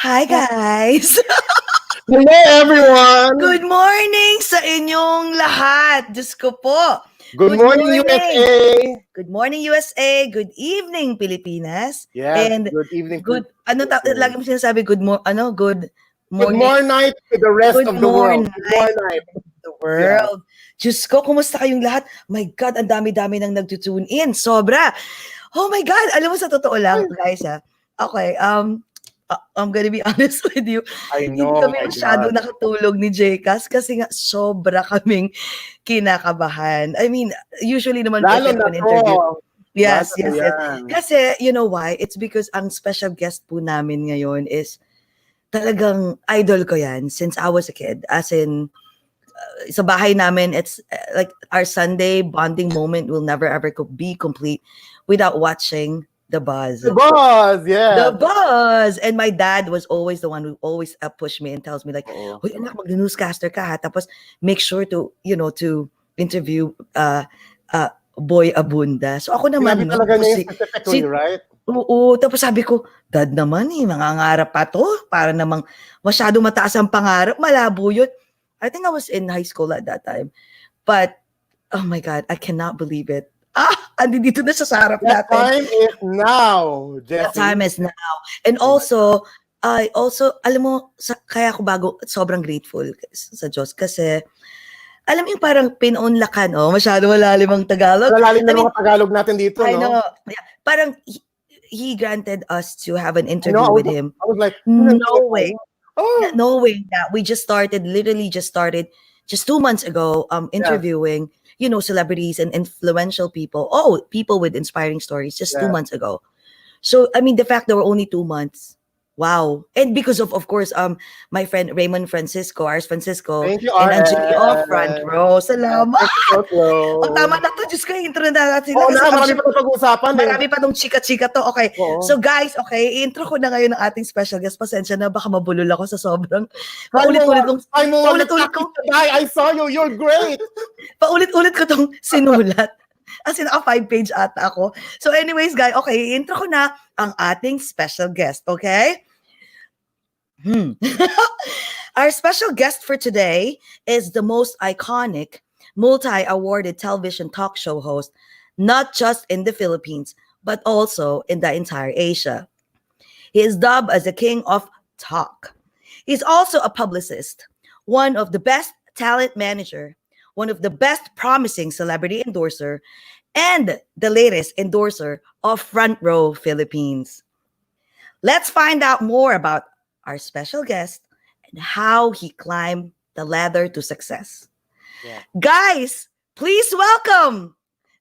Hi guys! Hello everyone! Good morning sa inyong lahat. Diyos ko po. Good morning, USA! Good morning, USA. Good evening, Pilipinas. Yes, And good evening. lagi mo sinasabi, good morning. Good more night to the rest of the world. Good more night. The world. Yeah. Diyos ko, kumusta kayong lahat? My God, ang dami-dami nang nagtutune in. Sobra. Oh my God, alam mo sa totoo lang, guys Okay, I'm gonna be honest with you. I know, Hindi kami masyado nakatulog ni Jcas kasi nga sobra kaming kinakabahan. I mean, usually naman lalo na interview. Yes. Yan. Kasi, you know why? It's because ang special guest po namin ngayon is talagang idol ko yan since I was a kid. As in, sa bahay namin, it's like our Sunday bonding moment will never ever be complete without watching The Buzz. The Buzz, yeah. The Buzz! And my dad was always the one who always push me and tells me like, "Hoy anak, mag-newscaster ka ha. Tapos make sure to, to interview Boy Abunda." So ako naman, talaga niya specifically, right? Oo, tapos sabi ko, Dad naman mangangarap pa to. Para namang masyado mataas ang pangarap, malabo yun. I think I was in high school at that time. But, oh my God, I cannot believe it. Andito na sa harap natin. That time is now, Jessie. That time is now. And also, alam mo, kaya ako sobrang grateful sa Diyos. Kasi, alam mo yung parang pinunlakan, masyado malalim ang Tagalog. Malalim na mga Tagalog natin dito, I know. no? Yeah, parang, he granted us to have an interview with him. I was like, knowing that we literally just started just 2 months ago, interviewing, celebrities and influential people. People with inspiring stories just 2 months ago. So, I mean, the fact that we're only 2 months, wow. And because of course, my friend Raymond Francisco, Ars Francisco, thank you, and Angelio front row. Salamat. Tama na to. Diyos ko, intro na natin. Marami pa itong pag-uusapan. Marami pa itong chika-chika to. Okay. So guys, intro ko na ngayon ang ating special guest. Pasensya na, baka mabulol ako sa sobrang paulit-ulit ko. I saw you. You're great. Paulit-ulit ko tong sinulat. As in, 5-page ata ako. So anyways, guys, intro ko na ang ating special guest, okay? Our special guest for today is the most iconic, multi-awarded television talk show host, not just in the Philippines, but also in the entire Asia. He is dubbed as the king of talk. He's also a publicist, one of the best talent manager, one of the best promising celebrity endorser, and the latest endorser of Front Row Philippines. Let's find out more about our special guest and how he climbed the ladder to success. Yeah. Guys, please welcome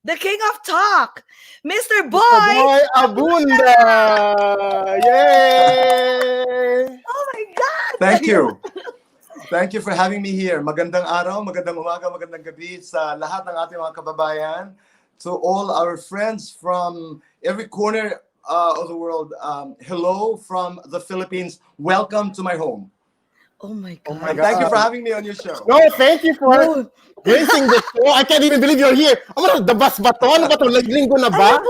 the king of talk, Mr. Boy Abunda! Yay! Oh my God! Thank you. Thank you for having me here. Magandang araw, magandang umaga, magandang gabi sa lahat ng ating mga kababayan. To all our friends from every corner of the world, hello from the Philippines. Welcome to my home. Oh my God. And thank you for having me on your show. No, thank you for gracing the show. I can't even believe you're here. The bus ba to? Ano ba to? Linggo na ba?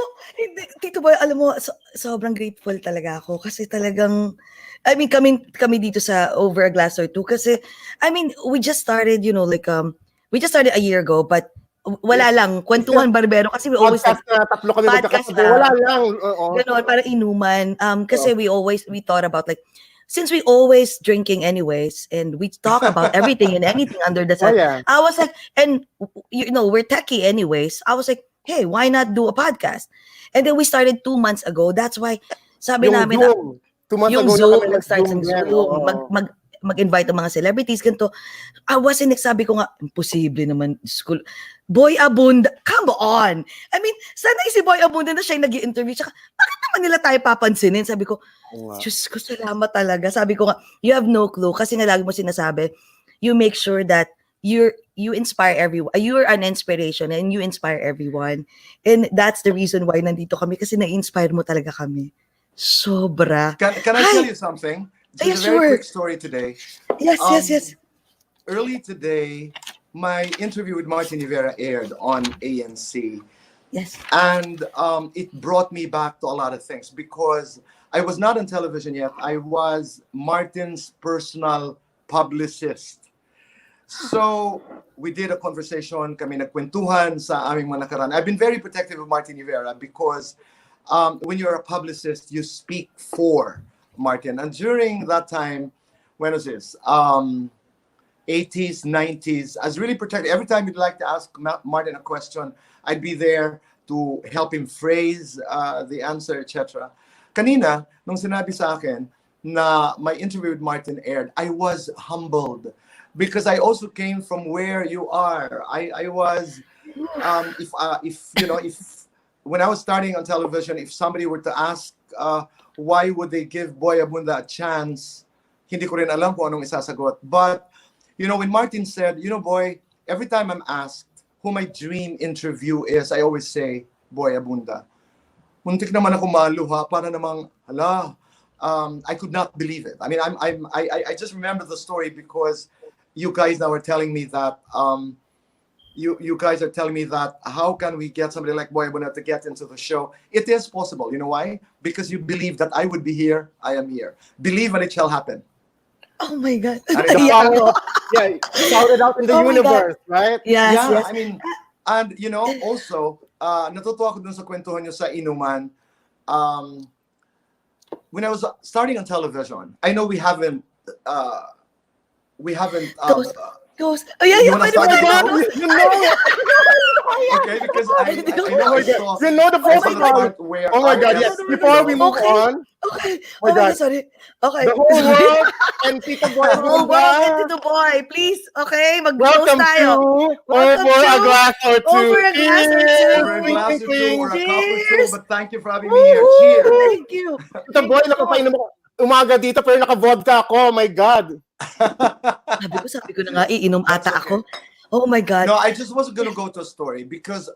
Tito Boy, alam mo, sobrang grateful talaga ako kasi talagang, I mean, kami dito sa Over a Glass or Two kasi, I mean, we just started, we just started a year ago, but wala lang, kwentuhan barbero kasi we always podcast na tatlo kami magkakasabay. Wala lang. Ganon, parang inuman. Kasi we thought about like, since we always drinking anyways, and we talk about everything and anything under the sun, I was like, and we're techie anyways, I was like, hey, why not do a podcast? And then we started 2 months ago. That's why, sabi namin, 2 months yung ago Zoom, nag-start sa Zoom, mag-invite ang mga celebrities, ganito. I wasn't, sabi ko nga, imposible naman, school. Boy Abunda, come on! I mean, sana si Boy Abunda na siya yung nag-i-interview. Tsaka, bakit naman nila tayo papansinin? Sabi ko, Diyos ko, salamat talaga. Sabi ko nga, you have no clue. Kasi nga lagi mo sinasabi, you make sure that you inspire everyone. You're an inspiration and you inspire everyone. And that's the reason why nandito kami. Kasi na-inspire mo talaga kami. Sobra. Can I tell you something? Just a very quick story today. Yes. Early today, my interview with Martin Rivera aired on ANC. Yes. And it brought me back to a lot of things because I was not on television yet. I was Martin's personal publicist. So we did a conversation, kami nagkwentuhan sa aming mga nakaraan. I've been very protective of Martin Rivera because when you're a publicist, you speak for Martin. And during that time, when was this? 80s, 90s. I was really protective. Every time you'd like to ask Martin a question, I'd be there to help him phrase the answer, etc. Kanina, nung sinabi sa akin na my interview with Martin aired, I was humbled because I also came from where you are. I was, if you know, if when I was starting on television, if somebody were to ask why would they give Boy Abunda a chance, hindi ko rin alam kung anong isasagot. But you know, when Martin said, you know, boy, every time I'm asked who my dream interview is, I always say, Boy Abunda. Muntik naman ako maluha, para namang, hala, I could not believe it. I mean, I just remember the story because you guys now are telling me that, you guys are telling me that, how can we get somebody like Boy Abunda to get into the show? It is possible. You know why? Because you believe that I would be here, I am here. Believe and it shall happen. Oh my God. The power of, shout it out in the Oh my universe, right? Yes, Yeah, yes. I mean, and you know, also, natutuwa ako dun sa kwentuhan nyo sa inuman. When I was starting on television, I know we haven't. Ghost. Oh yeah, You yeah. wanna Pwede start ba it tayo? now? You know, Okay, because I know I saw. you know the I first saw the part. part where Oh my I God, was, yes. no, Before we move Okay. on, Okay. my Oh my God. God, sorry. Okay. the whole world and Tito Boy Oh, wow, Abunda, Tito Boy. Please, okay, mag-close welcome tayo. to Welcome Over a to Glass or Two. Over a Glass or Two. Cheers! over a Cling, glass cling, or two or a cling. cup or two. Cheers! But thank you for having me here. Cheers. Thank you. Tito Boy, nakapainom ako umaga dito pero naka-vodka ako. My God. Sabi ko na nga, iinom ata That's okay. ako. Oh my God. No, I just wasn't gonna go to a story because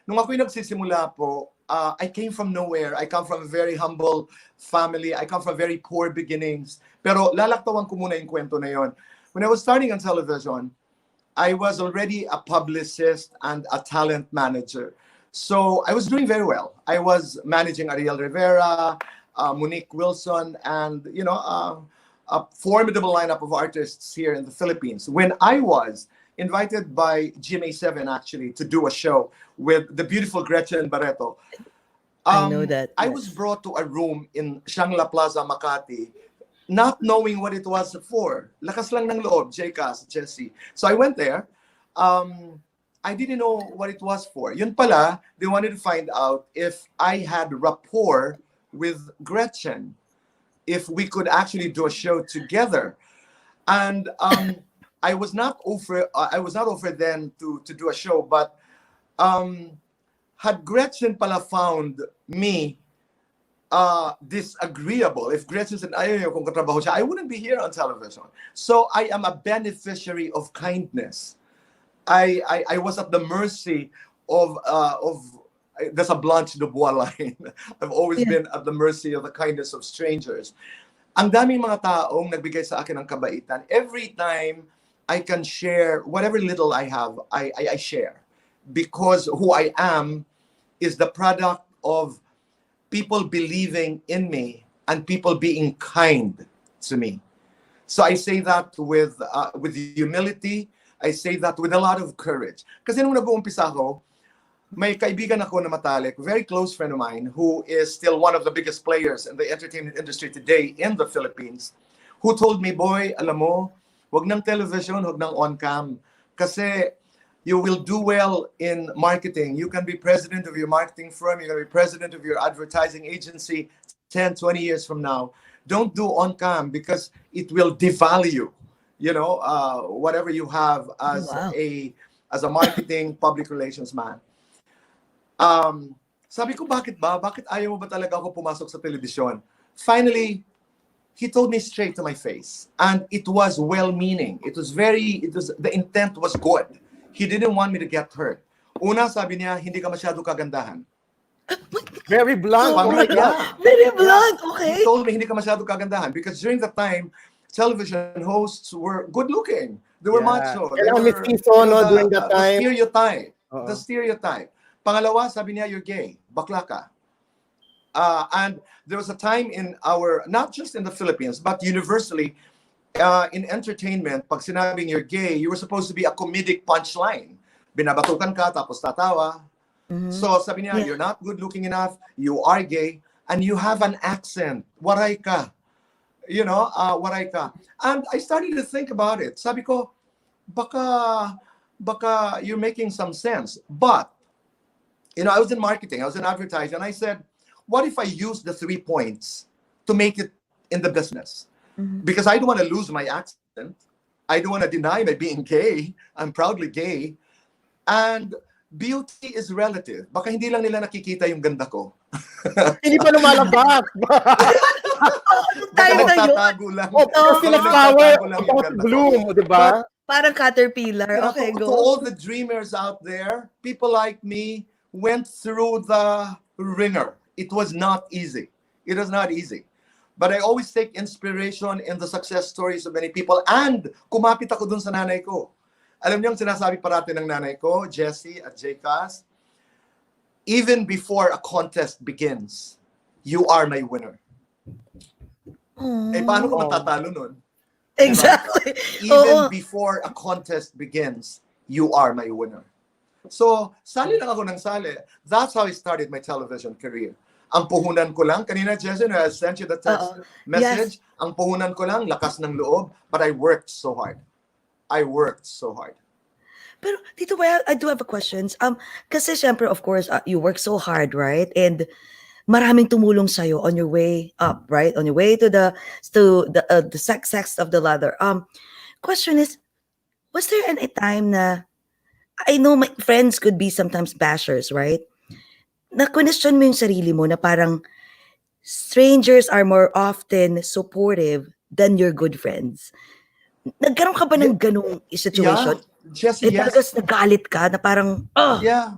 nung ako'y nagsisimula po, I came from nowhere. I come from a very humble family. I come from very poor beginnings. Pero lalaktawan ko muna yung kwento na yon. When I was starting on television, I was already a publicist and a talent manager. So I was doing very well. I was managing Ariel Rivera, Monique Wilson, and you know, a formidable lineup of artists here in the Philippines. When I was invited by GMA7 actually to do a show with the beautiful Gretchen Barreto. I know that. I yes. was brought to a room in Shangla Plaza, Makati, not knowing what it was for. Lakas lang ng loob, Jcas, Jesse. So I went there. I didn't know what it was for. Yun pala, they wanted to find out if I had rapport with Gretchen, if we could actually do a show together. And I was not offered then to do a show, but had Gretchen pala found me disagreeable, if Gretchen said, ayaw niyo kung katrabaho siya, I wouldn't be here on television. So I am a beneficiary of kindness. I was at the mercy of there's a Blanche Dubois line. I've always been at the mercy of the kindness of strangers. Ang daming mga taong nagbigay sa akin ng kabaitan. Every time I can share whatever little I have, I share. Because who I am is the product of people believing in me and people being kind to me. So I say that with humility. I say that with a lot of courage. Kasi nung nag-uumpisa ako, may kaibigan ako na matalik, very close friend of mine, who is still one of the biggest players in the entertainment industry today in the Philippines, who told me, boy, alam mo, wag ng television, wag ng on-cam. Kasi you will do well in marketing. You can be president of your marketing firm. You can be president of your advertising agency 10, 20 years from now. Don't do on-cam because it will devalue, you know, whatever you have as a marketing public relations man. Sabi ko, bakit ba? Bakit ayaw mo ba talaga ako pumasok sa telebisyon? Finally, he told me straight to my face. And it was well-meaning. The intent was good. He didn't want me to get hurt. Una, sabi niya, hindi ka masyado kagandahan. Very blunt. Oh my God. Very blunt, okay. He told me, hindi ka masyado kagandahan. Because during that time, television hosts were good-looking. They were macho. They were, during that time. The stereotype. Pangalawa, sabi niya, you're gay. Bakla ka. And there was a time in not just in the Philippines, but universally, in entertainment, pag sinabing you're gay, you were supposed to be a comedic punchline. Binabatukan ka, tapos tatawa. So sabi niya, you're not good looking enough, you are gay, and you have an accent. Waray ka. Waray ka. And I started to think about it. Sabi ko, baka you're making some sense. But, I was in marketing, I was in advertising, and I said, what if I use the 3 points to make it in the business? Because I don't want to lose my accent. I don't want to deny my being gay. I'm proudly gay. And beauty is relative. Baka hindi lang nila nakikita yung ganda ko. Hindi pa lumalabas. Baka Time na yun. nagtatago lang. Kasi nag-flower, bloom, di ba? Parang caterpillar. Okay, to go. all the dreamers out there, people like me went through the ringer. It was not easy. It was not easy. But I always take inspiration in the success stories of many people. And kumapit ako dun sa nanay ko. Alam niyo ang sinasabi parati ng nanay ko, Jessie at Jcas, even before a contest begins, you are my winner. Eh, paano ko matatalo nun? Exactly. Even before a contest begins, you are my winner. So, sali lang ako ng sali. That's how I started my television career. Ang puhunan ko lang, kanina, Jessie, I sent you the text message, ang puhunan ko lang, lakas ng loob, but I worked so hard. I worked so hard. Pero, Tito Boy, I do have a questions. Kasi syempre, of course, you work so hard, right? And maraming tumulong sa'yo on your way up, right? On your way to the sex of the ladder. Question is, was there any time na, I know my friends could be sometimes bashers, right? Na-question mo yung sarili mo na parang strangers are more often supportive than your good friends. Nagkaroon ka ba ng ganung situation? Jessie, yes. Talagang nagalit ka na parang, Yeah.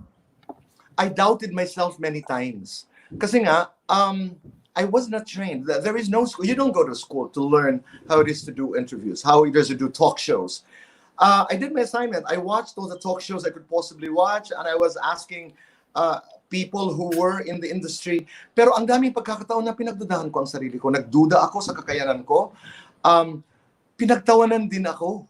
I doubted myself many times. Kasi nga, I was not trained. There is no school. You don't go to school to learn how it is to do interviews, how it is to do talk shows. I did my assignment. I watched all the talk shows I could possibly watch, and I was asking people who were in the industry. Pero ang daming pagkakataon na pinagdudahan ko ang sarili ko. Nagduda ako sa kakayanan ko. Pinagtawanan din ako.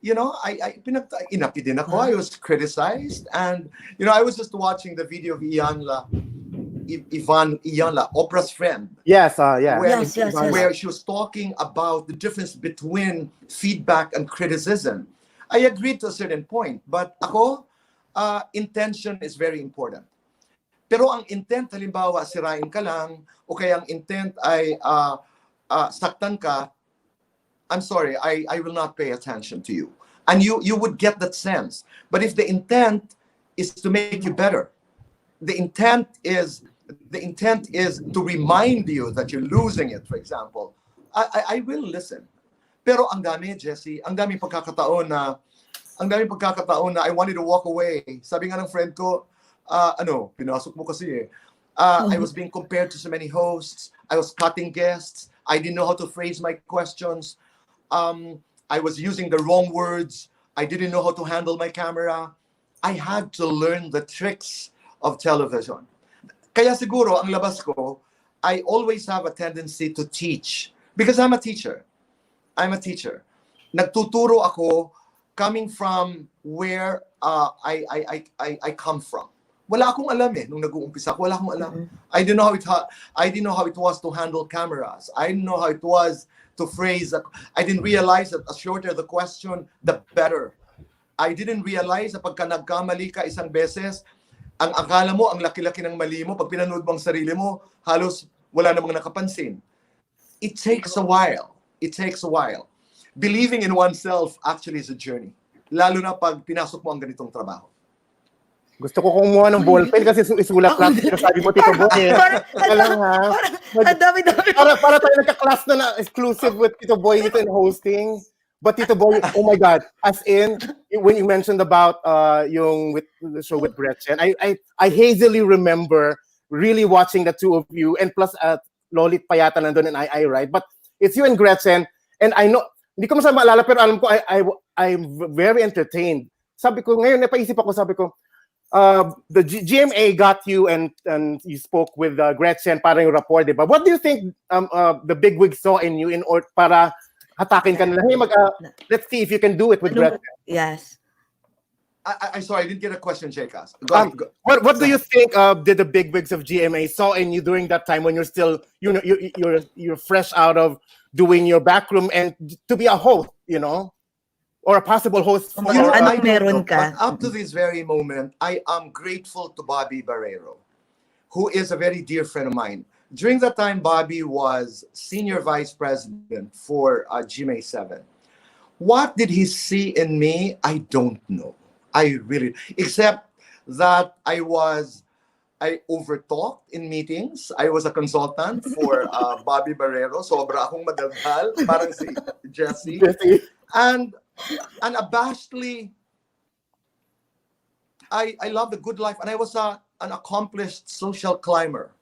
Inapi din ako. I was criticized. And, I was just watching the video of Ivan Iyanla, Oprah's friend. Yes, yeah. Where she was talking about the difference between feedback and criticism. I agreed to a certain point. But ako, intention is very important. Pero ang intent, halimbawa, sirain ka lang, o kaya ang intent ay saktan ka, I'm sorry, I will not pay attention to you. And you would get that sense. But if the intent is to make you better, the intent is to remind you that you're losing it, for example, I will listen. Pero ang dami, Jessie, ang daming pagkakataon na I wanted to walk away. Sabi nga ng friend ko, pinasok mo kasi eh. I was being compared to so many hosts. I was cutting guests. I didn't know how to phrase my questions. I was using the wrong words. I didn't know how to handle my camera. I had to learn the tricks of television. Kaya siguro, ang labas ko, I always have a tendency to teach. Because I'm a teacher. Nagtuturo ako coming from where I come from. Wala akong alam nung nag-uumpisa ako. Wala akong alam. I didn't know how it was to handle cameras. I didn't know how it was to phrase. I didn't realize that the shorter the question, the better. I didn't realize na pagka nagkamali ka isang beses, ang akala mo, ang laki-laki ng mali mo, pag pinanood mo ang sarili mo, halos wala namang nakapansin. It takes a while. Believing in oneself actually is a journey. Lalo na pag pinasok mo ang ganitong trabaho. Gusto ko kumuha ng ballpen kasi isulat lang. Sabi mo, Tito Boy. Ang dami-dami. Para tayo nagka-class na exclusive with Tito Boy dito in hosting. But Tito Boy, oh my God. As in, when you mentioned about with the show with Gretchen, I hazily remember really watching the two of you. And plus, Lolit pa yata nandun and I, right? But it's you and Gretchen. And I know, hindi ko masama maalala, pero alam ko, I'm very entertained. Sabi ko, ngayon, napaisip ako, sabi ko, GMA got you and you spoke with Gretchen para yung rapport, di ba? What do you think the bigwigs saw in you in order para hatakin ka nila? Hey, let's see if you can do it with Gretchen. Yes. I'm sorry, I didn't get a question, Jekas. Go ahead. What do you think did the bigwigs of GMA saw in you during that time when you're still you're fresh out of doing your backroom and to be a host, or a possible host? You know, Anong I don't meron know, ka? but up to this very moment, I am grateful to Bobby Barrero, who is a very dear friend of mine. During that time, Bobby was senior vice president for GMA 7. What did he see in me? I don't know. I really, except that I overtalked in meetings. I was a consultant for Bobby Barrero. Sobra akong madaldal, parang si Jessie. And unabashedly, I love the good life. And I was an accomplished social climber.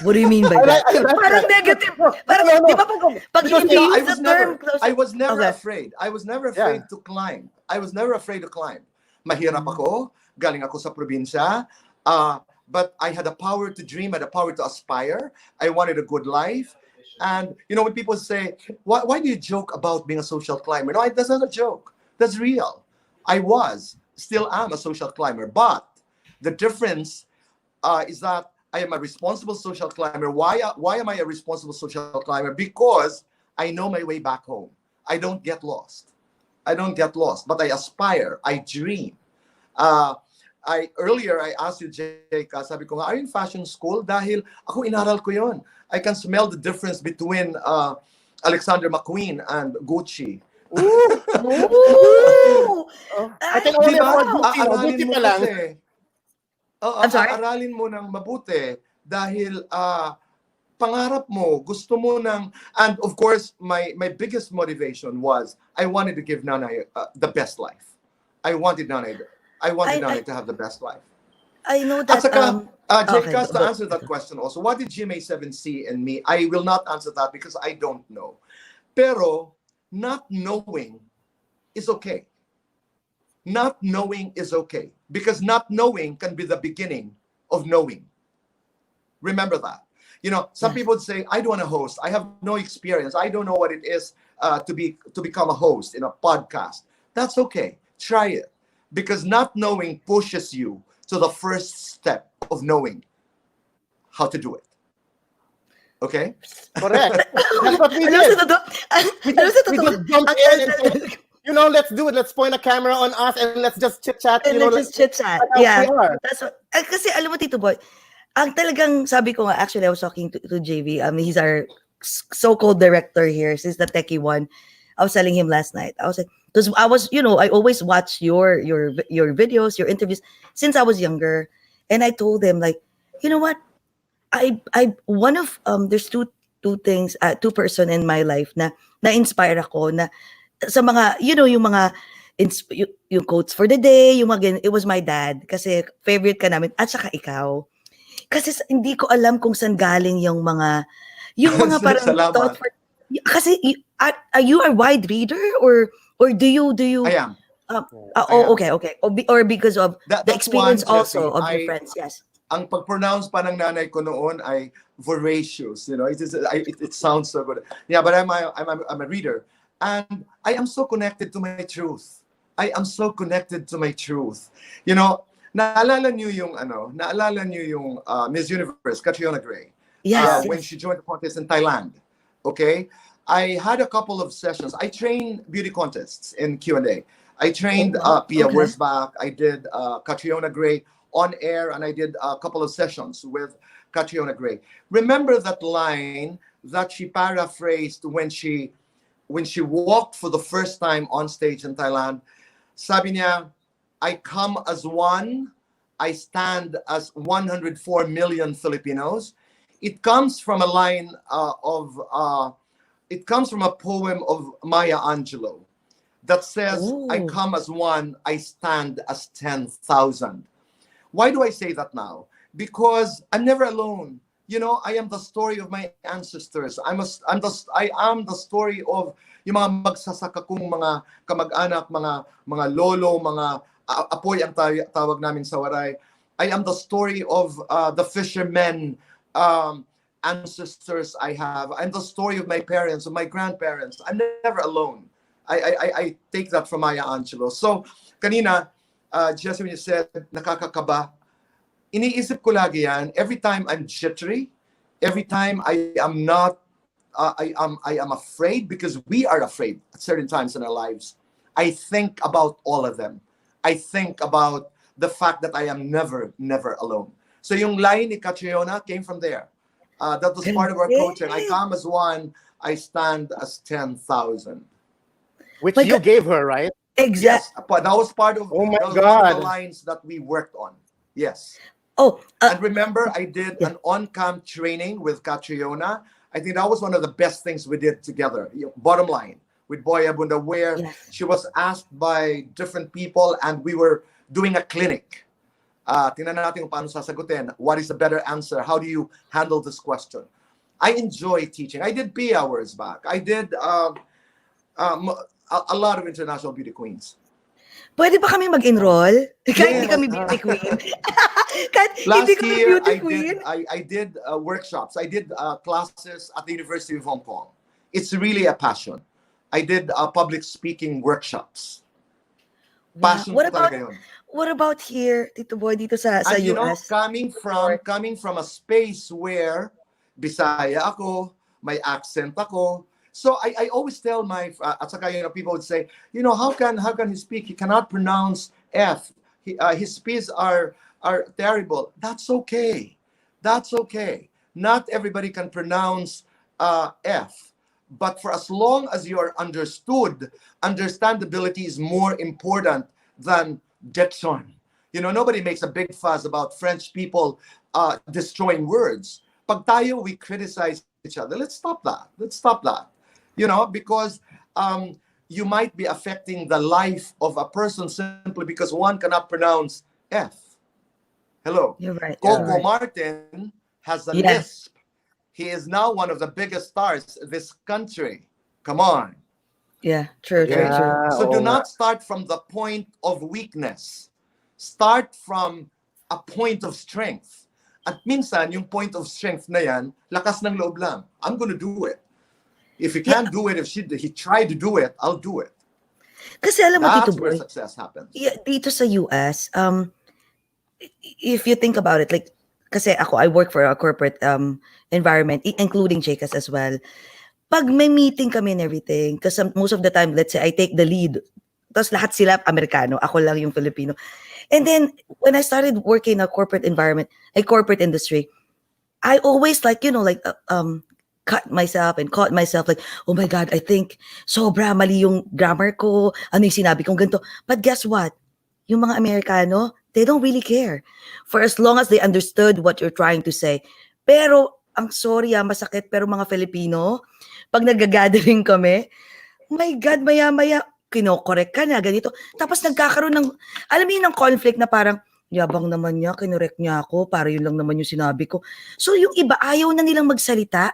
What do you mean by that? Parang negative. Parang, di ba pag hindi use the term close. I was never Okay. afraid. I was never afraid to climb. I was never afraid to climb. Mahirap ako. Galing ako sa probinsya. But I had the power to dream, I had the power to aspire. I wanted a good life. And, when people say, why do you joke about being a social climber? No, that's not a joke. That's real. I still am a social climber. But the difference is that I am a responsible social climber. Why am I a responsible social climber? Because I know my way back home. I don't get lost. But I aspire. I dream. Earlier I asked you, Jeka, sabi ko nga, are you in fashion school? Dahil ako inaral ko yon. I can smell the difference between Alexander McQueen and Gucci. Ooh! I can only afford Gucci. Aralin Gucci mo pa lang. kasi. I'm sorry? Aralin mo ng mabuti dahil pangarap mo, gusto mo ng, and of course, my biggest motivation was I wanted to give Nanay the best life. I wanted Nanay to have the best life. I know that. At saka, okay, Jcas, to go. answer that question also, what did GMA7 see in me? I will not answer that because I don't know. Pero, not knowing is okay. Not knowing is okay. Because not knowing can be the beginning of knowing. Remember that. Some people would say, I don't want to host. I have no experience. I don't know what it is to become a host in a podcast. That's okay. Try it. Because not knowing pushes you to the first step of knowing how to do it. Okay? Correct. That's what we Alam mo did. sa totoo? We Alam mo sa just totoo? jumped Ang- in and said, let's do it. Let's point a camera on us and let's just chit-chat. And let's just chit-chat. like how Yeah. we are. That's what, kasi alam mo, Tito Boy, ang talagang sabi ko nga, actually, I was talking to JV. He's our so-called director here, since the techie one. I was telling him last night. I was like, because I was, I always watch your videos, your interviews since I was younger. And I told him, like, you know what? One of, there's two things, two person in my life na inspire ako na sa mga, yung mga, yung quotes for the day, yung mga, it was my dad. Kasi favorite ka namin. At saka ikaw. Kasi hindi ko alam kung saan galing yung mga parang Salamat. thought for, kasi are you a wide reader or do you I am. okay or because of the That's experience one, also Jessie. of your friends? Yes. Ang pag-pronounce pa ng nanay ko noon ay voracious. It sounds so good. Yeah, but I'm a reader. And I am so connected to my truth. Naalala niyo yung Miss Universe, Catriona Gray. Yes. When she joined the contest in Thailand. Okay? I had a couple of sessions. I trained beauty contests in Q&A. I trained Pia Okay. Wurzbach. I did Catriona Gray on air, and I did a couple of sessions with Catriona Gray. Remember that line that she paraphrased when she walked for the first time on stage in Thailand? Sabi niya, I come as one, I stand as 104 million Filipinos. It comes from a line it comes from a poem of Maya Angelou that says, I Ooh. come as one, I stand as 10,000. Why do I say that now? Because I'm never alone. I am the story of my ancestors. I am the story of yung mga magsasaka kong mga kamag-anak, mga lolo, mga Apoy ang tawag namin sa Waray. I am the story of the fishermen ancestors I have. I'm the story of my parents, of my grandparents. I'm never alone. I take that from Maya Angelou. So, kanina, just when you said, nakakakaba, iniisip ko lagi yan. Every time I'm jittery, every time I am not, I am afraid, because we are afraid at certain times in our lives. I think about all of them. I think about the fact that I am never alone. So yung line ni Catriona came from there. That was part of our coaching. I come as one, I stand as 10,000. Which you gave her, right? Exactly. Yes, that was part of, Oh my that was one of God. the lines that we worked on. Yes. Oh, And remember, I did an on-cam training with Catriona. I think that was one of the best things we did together. Bottom line, with Boy Abunda, where she was asked by different people and we were doing a clinic. Tingnan natin kung paano sasagutin. What is the better answer? How do you handle this question? I enjoy teaching. I did P hours back. I did a lot of international beauty queens. Pwede ba kami mag-enroll? Kahit hindi Yes. kami beauty queen. Kahit Last hindi kami year, beauty queen. I did workshops. I did classes at the University of Hong Kong. It's really a passion. I did public speaking workshops. Passion ko talaga yun. What about here, Tito Boy, dito sa And you know, US? coming from a space where Bisaya ako, may accent ako. So I always tell my at saka, you know, people would say, you know, how can he speak? He cannot pronounce F. His P's are terrible. That's okay. That's okay. Not everybody can pronounce F. But for as long as you are understood, understandability is more important than diction. You know, nobody makes a big fuss about French people destroying words. Pag tayo, we criticize each other. Let's stop that. Let's stop that. You know, because you might be affecting the life of a person simply because one cannot pronounce F. Hello. You're right. Coco Martin has a lisp. He is now one of the biggest stars in this country. Come on. Yeah, true. So do not start from the point of weakness. Start from a point of strength. At minsan, yung point of strength na yan, lakas ng loob lang. I'm gonna do it. If he can't do it, if he tried to do it, I'll do it. Kasi alam mo, That's Tito where Boy, success happens. dito sa US, if you think about it, like, kasi ako, I work for a corporate environment, including Chicas as well. Pag may meeting kami and everything, because most of the time, let's say, I take the lead. Tapos lahat sila Amerikano, ako lang yung Filipino. And then, when I started working in a corporate environment, a corporate industry, I always like, you know, like, cut myself and caught myself like, oh my God, I think sobra mali yung grammar ko, ano yung sinabi kong ganito. But guess what? Yung mga Amerikano, they don't really care. For as long as they understood what you're trying to say. Pero, ang sorry masakit, pero mga Filipino, pag nag-gathering kami, my God, maya-maya, kinokorek ka na, ganito. Tapos nagkakaroon ng, alam mo yun, ng conflict na parang, yabang naman niya, kinorek niya ako, para yun lang naman yung sinabi ko. So yung iba, ayaw na nilang magsalita.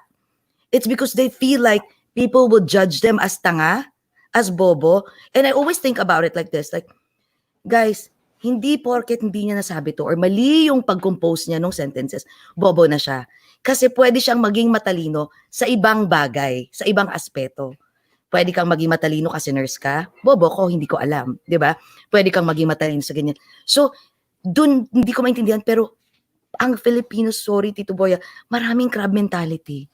It's because they feel like people will judge them as tanga, as bobo. And I always think about it like this, like, guys, hindi porket hindi niya nasabi to or mali yung pag-compose niya ng sentences, bobo na siya. Kasi pwede siyang maging matalino sa ibang bagay, sa ibang aspeto. Pwede kang maging matalino kasi nurse ka. Bobo ko, hindi ko alam. 'Di ba? Pwede kang maging matalino sa ganyan. So, dun, hindi ko maintindihan, pero ang Filipino, sorry, Tito Boy, maraming crab mentality.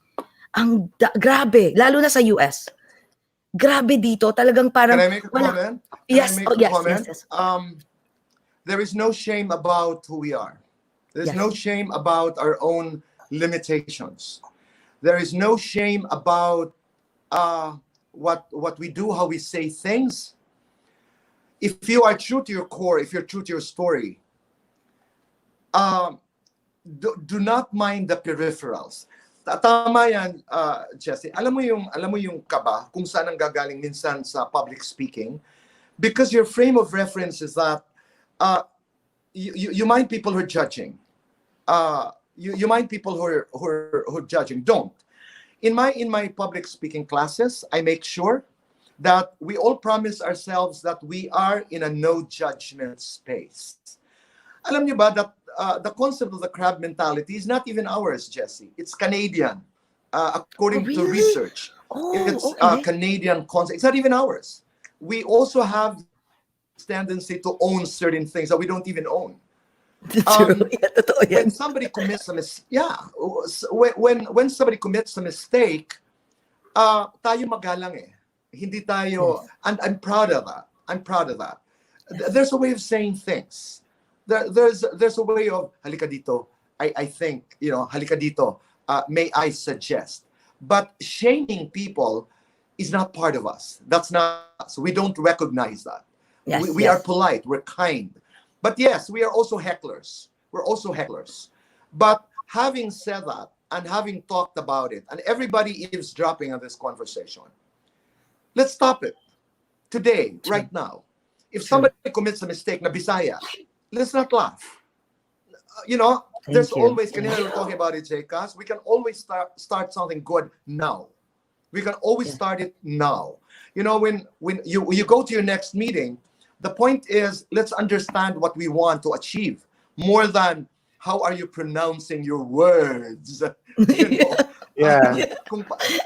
Grabe, lalo na sa US. Grabe dito, talagang parang... Can I make a comment? Yes. There is no shame about who we are. There's no shame about our own limitations. There is no shame about what we do, how we say things. If you are true to your core, if you're true to your story, do not mind the peripherals. Tama yan, Jesse. Alam mo yung kaba kung saan ang gagaling minsan sa public speaking, because your frame of reference is that you mind people who are judging. You mind people who are judging. Don't. In my public speaking classes, I make sure that we all promise ourselves that we are in a no judgment space. Alam niyo ba that the concept of the crab mentality is not even ours, Jesse. It's Canadian. Oh, According to really? research, Oh, it's a okay. Canadian concept. It's not even ours. We also have this tendency to own certain things that we don't even own. True. Yeah, totoo yan. When somebody commits a when somebody commits a mistake, tayo magalang eh. Hindi tayo, and I'm proud of that. I'm proud of that. There's a way of saying things. There's a way of halika dito. I think, halika dito. May I suggest? But shaming people is not part of us. That's not us. We don't recognize that. Yes, We yes. are polite. We're kind. But yes, we are also hecklers. We're also hecklers. But having said that, and having talked about it, and everybody eavesdropping on this conversation, let's stop it. Today, right now. If somebody commits a mistake na Bisaya, let's not laugh. There's Thank you. always, kanina we were talking about it, Jcas, we can always start something good now. We can always start it now. When you go to your next meeting, the point is, let's understand what we want to achieve more than how are you pronouncing your words. Yeah.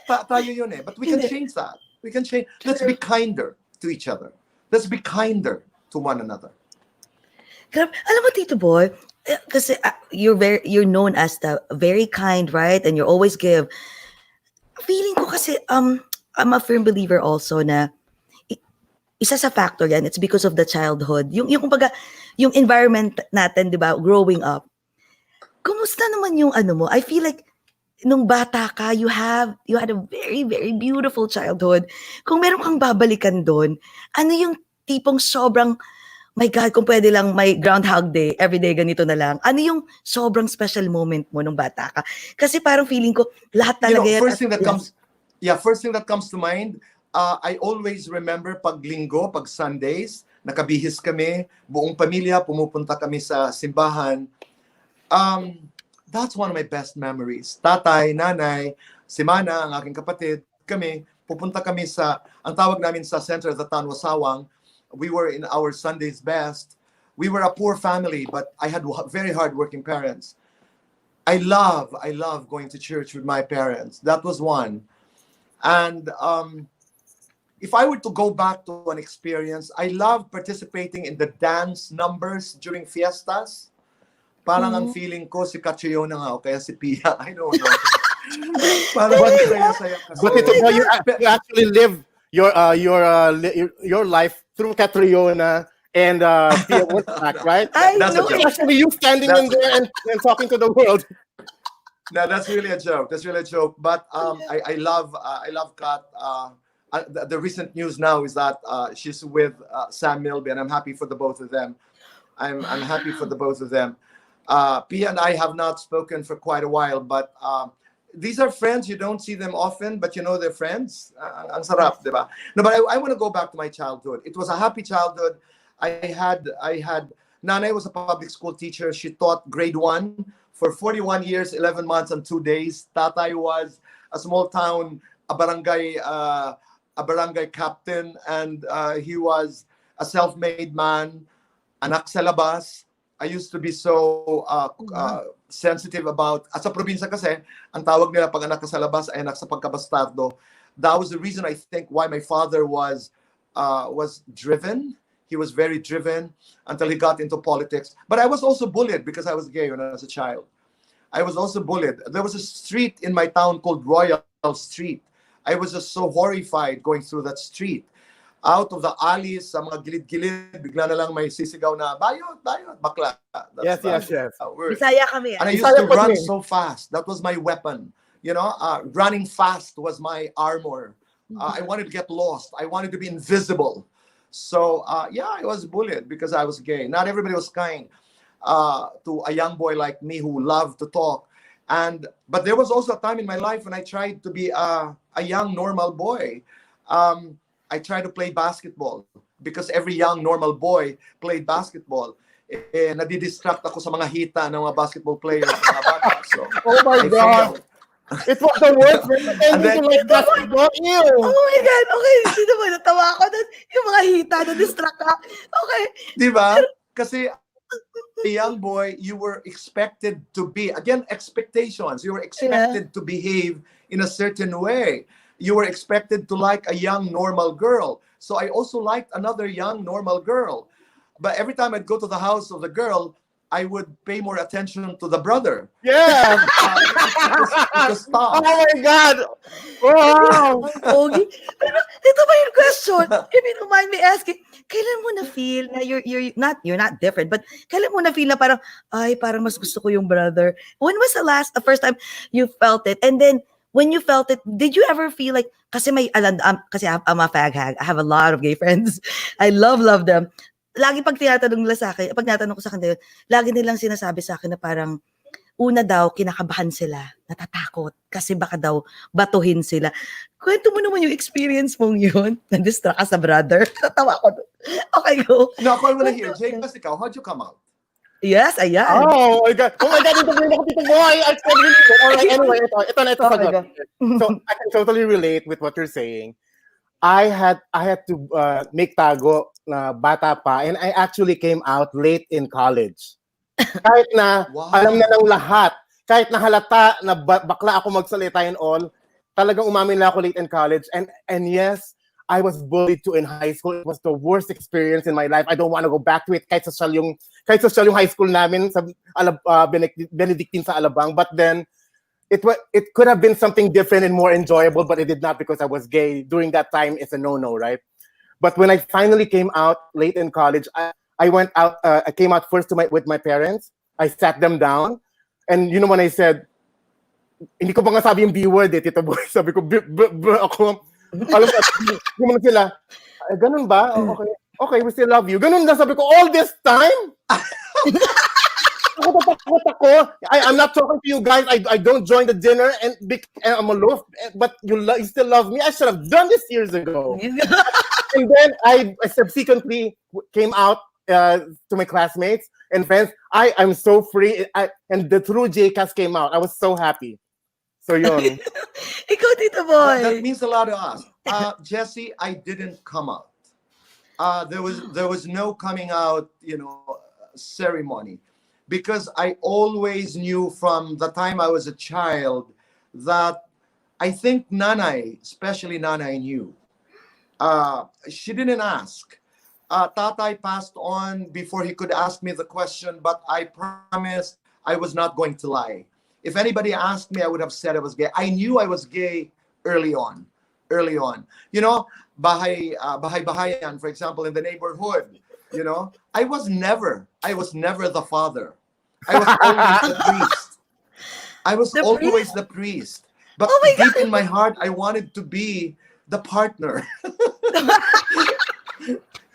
Tayo yun eh. But we can change that. We can change. Let's be kinder to each other. Let's be kinder to one another. Alam mo, Tito Boy, kasi you're known as the very kind, right? And you always give. Feeling ko kasi, I'm a firm believer also na isa sa factor yan, it's because of the childhood. Yung kumbaga, yung environment natin, di ba, growing up. Kumusta naman yung ano mo? I feel like, nung bata ka, you had a very, very beautiful childhood. Kung meron kang babalikan doon, ano yung tipong sobrang, my God, kung pwede lang may Groundhog Day, everyday ganito na lang. Ano yung sobrang special moment mo nung bata ka? Kasi parang feeling ko, lahat talaga yan. First thing that comes to mind, I always remember pag linggo, pag Sundays, nakabihis kami, buong pamilya, pumupunta kami sa simbahan. That's one of my best memories. Tatay, nanay, si Mana, ang aking kapatid, kami, pupunta kami ang tawag namin sa center of the town was Sawang. We were in our Sunday's best. We were a poor family, but I had very hardworking parents. I love going to church with my parents. That was one. And if I were to go back to an experience, I love participating in the dance numbers during fiestas. Parang ang feeling ko si Catriona nga o kaya si Pia. I don't know. Parang saya-saya kasi. But ito boy, you actually live your life through Catriona and Pia Woodstock, right? That's a joke. Actually, you standing in there and talking to the world. No, that's really a joke. That's really a joke. But I love Kat. The recent news now is that she's with Sam Milby, and I'm happy for the both of them. I'm happy for the both of them. Pia and I have not spoken for quite a while, but these are friends. You don't see them often, but you know they're friends. Ang sarap, diba? No, but I want to go back to my childhood. It was a happy childhood. I had Nanay was a public school teacher. She taught grade 1 for 41 years, 11 months, and 2 days. Tatay was a small town, a barangay captain, and he was a self-made man, anak sa labas. I used to be so sensitive about, sa probinsya kasi, ang tawag nila pag anak ka sa labas ay anak sa pagkabastardo. That was the reason I think why my father was driven. He was very driven until he got into politics. But I was also bullied because I was gay when I was a child. I was also bullied. There was a street in my town called Royal Street. I was just so horrified going through that street. Out of the alleys, sa mga gilid-gilid, bigla na lang may sisigaw na, bayot, bakla. Yes. Word. Bisaya kami. And I used to run so fast. That was my weapon. Running fast was my armor. I wanted to get lost. I wanted to be invisible. So, I was bullied because I was gay. Not everybody was kind to a young boy like me who loved to talk. But there was also a time in my life when I tried to be a young, normal boy. I tried to play basketball because every young, normal boy played basketball. Nadidistract ako sa mga hita ng mga basketball players. Mga bata. So, Oh my God! It was the worst for And pretending then- to like basketball. Ew. Oh my God, okay. Sino ba? Natawa ako doon. Yung mga hita, na-distract ka. Okay. Di ba? Kasi a young boy, you were expected to be, again, expectations. You were expected to behave in a certain way. You were expected to like a young, normal girl. So I also liked another young, normal girl. But every time I'd go to the house of the girl, I would pay more attention to the brother. Yeah. Because Oh stop. my God. Wow. Ang pogi. Pero ito ba yung question? If you don't mind me asking, kailan mo na-feel na you're not different, but kailan mo na-feel na parang, ay, parang mas gusto ko yung brother? When was the first time you felt it? And then, when you felt it, did you ever feel like, kasi kasi I'm a fag hag, I have a lot of gay friends. I love them. Lagi pag tinatanong nila sa akin, pag natanong ko sa kanila, lagi nilang sinasabi sa akin na parang, una daw, kinakabahan sila, natatakot, kasi baka daw batuhin sila. Kwento mo naman yung experience mong yun. Na-distract ka sa brother. Natawa ko. Okay, go. No, ako wala here. Jake, kasi ikaw, how'd you come out? Yes, ayan. Oh my God. Oh my God, ito ako, Tito Boy. I said really good. Alright, anyway, ito Oh my sagot. God. So, I can totally relate with what you're saying. I had to make tago na bata pa, and I actually came out late in college. Kahit na Wow. alam na ng lahat, kahit na halata na bakla ako magsalita and all, talagang umamin na ako late in college. And yes, I was bullied too in high school. It was the worst experience in my life. I don't want to go back to it. Kahit social yung high school namin sa Benedictine sa Alabang. But then, it could have been something different and more enjoyable, but it did not because I was gay. During that time, it's a no-no, right? But when I finally came out late in college, I went out. I came out first with my parents. I sat them down, and you know when I said, hindi ko pa nga sabi yung B word, Tito Boy. Sabi ko, ako. Alam mo sila. Ganun ba? Okay, we still love you. Ganun na sabi ko all this time. I'm not talking to you guys. I don't join the dinner and I'm aloof, but you still love me. I should have done this years ago. And then I subsequently came out to my classmates and friends. I'm so free. And the true JCAS came out. I was so happy. So yun. Ikaw, Tito Boy. That means a lot to us. Jesse, I didn't come out. There was no coming out, ceremony, because I always knew from the time I was a child that I think Nanay, especially Nanay, knew. She didn't ask. Tatay passed on before he could ask me the question, but I promised I was not going to lie. If anybody asked me, I would have said I was gay. I knew I was gay early on. Bahay-bahayan, for example, in the neighborhood, I was never the father. I was always the priest. I was always the priest. But deep in my heart, I wanted to be the partner.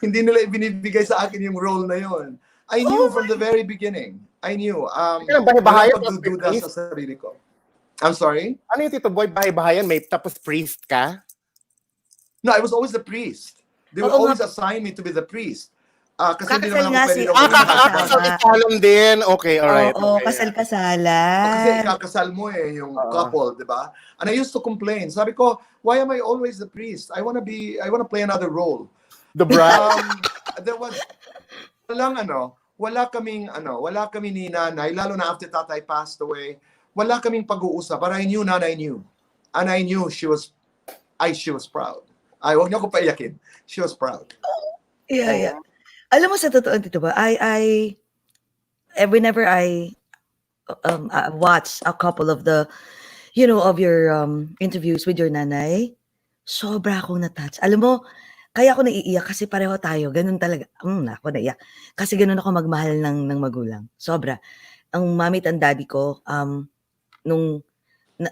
Hindi nila ibinibigay sa akin yung role na yon. I knew from the very beginning. I knew. Bahay-bahayan Pagdududa sa sarili ko. I'm sorry? Ano yung Tito Boy, bahay-bahayan? May tapos priest ka? No, I was always the priest. They would always assign me to be the priest. Kasi hindi Kakasal naman nga ako si- pwede Kakasal din. Okay, alright. Oo, Okay. kasal-kasalan. Kasi ikakasal mo yung couple, di ba? And I used to complain. Sabi ko, why am I always the priest? I want to play another role. The bride. There was wala kaming ni nanay, lalo na after tatay passed away, wala kaming pag-uusap, but I knew nanay knew. And I knew she was proud. Ay, huwag niyo ko paiyakin. She was proud. Yeah. Alam mo sa totoo, Tito Boy, whenever I watch a couple of the, of your interviews with your nanay, sobra akong na-touch. Alam mo, kaya ako naiiyak kasi pareho tayo. Ganun talaga. Ako naiyak. Kasi ganun ako magmahal ng magulang. Sobra. Ang mommy at daddy ko,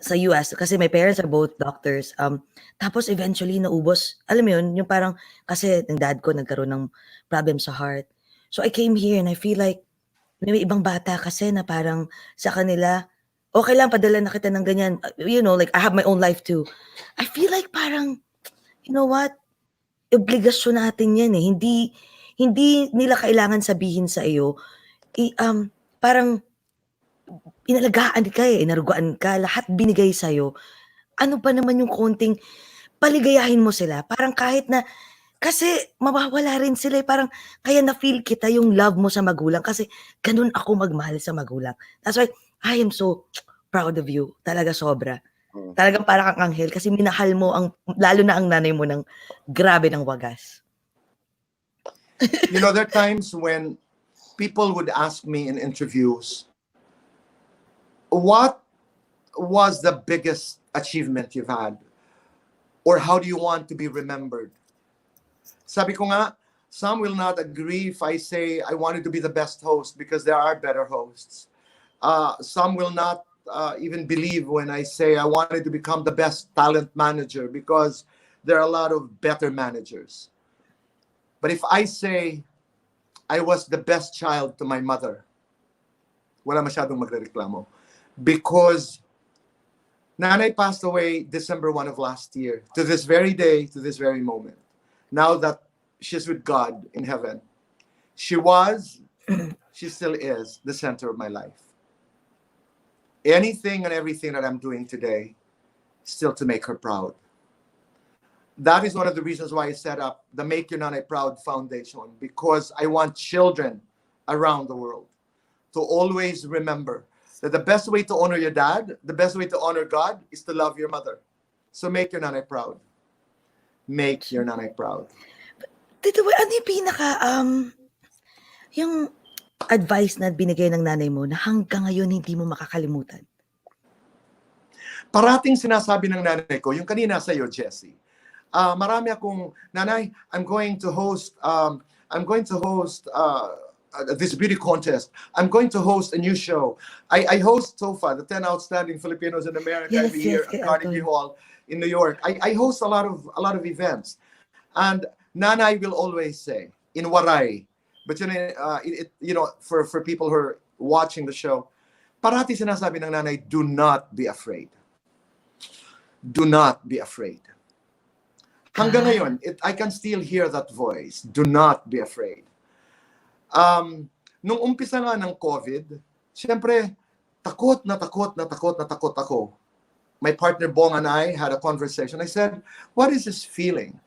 sa US, kasi my parents are both doctors. Tapos eventually naubos. Alam mo yun, yung parang, kasi ng dad ko nagkaroon ng problem sa heart. So I came here and I feel like, may ibang bata kasi na parang sa kanila, okay lang, padala na kita ng ganyan. Like I have my own life too. I feel like parang, you know what? Obligasyon natin yan eh. Hindi nila kailangan sabihin sa iyo. Parang inalagaan ka inarugaan ka, lahat binigay sa'yo. Ano pa naman yung konting paligayahin mo sila, parang kahit na kasi mawawala rin sila, parang kaya na-feel kita yung love mo sa magulang kasi ganun ako magmahal sa magulang. That's why I am so proud of you, talaga sobra. Talagang para kang anghel kasi minahal mo lalo na ang nanay mo ng grabe ng wagas. You know, there are times when people would ask me in interviews, what was the biggest achievement you've had? Or how do you want to be remembered? Sabi ko nga, some will not agree if I say I wanted to be the best host because there are better hosts. Some will not even believe when I say I wanted to become the best talent manager because there are a lot of better managers. But if I say I was the best child to my mother, wala masyadong magrereklamo. Because Nanay passed away December 1 of last year. To this very day, to this very moment. Now that she's with God in heaven, she was, she still is the center of my life. Anything and everything that I'm doing today, still to make her proud. That is one of the reasons why I set up the Make Your Nanay Proud Foundation, because I want children around the world to always remember that the best way to honor your dad, the best way to honor God is to love your mother. So make your nanay proud. Make your nanay proud. Tito Boy, ano yung yung advice na binigay ng nanay mo na hanggang ngayon hindi mo makakalimutan? Parating sinasabi ng nanay ko, yung kanina sa'yo, Jessie, marami akong, nanay, I'm going to host this beauty contest. I'm going to host a new show. I host SOFA, the 10 Outstanding Filipinos in America, every year at Carnegie Hall in New York. I host a lot of events. And Nanay will always say, in Waray, but you know, for people who are watching the show, parati sinasabi ng Nanay, do not be afraid. Do not be afraid. Hanggang ngayon, I can still hear that voice. Do not be afraid. Nung umpisa nga ng COVID, siyempre, takot ako. My partner Bong and I had a conversation. I said, what is this feeling?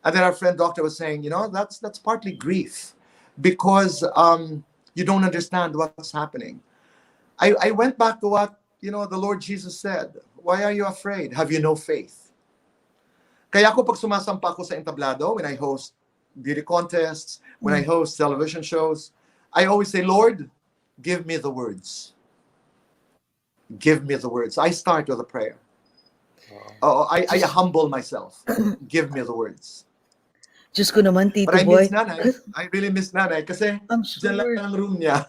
And then our friend doctor was saying, you know, that's partly grief because you don't understand what's happening. I went back to what, you know, the Lord Jesus said. Why are you afraid? Have you no faith? Kaya ako pag sumasampa ako sa entablado, when I host beauty contests, when I host television shows, I always say, Lord, give me the words. Give me the words. I start with a prayer. I humble myself. Give me the words. Diyos ko naman, Tito But I Boy. miss Nanay. I really miss Nanay kasi I'm dyan lang sure. ang room niya.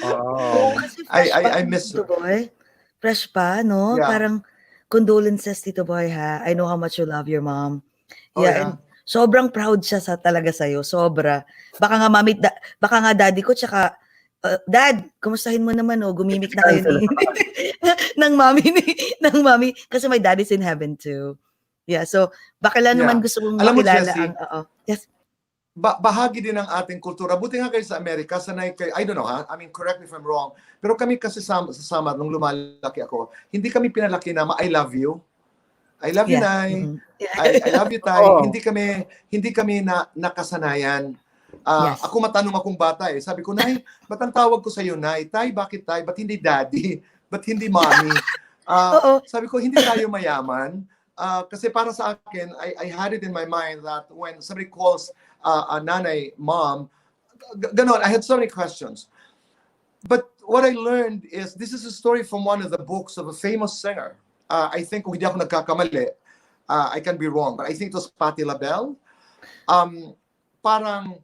Oo, kasi fresh pa, I miss Tito her. Boy. Fresh pa, no? Yeah. Parang condolences, Tito Boy, ha? I know how much you love your mom. Oh, Yeah, yeah. and sobrang proud siya talaga sa'yo. Sobra. Baka nga, baka nga daddy ko, tsaka, Dad, kumustahin mo naman, oh, gumimik na kayo ng mami, kasi my daddy's in heaven too. Yeah, so, baka lang naman gusto mong Alam mo, makilala Jessie, yes. bahagi din ng ating kultura. Buti nga kayo sa Amerika, sanay kayo, I don't know ha, I mean, correct me if I'm wrong, pero kami kasi sa Samar, nung lumalaki ako, hindi kami pinalaki na I love you. I love you, Nay. I love you, Tay. Hindi kami nakasanayan. Yes. Ako matanong akong bata eh. Sabi ko, Nay, ba't ang tawag ko sa iyo, Nay? Tay, bakit Tay? Ba't hindi Daddy? Ba't hindi Mommy? Sabi ko, hindi tayo mayaman. Kasi para sa akin, I had it in my mind that when somebody calls a nanay, mom, ganon, I had so many questions. But what I learned is, this is a story from one of the books of a famous singer. I think, kung hindi ako nagkakamali, I can be wrong, but I think it was Patti LaBelle. Parang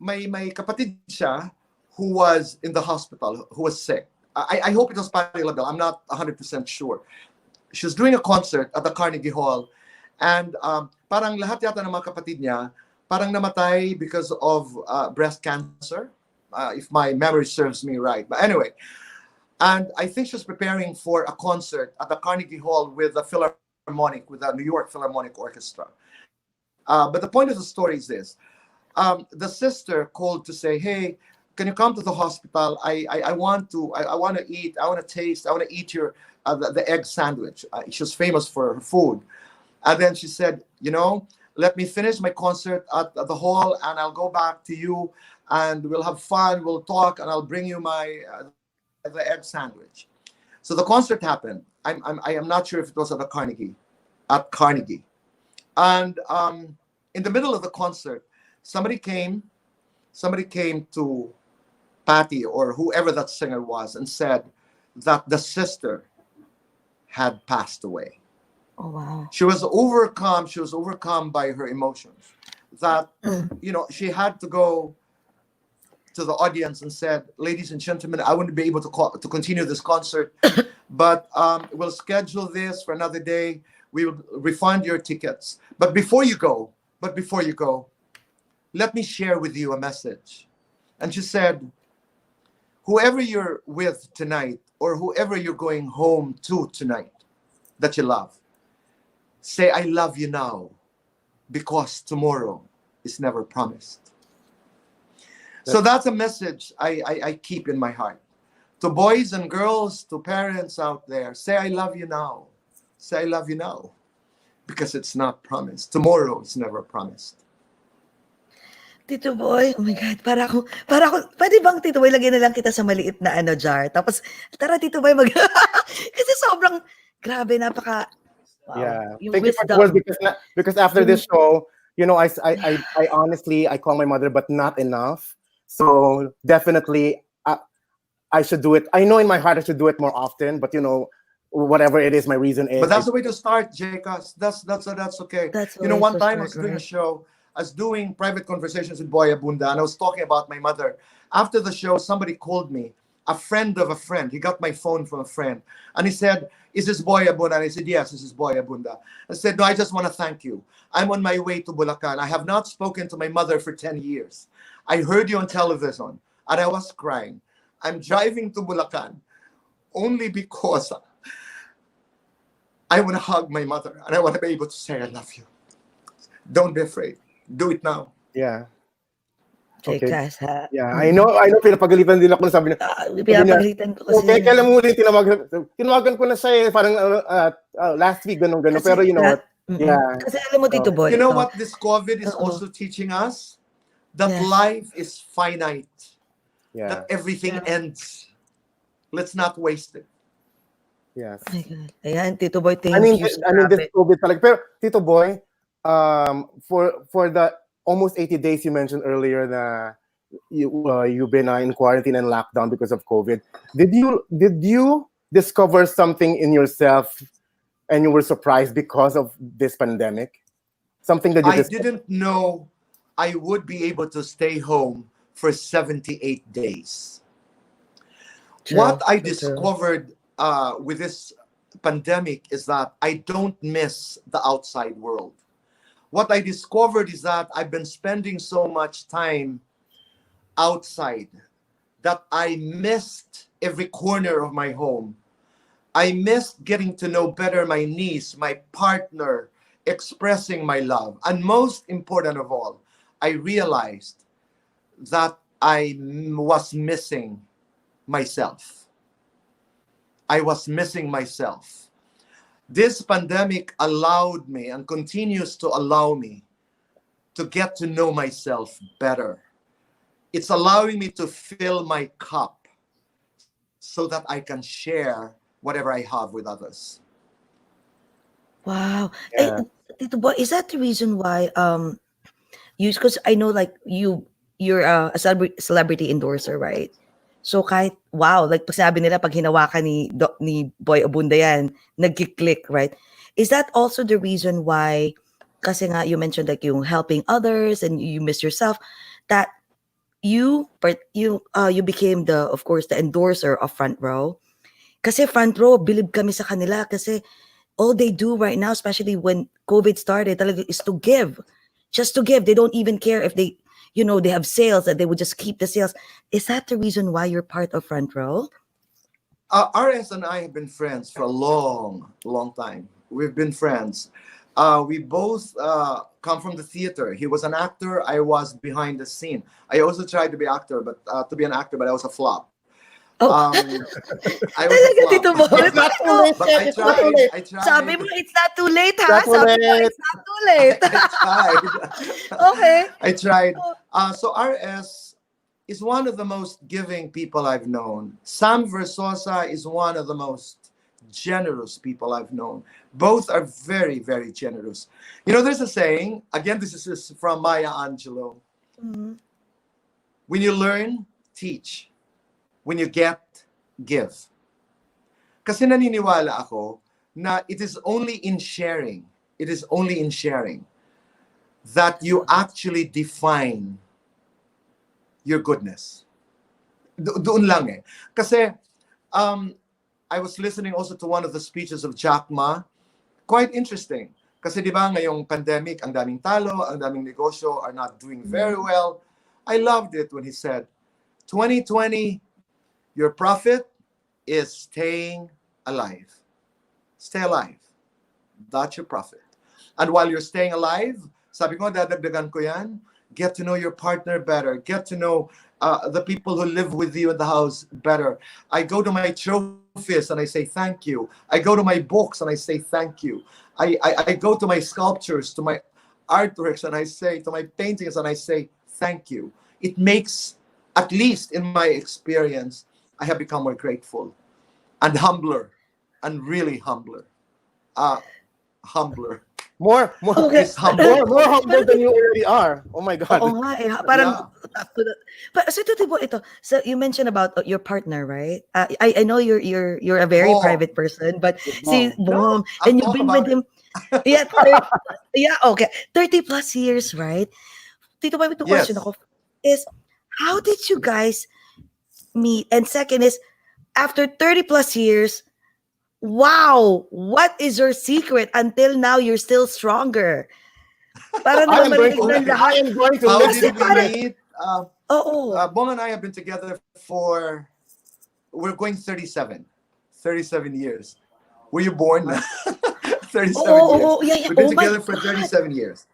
may kapatid siya who was in the hospital, who was sick. I hope it was Patti LaBelle. I'm not 100% sure. She was doing a concert at the Carnegie Hall, and parang lahat yata ng mga kapatid niya parang namatay because of breast cancer, if my memory serves me right. But anyway, and I think she was preparing for a concert at the Carnegie Hall with the Philharmonic, with the New York Philharmonic Orchestra. But the point of the story is this. The sister called to say, hey, can you come to the hospital? I want to eat. I want to taste. I want to eat your the egg sandwich. She was famous for her food. And then she said, let me finish my concert at the hall, and I'll go back to you, and we'll have fun. We'll talk, and I'll bring you my the egg sandwich. So the concert happened. I am not sure if it was at Carnegie, and in the middle of the concert, somebody came to Patty or whoever that singer was and said that the sister had passed away. Oh wow. She was overcome by her emotions, that she had to go to the audience and said, ladies and gentlemen, I wouldn't be able to continue this concert, but we'll schedule this for another day. We will refund your tickets. But before you go, let me share with you a message. And she said, whoever you're with tonight, or whoever you're going home to tonight that you love, say, I love you now, because tomorrow is never promised. So that's a message I keep in my heart. To boys and girls, to parents out there, say, I love you now. Say, I love you now, because it's not promised. Tomorrow is never promised. Tito Boy, oh my God, para ako, pwede bang Tito Boy, lagyan na lang kita sa maliit na jar. Tapos, tara Tito Boy, kasi sobrang, grabe, napaka, wow. Yeah. Yung Thank you for the wisdom. words, because after this show, I honestly, I call my mother, but not enough. So definitely, I should do it. I know in my heart I should do it more often, but whatever it is, my reason is. But that's the way to start, Jcas. That's okay. That's the way One to time I start, was doing a right? show. I was doing private conversations with Boy Abunda, and I was talking about my mother. After the show, somebody called me, a friend of a friend. He got my phone from a friend, and he said, is this Boy Abunda? And I said, yes, this is Boy Abunda. I said, no, I just want to thank you. I'm on my way to Bulacan. I have not spoken to my mother for 10 years. I heard you on television, and I was crying. I'm driving to Bulacan only because I want to hug my mother, and I want to be able to say I love you. Don't be afraid. Do it now. Yeah. Okay. Jcas, ha? Yeah, I know pinapagalitan din ako, sabi niya. Pinapagalitan ko kasi. Okay, kailan mo ulit tinawagan ko na siya parang last week ganun. Kasi Pero you know what? Yeah. Kasi alam mo, Tito Boy, You know what this COVID is also teaching us? That Yes. life is finite. Yeah. That everything ends. Let's not waste it. Yes. Oh my God. Ayan, Tito Boy, thank I mean, you. this COVID talaga. Pero Tito Boy, for the almost 80 days you mentioned earlier that you've been in quarantine and lockdown because of COVID. Did you discover something in yourself and you were surprised because of this pandemic? Something that you I didn't know I would be able to stay home for 78 days. True, What I true. discovered with this pandemic is that I don't miss the outside world. What I discovered is that I've been spending so much time outside that I missed every corner of my home. I missed getting to know better my niece, my partner, expressing my love. And most important of all, I realized that I was missing myself. I was missing myself. This pandemic allowed me and continues to allow me to get to know myself better. It's allowing me to fill my cup so that I can share whatever I have with others. Wow. Yeah. Tito Boy, is that the reason why because I know like you're a celebrity endorser, right? So kahit wow, like pag sabi nila pag hinawakan ni Boy Abunda yan, nagki-click, right? Is that also the reason why kasi nga you mentioned like yung helping others and you miss yourself, that you became of course the endorser of Front Row? Kasi Front Row, believe kami sa kanila kasi all they do right now, especially when COVID started, talaga is to give. Just to give. They don't even care if they have sales, that they would just keep the sales. Is that the reason why you're part of Front Row? RS and I have been friends for a long, long time. We've been friends. We both come from the theater. He was an actor. I was behind the scene. I also tried to be to be an actor, but I was a flop. Oh, I was a talaga, Tito flop. Boy. It's not Bakit too mo? late. But I It's not too tried. late. I tried. Sabi mo, it's not too late, ha? Not too Sabi mo, late. it's not too late. I tried. Okay. I tried. So RS is one of the most giving people I've known. Sam Versosa is one of the most generous people I've known. Both are very, very generous. You know, there's a saying, again, this is from Maya Angelou. Mhm. When you learn, teach. When you get, give. Kasi naniniwala ako na it is only in sharing. It is only in sharing that you actually define your goodness. Doon lang eh. Kasi I was listening also to one of the speeches of Jack Ma. Quite interesting. Kasi di ba ngayong pandemic, ang daming talo, ang daming negosyo are not doing very well. I loved it when he said, 2020, your profit is staying alive. Stay alive. That's your profit. And while you're staying alive, sabi ko, dadagdagan ko yan, get to know your partner better. Get to know the people who live with you in the house better. I go to my trophies and I say thank you. I go to my books and I say thank you. I go to my sculptures, to my artworks, and I say, to my paintings, and I say thank you. It makes, at least in my experience, I have become more grateful and humbler, and really humbler. Humbler. More Okay. It's humble. more humble than you already are. Oh my God. Oo nga eh. Parang, so Tito Boy, ito. So you mentioned about your partner, right? I know you're a very Bong. private person, but see, No, Bong, I'll and you've talk been about with him, yeah, yeah, okay, 30 plus years, right? Tito Boy, the question Yes. ako is, how did you guys meet? And second is, after 30 plus years, wow, what is your secret until now you're still stronger? Para I naman am going marinig to ng Okay. I lahat. am going to How listen. did we meet? Oo. Bong and I have been together for, we're going 37 years. Were you born? 37 years. Oh, yeah, yeah. We've been Oh my together for God. 37 years.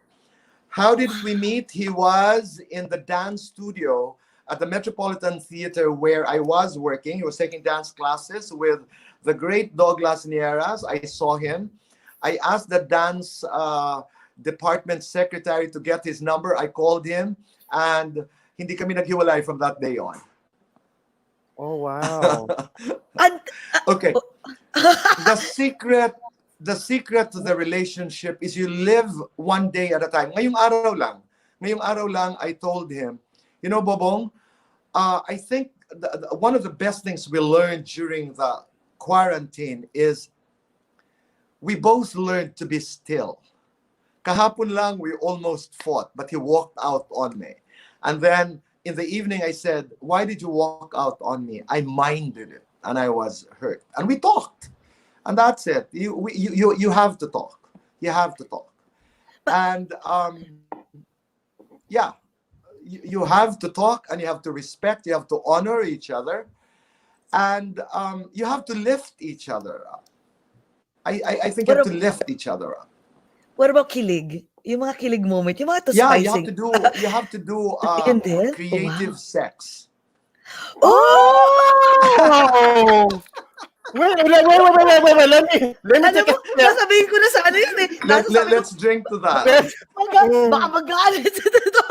How did we meet? He was in the dance studio at the Metropolitan Theater where I was working. He was taking dance classes with the great Douglas Nieras. I saw him. I asked the dance department secretary to get his number. I called him, and hindi kami naghiwalay from that day on. Oh wow. And, Okay. The secret to the relationship is you live one day at a time. Ngayong araw lang, I told him, you know, Bobong, I think one of the best things we learned during the quarantine is we both learned to be still. Kahapon lang, we almost fought, but he walked out on me. And then in the evening, I said, why did you walk out on me? I minded it, and I was hurt. And we talked. And that's it. You have to talk. You have to talk. And yeah, you have to talk, and you have to respect. You have to honor each other, and you have to lift each other up. I think you have to lift each other up. what about kilig? Yung mga kilig moment, yung mga to Yeah, spicing. you have to do Yun din? creative Wow. sex. Oh! Wait. Let me Alam take mo, nasabihin ko na sa ano yun eh. Kaso sabi ko, Let's drink to that. baka magalit sa totoo.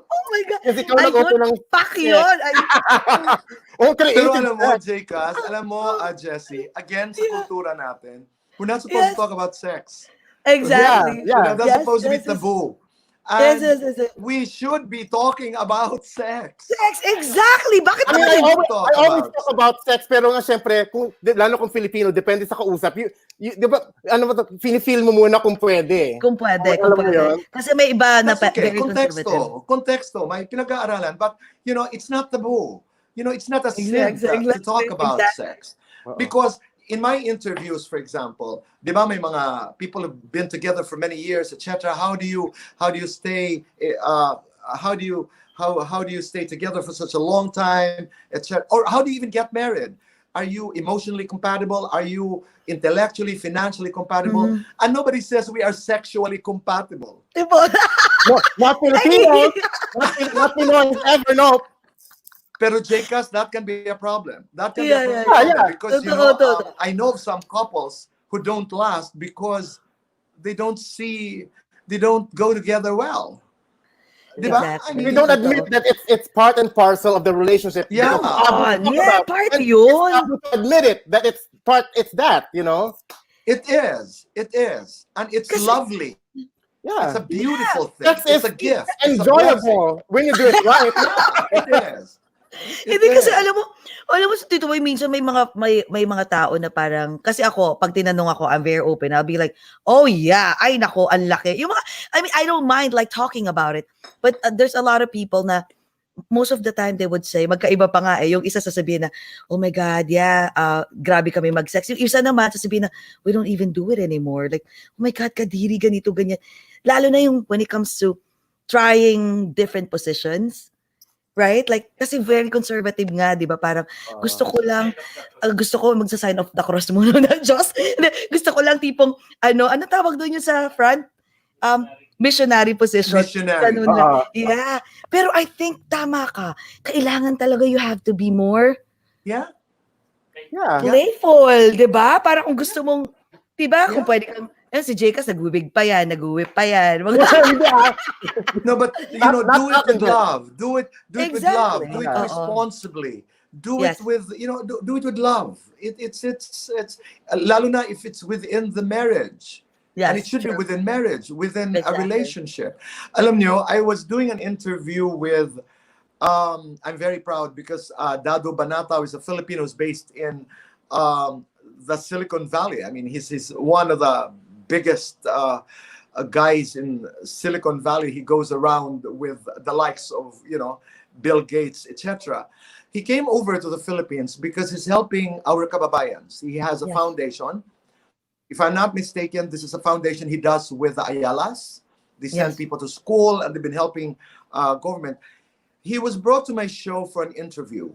Oh my God. Kasi ikaw nag-open ng Fuck yun. Ay, Oh, Pero creative. alam mo, Jcas, alam mo, Jessie, again, sa kultura natin, we're not supposed Yes. to talk about sex. exactly. Yeah. That's supposed to be yes. taboo. Yes, And yes. we should be talking about sex. Sex, exactly. Bakit I mean, naman I hindi? always talk about sex, pero nga syempre, lalo kung Filipino, depende sa kausap. Di ba, ano ba to, feel mo muna kung pwede. Kung pwede, Alam kung mo pwede. yun? Kasi may iba na That's okay. very conservative. Contexto, may pinag-aaralan. But, you know, it's not taboo. You know, it's not a sin to talk about sex. Because in my interviews, for example, di ba may mga people have been together for many years, etc. How do you stay how do you stay together for such a long time, etc. Or how do you even get married? Are you emotionally compatible? Are you intellectually, financially compatible? Mhm. And nobody says we are sexually compatible. Diba? No, not Filipinos. Not Pinoys ever. No. Pero JCAS, that can be a problem. That can be a Yeah, yeah, problem yeah. Yeah. because, Totoo, totoo. I know of some couples who don't last because they don't go together well. Diba? I Exactly. They don't mean, admit Totoo. that it's part and parcel of the relationship. yeah. It's taboo to On. talk Yeah, about, part and it's yun. taboo to admit it that it's part. It's that, you know. It is. It is. And it's Kasi, lovely. It's a Yeah, yeah. beautiful thing. sex It's is a gift. It's a blessing. enjoyable when you do it right. Yeah, it is. It Hindi kasi is. alam mo sa Tito Boy, minsan may mga tao na parang, kasi ako, pag tinanong ako, I'm very open. I'll be like, oh yeah, ay nako, ang laki. Yung mga, I mean, I don't mind like talking about it. But there's a lot of people na, most of the time they would say, magkaiba pa nga yung isa sasabihin na, oh my God, yeah, grabe kami mag-sex. Yung isa naman sasabihin na, we don't even do it anymore. Like, oh my God, kadiri, ganito, ganyan. Lalo na yung when it comes to trying different positions. Right? Like, kasi very conservative nga, di ba? Parang, gusto ko lang, gusto ko magsa-sign of the cross muna ng Diyos. Gusto ko lang tipong, ano tawag doon yung sa front? Missionary position. Missionary. Ganun lang. Yeah. Pero I think, tama ka. Kailangan talaga you have to be more Yeah. Yeah. playful, di ba? Para kung gusto mong, di ba? Kung Yeah. pwede kang, si Jcas, nag-wig pa yan, nag-whip pa yan. No, but Not do it with good. love. Do it with love. Exactly. Do it Oo. responsibly. Do Yes. it with, do it with love. It's lalo na if it's within the marriage. Yes, And it should be true. within marriage, within a Exactly. relationship. Alam nyo, I was doing an interview with, I'm very proud because Dado Banatao is a Filipino who's based in the Silicon Valley. I mean, he's one of the biggest guys in Silicon Valley. He goes around with the likes of, Bill Gates, etc. He came over to the Philippines because he's helping our kababayans. He has a Yes. foundation. If I'm not mistaken, this is a foundation he does with the Ayalas. They send Yes. people to school and they've been helping government. He was brought to my show for an interview.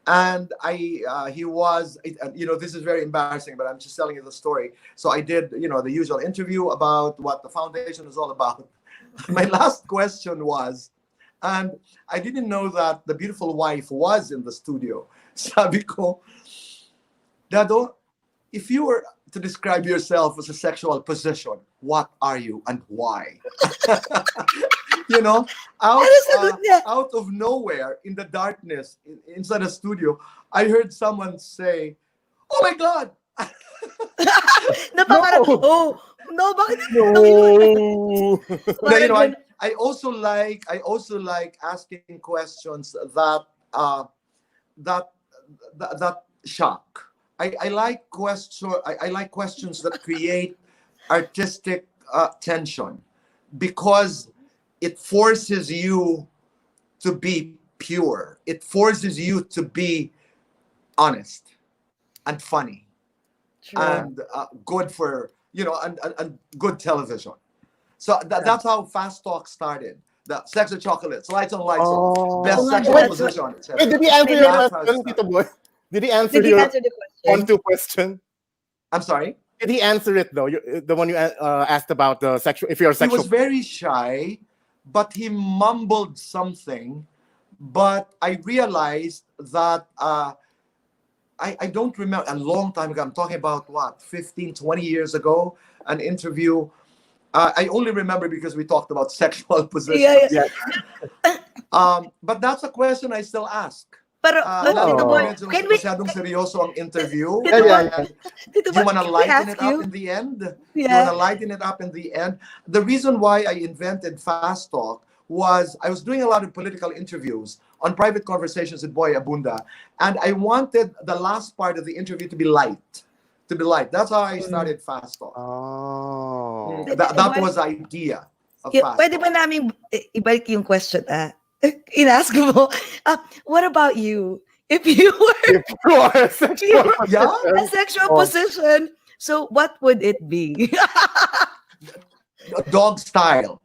And he was, this is very embarrassing, but I'm just telling you the story. So I did, the usual interview about what the foundation is all about. My last question was, and I didn't know that the beautiful wife was in the studio. Sabi ko, Dado, if you were to describe yourself as a sexual position, what are you and why? Out of nowhere, in the darkness, inside a studio, I heard someone say, "Oh my God!" No, bakit No. No, I also like asking questions that shock. I like questions that create artistic tension because it forces you to be pure. It forces you to be honest and funny and good for and good television. So that's how Fast Talk started. The sex and chocolates, lights on, lights off, best Oh, sexual that's position, etc. Wait, did he answer your That's how it question, started. Tito Boy? Did he answer Did he your answer the question? 1-2 question? I'm sorry. Did he answer it though? The one you asked about the sexual. If you're He sexual, was very shy, but he mumbled something. But I realized that I don't remember, a long time ago, I'm talking about what, 15, 20 years ago, an interview. I only remember because we talked about sexual positions. Yeah. But that's a question I still ask. Pero, Lalo Tito na Boy, medyo can we, masyadong seryoso ang interview. Tito Do you Boy, want to can we lighten ask it you? up in the end? Yeah. You want to lighten it up in the end? The reason why I invented Fast Talk was I was doing a lot of political interviews on private conversations with Boy Abunda, and I wanted the last part of the interview to be light. That's how I started Fast Talk. oh, That was the idea of Fast Pwede Talk. ba namin ibalik yung question? Inask mo, what about you? If you were if you are a sexual Yeah? a sexual position, so what would it be? Dog style.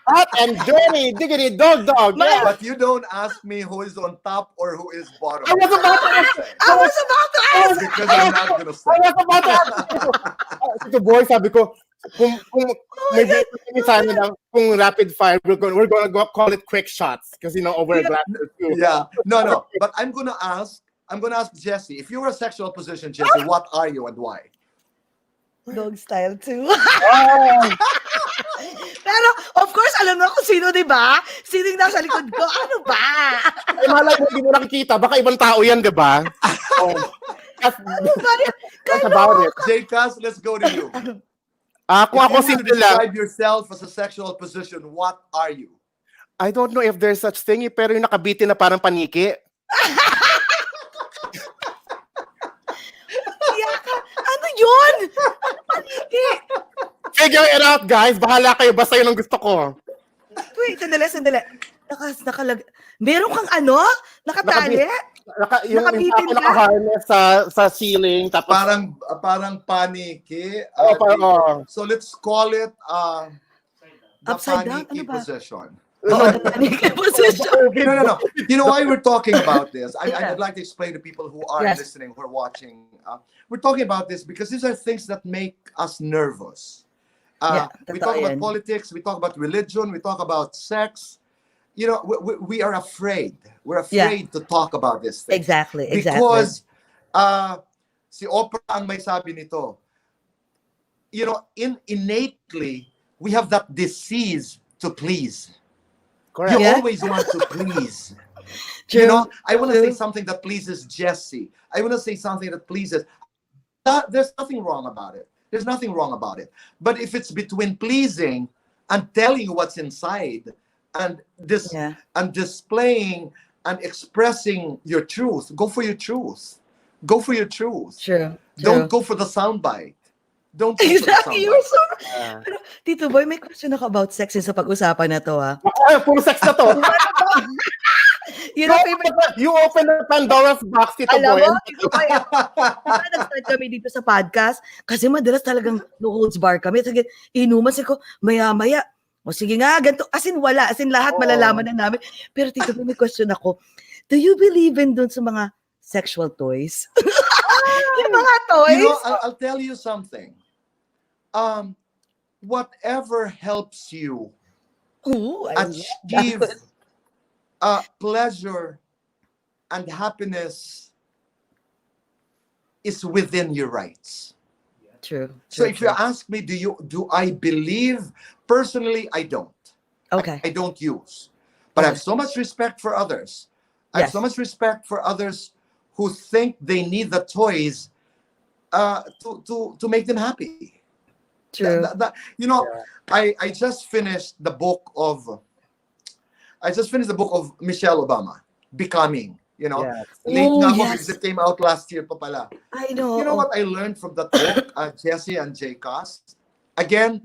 Hot and dirty, diggity dog. Yeah. But you don't ask me who is on top or who is bottom. I was about to ask. I was about to ask. Because I'm not gonna say. I was about to ask. Tito Boy, sabi ko, kung may sana lang, kung rapid fire, we're gonna go call it quick shots because over a glass or two. Yeah, no. But I'm gonna ask Jessie, if you were a sexual position, Jessie, what are you and why? Dog style too. Oh, Pero, of course, alam mo kung sino, di ba? Sino yung nasa likod ko? Ano ba? ay malay mo, hindi mo nakikita. Baka ibang tao yan, di ba? Oh, that's, that's about it. J-Cuz, let's go to you. Kung ako If you simple lang, describe yourself as a sexual position, what are you? I don't know if there's such thing, pero yung nakabitin na parang paniki. Ano yun? Paniki. Figure it out, guys. Bahala kayo. Basta yun ang gusto ko. Wait, sandali. Meron kang ano? Nakatali? Yung Nakabitin ka? naka-harness sa ceiling. Tapos, Parang paniki. So let's call it the Upside down? paniki Ano ba? position. Paniki position. No. You know why we're talking about this? I'd like to explain to people who are Yes. listening, who are watching. We're talking about this because these are things that make us nervous. We talk about politics, we talk about religion, we talk about sex. We are afraid. We're afraid to talk about this thing. Exactly. Because si Oprah ang may sabi nito. Innately, we have that disease to please. correct. You Yeah. always want to please. True. I want to True. say something that pleases Jessie. I want to say something that pleases. There's nothing wrong about it. There's nothing wrong about it. But if it's between pleasing and telling what's inside and and displaying and expressing your truth, go for your truth. Go for your truth. True. Don't go for the soundbite. Don't go for the Exactly. You were soundbite. so... Pero, Tito Boy, may question ako about sex sa pag-usapan na to, ha? Puro sex na to. You know, favorite... You open the Pandora's box, Tito Alam Boy. mo, Tito Boy, nag-start kami dito sa podcast kasi madalas talagang no holds bar kami. Sige, inuman ko, maya-maya. O sige nga, ganito. As in, wala. As in, lahat malalaman na namin. Pero Tito Boy, may question ako. Do you believe in dun sa mga sexual toys? Yung mga toys? I'll tell you something. Whatever helps you Ooh, I love achieve that. pleasure and happiness is within your rights. True. So if you ask me, do I believe? Personally, I don't. Okay. I don't use. But I have so much respect for others. I have Yes. so much respect for others who think they need the toys to make them happy. True. I just finished the book of Michelle Obama, Becoming. Yes. Late Oh, na ako yes. because it came out last year pa pala. I know. You know what I learned from that book, Jessie and J-Cuz? Again,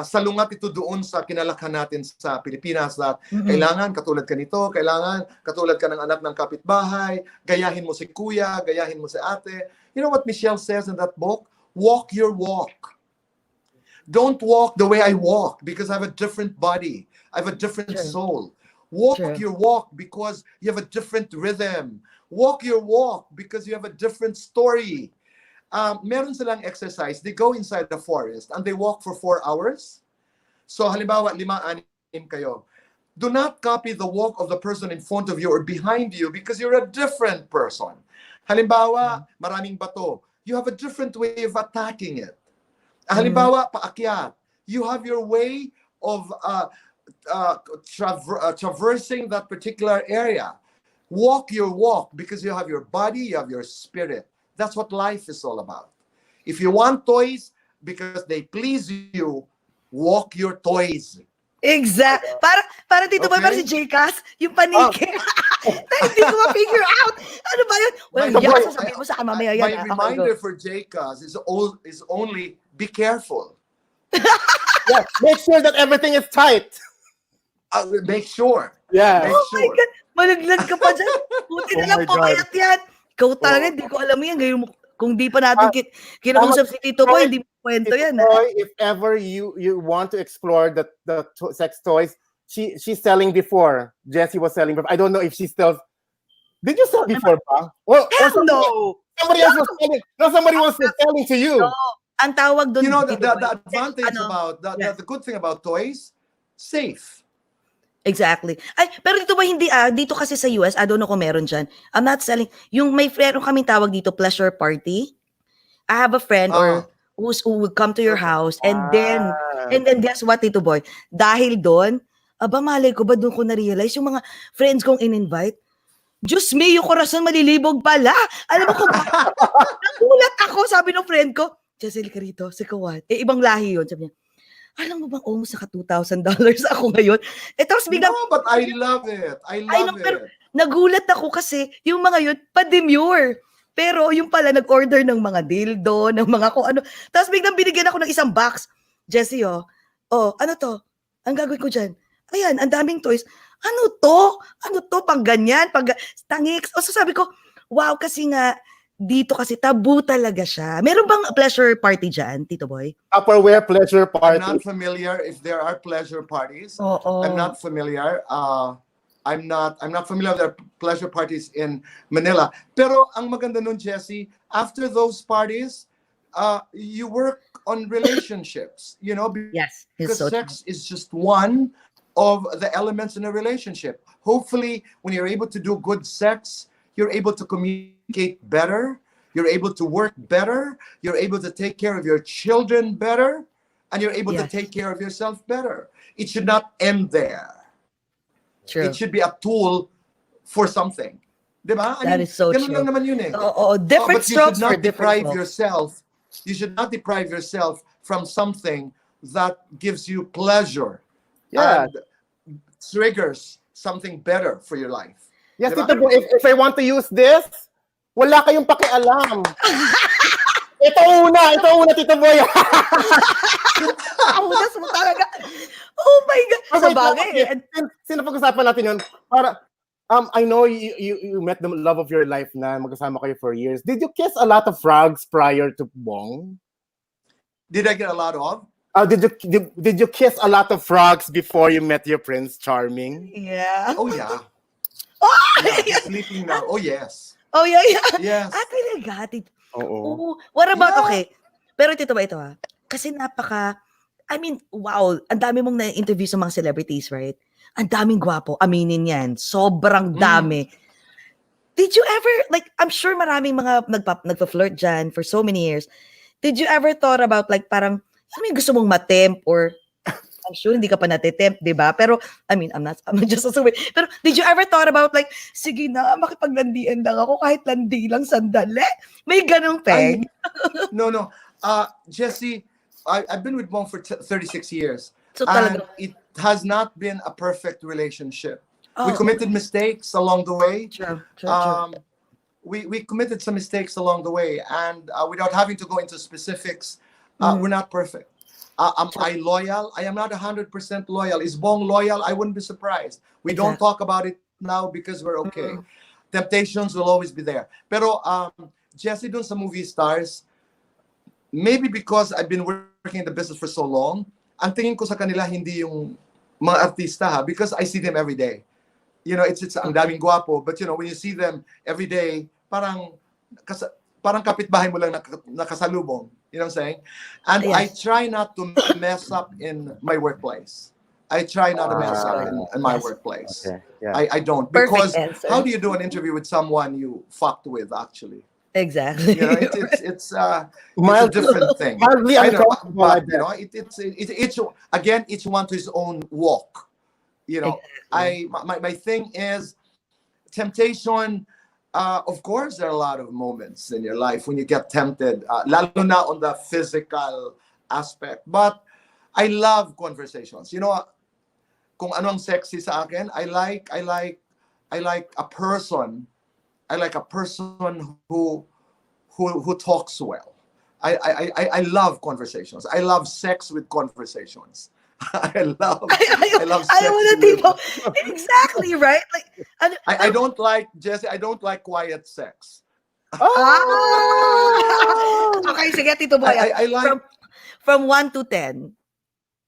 salungat ito doon sa kinalakhan natin sa Pilipinas that kailangan katulad ka nito, kailangan katulad ka ng anak ng kapitbahay, gayahin mo si kuya, gayahin mo si ate. You know what Michelle says in that book? Walk your walk. Don't walk the way I walk because I have a different body. I have a different True. soul. Walk True. your walk because you have a different rhythm. Walk your walk because you have a different story. Meron silang exercise. They go inside the forest and they walk for 4 hours. So halimbawa, 5-6 kayo. Do not copy the walk of the person in front of you or behind you because you're a different person. Halimbawa, maraming bato. You have a different way of attacking it. Halimbawa, paakyat. You have your way of traversing that particular area. Walk your walk because you have your body, you have your spirit. That's what life is all about. If you want toys because they please you, walk your toys. Exact. Para Tito Boy, para si J-Cuz, yung paniki. Hindi ko ma-figure out. Ano ba yun? Walang My- yak, sasabihin mo sa akin mamaya yan. My reminder for J-Cuz is only be careful. Yeah. Make sure that everything is tight. Make sure. Yeah. Make Oh my sure. God, malaglag ka pa dyan. Buti na Oh lang my God. pumayat yan. Ikaw talaga, hindi ko alam yan. Ngayon mo, Kung di pa natin kinausap si Tito Boy, hindi mo kwento Tito yan. Boy, if ever you want to explore sex toys, she's selling before. Jessie was selling before. I don't know if she still. Did you sell before, pa? Or Hell no! somebody else was selling. No, somebody was selling to you. No. Ang tawag doon, You know, Tito Boy, the advantage ano, about, the good thing about toys, safe. Exactly. Ay, pero dito ba hindi dito kasi sa US, I don't know kung meron dyan. I'm not selling. Yung may meron kaming tawag dito, pleasure party. I have a friend who would come to your house and then guess what, Tito Boy? Dahil doon, aba malay ko ba doon ko na-realize yung mga friends kong in-invite, Diyos me, yung corazon malilibog pala. Alam mo kung nagulat ako, sabi ng friend ko, Jessel ka rito, si Kawat. Ibang lahi yun. Sabi niya, alam mo bang almost naka $2,000 ako ngayon? Tapos biglang, No, but I love it. I love it. pero nagulat ako kasi yung mga yun, pa-demure. Pero yung pala, nag-order ng mga dildo, ng mga kung ano. Tapos biglang binigyan ako ng isang box. Jessie, ano to? Ang gagawin ko dyan? Ayan, ang daming toys. Ano to? Ano to? Pang ganyan? Pang tangiks? O so sabi ko, wow, kasi nga, dito kasi tabu talaga siya. Meron bang pleasure party dyan, Tito Boy? Tupperware pleasure party. I'm not familiar if there are pleasure parties. Oo. I'm not familiar. I'm not familiar with their pleasure parties in Manila. Pero ang maganda nun, Jessie, after those parties, you work on relationships, you know, Yes. because So sex is just one of the elements in a relationship. Hopefully, when you're able to do good sex, you're able to communicate better, you're able to work better, you're able to take care of your children better, and you're able to Yes. take care of yourself better. It should not end there. true. It should be a tool for something. Diba? That is so ganun true. lang naman yun eh. Oo, different But you should strokes for not different deprive folks. yourself. You should not deprive yourself from something that gives you pleasure Yeah. and triggers something better for your life. Yes, Diba? Tito Boy, if I want to use this, wala kayong pakialam. ito una, Tito Boy. Audas mo talaga. Oh my God. Sa bagay. Sino pag-usapan natin yun? Para, I know you met the love of your life na magkasama kayo for years. Did you kiss a lot of frogs prior to Bong? Did I get a lot of? Did you kiss a lot of frogs before you met your Prince Charming? Yeah. Oh yeah. Oh, Yeah, sleeping now. Oh yes. oh yeah, yeah. Yes. Talaga. Oo. Oh, what about, Yeah. okay. Pero Tito ba ito kasi I mean, wow, ang dami mong na-interview sa mga celebrities, right? Ang daming gwapo, aminin yan. Sobrang dami. Did you ever, like, I'm sure maraming mga nagpa-flirt dyan for so many years. Did you ever thought about, like, parang, gusto mong matemp or, I'm sure hindi ka pa natitempt, di ba? Pero, I mean, I'm just assuming. Pero, did you ever thought about, like, sige na, makipaglandian lang ako, kahit landi lang sandali? May ganong peg? No. Jessie, I've been with Bong for 36 years. So, And talaga. it has not been a perfect relationship. We Oh, committed mistakes along the way. True. We committed some mistakes along the way, and without having to go into specifics, we're not perfect. Am I loyal? I am not 100% loyal. Is Bong loyal? I wouldn't be surprised. We don't Exactly. talk about it now because we're okay. Temptations will always be there. Pero Jessie, dun sa movie stars, maybe because I've been working in the business for so long, ang tingin ko sa kanila hindi yung mga artista because I see them every day. You know, it's ang daming guwapo, but you know, when you see them every day, parang kapitbahay mo lang nakasalubong. You know what I'm saying? And Yes. I try not to mess up in my workplace. I try not to mess up in my Yes. workplace. Okay. Yeah. I don't. Perfect Because answer. how do you do an interview with someone you fucked with, actually? Exactly. You know, it's a Mild- different thing. mildly I know, uncomfortable, but I you know, it's again, each one to his own walk. You know, my thing is temptation. Of course, there are a lot of moments in your life when you get tempted, lalo na on the physical aspect. But I love conversations. You know, kung anong sexy sa akin, I like a person. I like a person who talks well. I love conversations. I love sex with conversations. I love sex. I want to with- exactly right. Like, I don't like, Jesse, I don't like quiet sex. ah, sige, Tito Boy. I like From 1 to 10,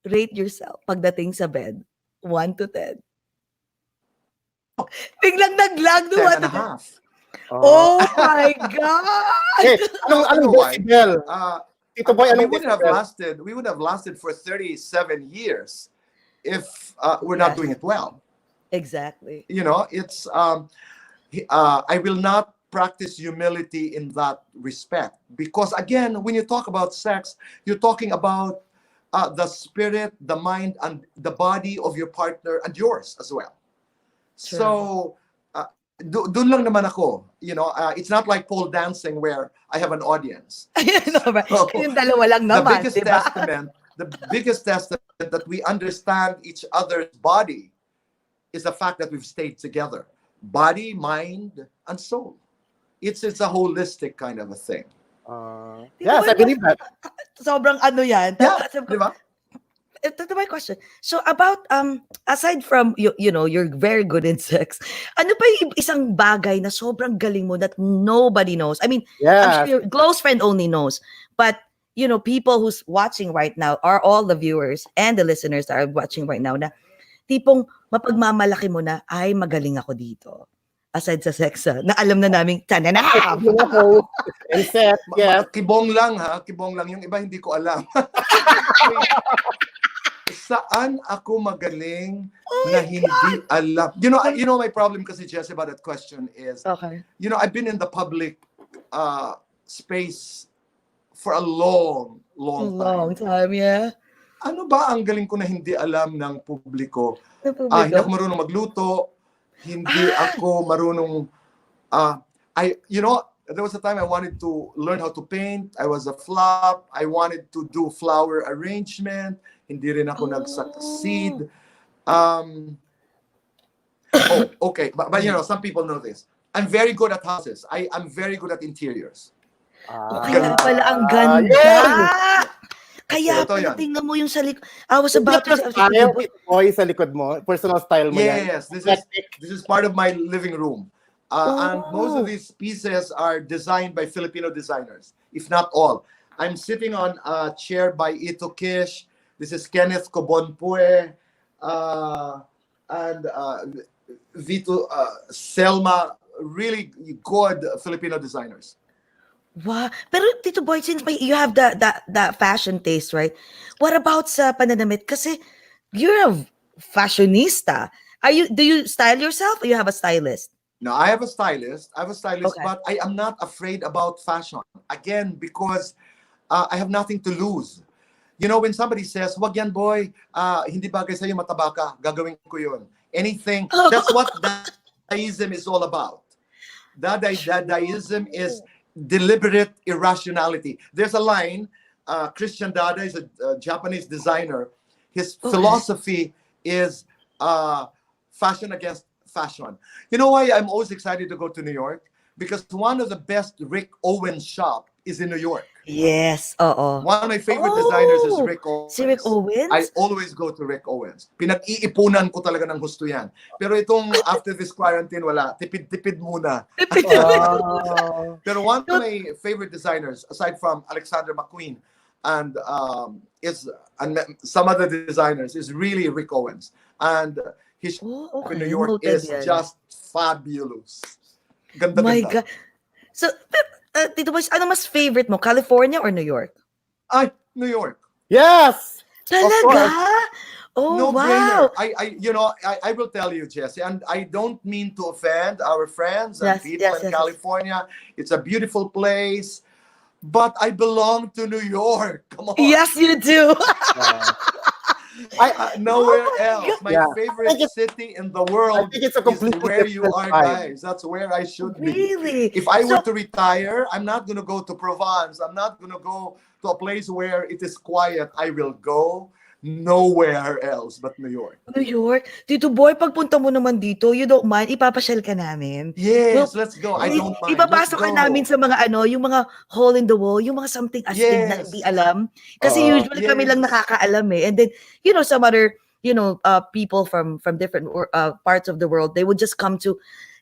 rate yourself pagdating sa bed. 1 to 10. Biglang naglag no 10 1 and to a 10. half. Oh my God! Eh, anong You know why? decibel? Tito Boy, we anong wouldn't have decibel? lasted. We would have lasted for 37 years if we're not Yes. doing it well. Exactly. You know, it's I will not practice humility in that respect because again, when you talk about sex, you're talking about the spirit, the mind, and the body of your partner and yours as well. True. So dun lang naman ako. You know, it's not like pole dancing where I have an audience. Ayun, no, ba? So, Kayong dalawa lang the naman, biggest di ba? testament that we understand each other's body is the fact that we've stayed together, body, mind, and soul. It's a holistic kind of a thing. Yes, I believe that. Sobrang ano yan. Yeah, Sabi ko, di ba? Ito my question. So about aside from you know you're very good in sex, ano pa yung isang bagay na sobrang galing mo that nobody knows? I mean, I'm Yes. sure your close friend only knows, but you know people who's watching right now are all the viewers and the listeners that are watching right now na tipong mapagmamalaki mo na ay magaling ako dito. Aside sa sex, na alam na namin tanana. Yung host and set, yes. Kibong lang ha, kibong lang. Yung iba hindi ko alam. Saan ako magaling na hindi alam? You know my problem kasi Jesse about that question is, Okay. you know, I've been in the public space for a long Long time. time, yeah. Ano ba ang galing ko na hindi alam ng publiko? Ng publiko? Hindi ako marunong magluto. Hindi ako marunong you know, there was a time I wanted to learn how to paint. I was a flop. I wanted to do flower arrangement. Hindi rin ako nag-succeed. Okay. But you know, some people know this. I'm very good at houses. I'm very good at interiors. Kaya pala ang ganda. yes! Kaya Totoo pala yan. tingnan mo yung sa likod. I was about to say, Style, Tito Boy, sa likod mo. Personal style mo yan. Yes, this is part of my living room. And most of these pieces are designed by Filipino designers, if not all. I'm sitting on a chair by Ito Kish. This is Kenneth Cobonpue and Vito Selma, really good Filipino designers. wow. Pero Tito Boy, since you have the fashion taste, right? What about sa pananamit? Kasi you're a fashionista. Do you style yourself or you have a stylist? No, I have a stylist. Okay. But I am not afraid about fashion. Again, because I have nothing to lose. You know, when somebody says, wag yan boy, hindi bagay sa'yo, mataba ka, gagawin ko yun. Anything, that's what Dadaism is all about. Dadaism is deliberate irrationality. There's a line, Christian Dada is a Japanese designer. His philosophy is fashion against fashion. You know why I'm always excited to go to New York? Because one of the best Rick Owens shop is in New York. Yes, oo. One of my favorite designers is Rick Owens. Si Rick Owens? I always go to Rick Owens. Pinag-iipunan ko talaga ng husto yan. Pero itong after this quarantine, wala. Tipid-tipid muna. Pero one of my favorite designers, aside from Alexander McQueen and some other designers, is really Rick Owens. And his shop in New York is just fabulous. Ganda-ganda. My God. So, Tito Boy, ano mas favorite mo? California or New York? New York. Yes! Talaga? Oh, No wow. brainer. I will tell you, Jesse, and I don't mean to offend our friends and people in California. It's a beautiful place, but I belong to New York. Come on. Yes, you do. Nowhere else. My favorite city in the world it's a is completely where you different are, vibe. guys. That's where I should be. Really? If I were to retire, I'm not going to go to Provence. I'm not going to go to a place where it is quiet. I will go nowhere else but New York. New York? Tito Boy, pagpunta mo naman dito, you don't mind, ipapasyal ka namin. Yes, let's go. I don't mind. Ipapasok ka namin sa mga yung mga hole in the wall, yung mga something astig na hindi alam. Kasi usually kami lang nakakaalam eh. And then, some other, people from different parts of the world, they would just come to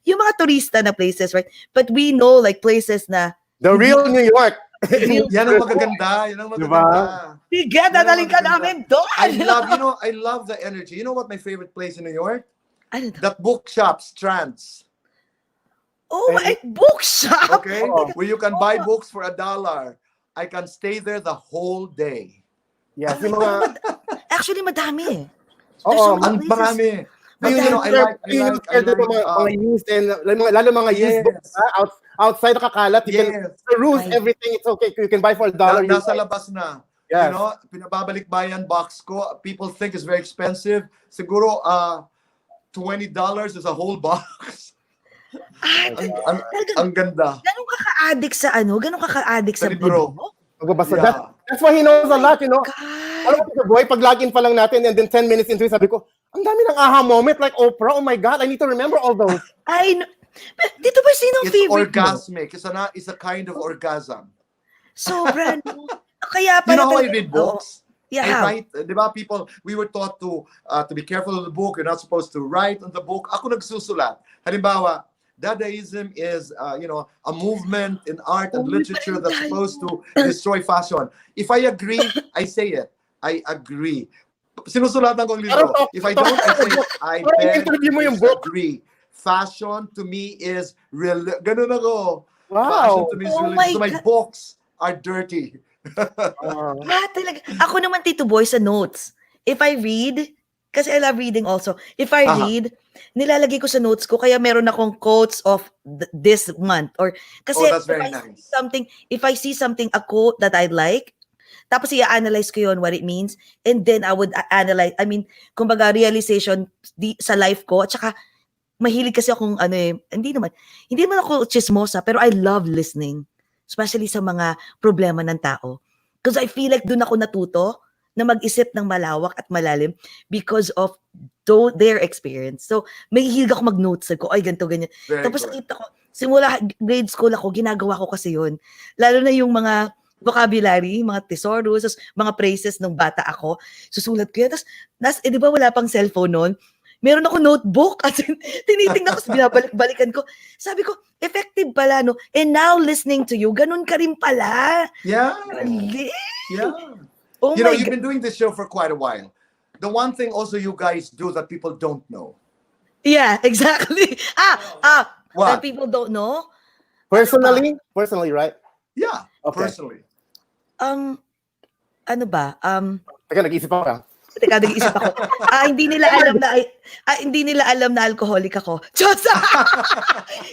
yung mga turista na places, right? But we know like places na The real New York. Yan ang magaganda. Yan ang Diba? magaganda. Sige, Yan ang dadaling ka magaganda. namin doon. I love the energy. You know what my favorite place in New York? Ano to? That bookshop, Strands. Oh, my bookshop. Okay? Where you can buy books for $1. I can stay there the whole day. Yes, yung mga... Actually, madami. Oo, There's so many Ang places. marami. But you know, I like mga used and lalo mga used Yes. books outside nakakalat. You can Yes. peruse Ay. everything. It's okay. You can buy for $1. you Nasa buy- labas na. Yes. You know, pinababalik-bayan box ko. People think it's very expensive. Siguro, $20 is a whole box. Ay, Ang ganda. ganun ka ka-addict sa ano? Ganun ka ka-addict sa Sa libro. libro? Magbabasa. Yeah. That's why he knows a lot, you know. God. Alam mo, Tito Boy, pag login pa lang natin and then 10 minutes into it, sabi ko, ang dami ng aha moment like Oprah. Oh my God, I need to remember all those. Ay, no. Dito ba sinong It's favorite mo? orgasmic. It's a kind of orgasm. Sobra, no? Kaya You pala know how I talaga- read books? Oo. Yeah, I how? write, di ba, people, we were taught to be careful of the book. You're not supposed to write on the book. Ako nagsusulat. Halimbawa, Dadaism is, a movement in art and Oh, literature that's my supposed to destroy fashion. If I agree, I say it. I agree. Sinusulatan ko ang libro. If I don't, I say, I Parang beg interview mo to yung book. disagree. Fashion to me is real. Ganun ako. Wow. Fashion to me is Oh religion. my So my God. books are dirty. Talaga. Ako naman, Tito Boy, sa notes. If I read, kasi I love reading also. If I Aha. read, nilalagay ko sa notes ko, kaya meron akong quotes of this month. Or, kasi Oh, that's if very I see nice. if I see something, a quote that I like, tapos i-analyze ko yun, what it means, and then I would analyze, kumbaga, realization sa life ko, at saka, mahilig kasi akong, hindi naman ako chismosa, pero I love listening. Especially sa mga problema ng tao. Because I feel like doon ako natuto na mag-isip ng malawak at malalim because of their experience. So, may hilig ako mag-notes ko, ay, ganito, ganyan. Very Tapos good. nakita ko, simula grade school ako, ginagawa ko kasi yun. Lalo na yung mga vocabulary, mga thesaurus, mga phrases nung bata ako, susulat ko yan. Tapos, di ba wala pang cellphone noon? Meron ako notebook at tinitingnan ko, binabalik-balikan ko. Sabi ko, effective pala, no? And now, listening to you, ganun ka rin pala. Yeah. Galing. Yeah. Oh You my know, you've God. been doing this show for quite a while. The one thing also you guys do that people don't know. Yeah, exactly. What? That people don't know. Personally, right? Yeah, Okay. personally. Ano ba? Teka, nag-iisip ako. Teka, nag-iisip ako. Hindi nila alam na alcoholic ako. Diyos!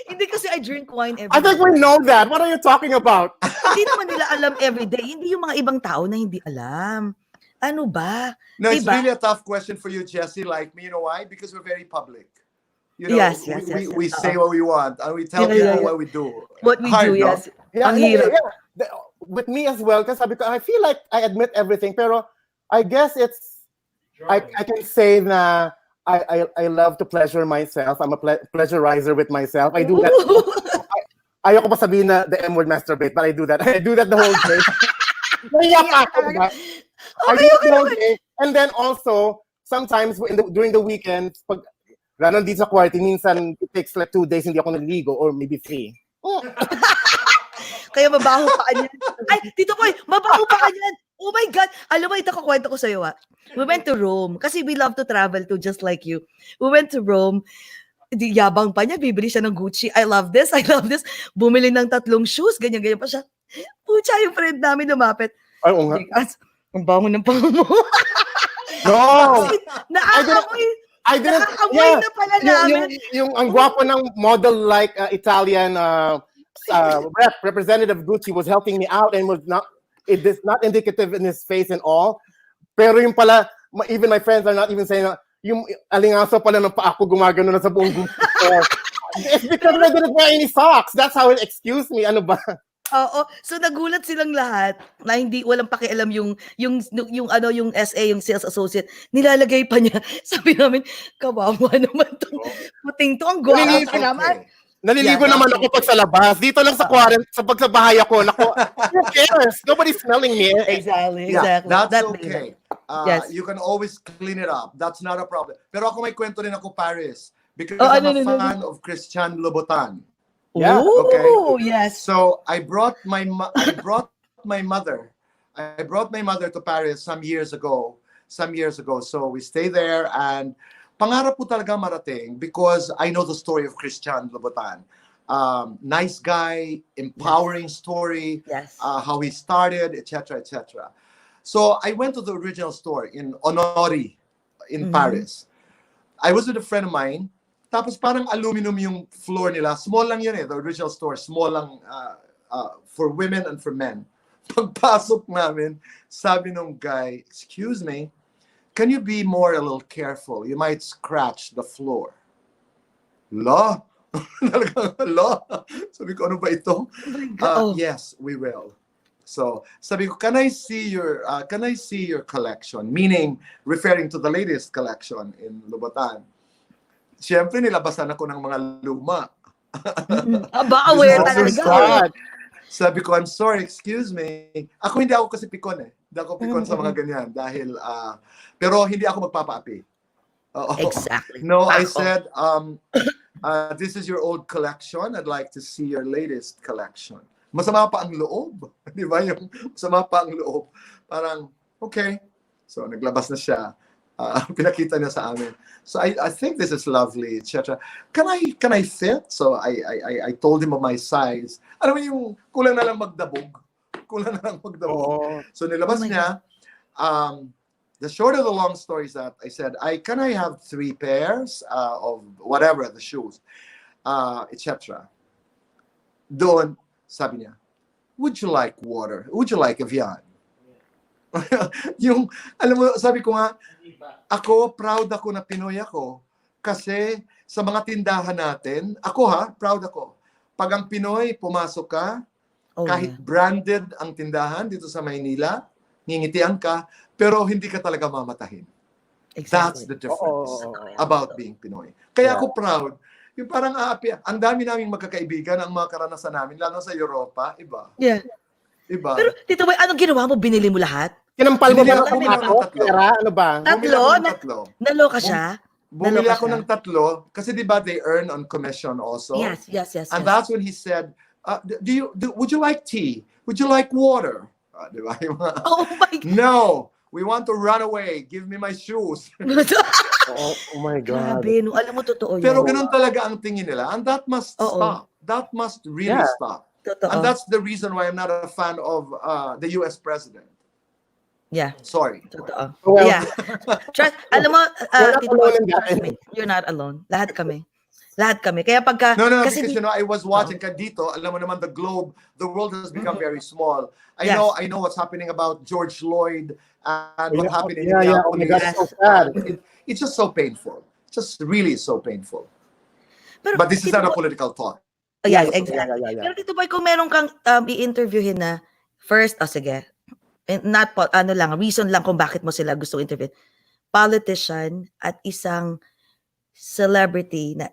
Hindi kasi I drink wine every I think day. we know that. What are you talking about? Hindi naman nila alam every day. Hindi yung mga ibang tao na hindi alam. Ano ba? No, it's Diba? really a tough question for you, Jesse, like me. You know why? Because we're very public. You know, Yes. we say what we want and we tell Yeah. people what we do. What we Hard, do, no? yes. Yeah, Ang hirap. With me as well, kasi sabi ko, I feel like I admit everything, pero I guess I can say na I love to pleasure myself. I'm a pleasurizer with myself. I do that. Ayoko pa sabihin na the M word masturbate, but I do that. I do that the whole day. Naiyak ako, diba? I do that the whole day. And then also, sometimes during the weekends, pag nandito sa quarantine, minsan it takes like 2 days hindi ako naliligo or maybe 3. Kaya mabaho pa kanyan. Ay, Tito Boy, mabaho pa kanyan. Oh my God. Alam mo, ito kwento ko sa'yo. We went to Rome. Kasi we love to travel too, just like you. We went to Rome. Yabang pa niya, bibili siya ng Gucci. I love this. Bumili ng 3 shoes. Ganyan pa siya. Pucha, yung friend namin lumapit. Ay, oo nga. Ang bango ng pango mo. No! Naaamoy. I didn't. Nakaamoy na pala namin. Yung ang gwapo ng model like Italian representative Gucci was helping me out and it is not indicative in his face and all. Pero yung pala, even my friends are not even saying yung alingaso pala ng paa ko gumagano na sa buong Gucci store. It's because I didn't wear any socks. That's how it excused me. Ano ba? Oo. So nagulat silang lahat na walang pakialam yung SA, yung sales associate. Nilalagay pa niya. Sabi namin, kawawa naman tong puting to. Ang gwapo pa naman. Naliligo naman ako pag sa labas. Dito lang sa quarantine, sa pagsabahay ako. Nako, who cares? Nobody's smelling me. Exactly. Yeah, that's That okay. Yes. You can always clean it up. That's not a problem. Pero ako may kwento rin ako, Paris. Because Oh, I'm no, a no, no, fan of Christian Louboutin. Yeah, Ooh, okay. yes. So I brought my mother. I brought my mother to Paris some years ago. So we stay there, and pangarap po talaga marating because I know the story of Christian Louboutin. Nice guy, empowering story, Yes. how he started, etc., etc. So I went to the original store in Honori in Paris. I was with a friend of mine. Tapos parang aluminum yung floor nila. Small lang yun the original store. Small lang for women and for men. Pagpasok namin, sabi nung guy, excuse me, can you be a little careful? You might scratch the floor. La? La? Sabi ko, ano ba ito? Yes, we will. So, sabi ko, can I see your collection? Meaning, referring to the latest collection in Louboutin. Siyempre, nilabasan ako ng mga luma. Aba, aware talaga. Sabi ko, I'm sorry, excuse me. Hindi ako kasi pikon Hindi ako pikon sa mga ganyan. Dahil, pero hindi ako magpapaapi. Exactly. No, I said, this is your old collection. I'd like to see your latest collection. Masama pa ang loob. Di ba? Yung masama pa ang loob. Parang, okay. So, naglabas na siya. Pinakita niya sa amin. So I think this is lovely, etc. Can I fit? So I told him of my size. Alam mo yung kulang na lang magdabog. So nilabas niya. The short of the long story is that I said, can I have 3 pairs of whatever, the shoes, etc. Doon, sabi niya, would you like water? Would you like Evian? Yung, alam mo, sabi ko nga, proud ako na Pinoy ako. Kasi sa mga tindahan natin, proud ako. Pag ang Pinoy, pumasok ka, kahit branded ang tindahan dito sa Maynila, ngingitian ka, pero hindi ka talaga mamatahin. Exactly. That's the difference about being Pinoy. Kaya ako proud. Yung parang ang dami naming magkakaibigan, ang mga karanasan namin, lalo sa Europa, iba. Yeah. Iba. Pero, Tito Boy, anong ginawa mo? Binili mo lahat? Kinampal mo ba Bumili ako? Pera? Ano ba? Tatlo. Naloka siya? Bumili ako ng 3 kasi di ba they earn on commission also. Yes. And that's when he said, would you like tea? Would you like water? Di ba? Oh my God. No, we want to run away. Give me my shoes. Oh my God. Grabe, no, alam mo, totoo yun. Pero ganun talaga ang tingin nila. And that must stop. That must really stop. Totoo. And that's the reason why I'm not a fan of the US president. Yeah. Sorry. Totoo. Well, Yeah. Alam mo, not Tito Boy, alone in that. you're not alone. Lahat kami. Kaya pagka... No, kasi because I was watching dito, alam mo naman, the world has become very small. I know what's happening about George Floyd and what happened in Oh my God, so sad. It's just so painful. Just really so painful. Pero, But this is Tito not a Boy- political talk. Yeah, exactly. Yeah. Pero Tito Boy, kung meron kang i-interviewin na first, sige, not reason lang kung bakit mo sila gusto interview. Politician at isang celebrity na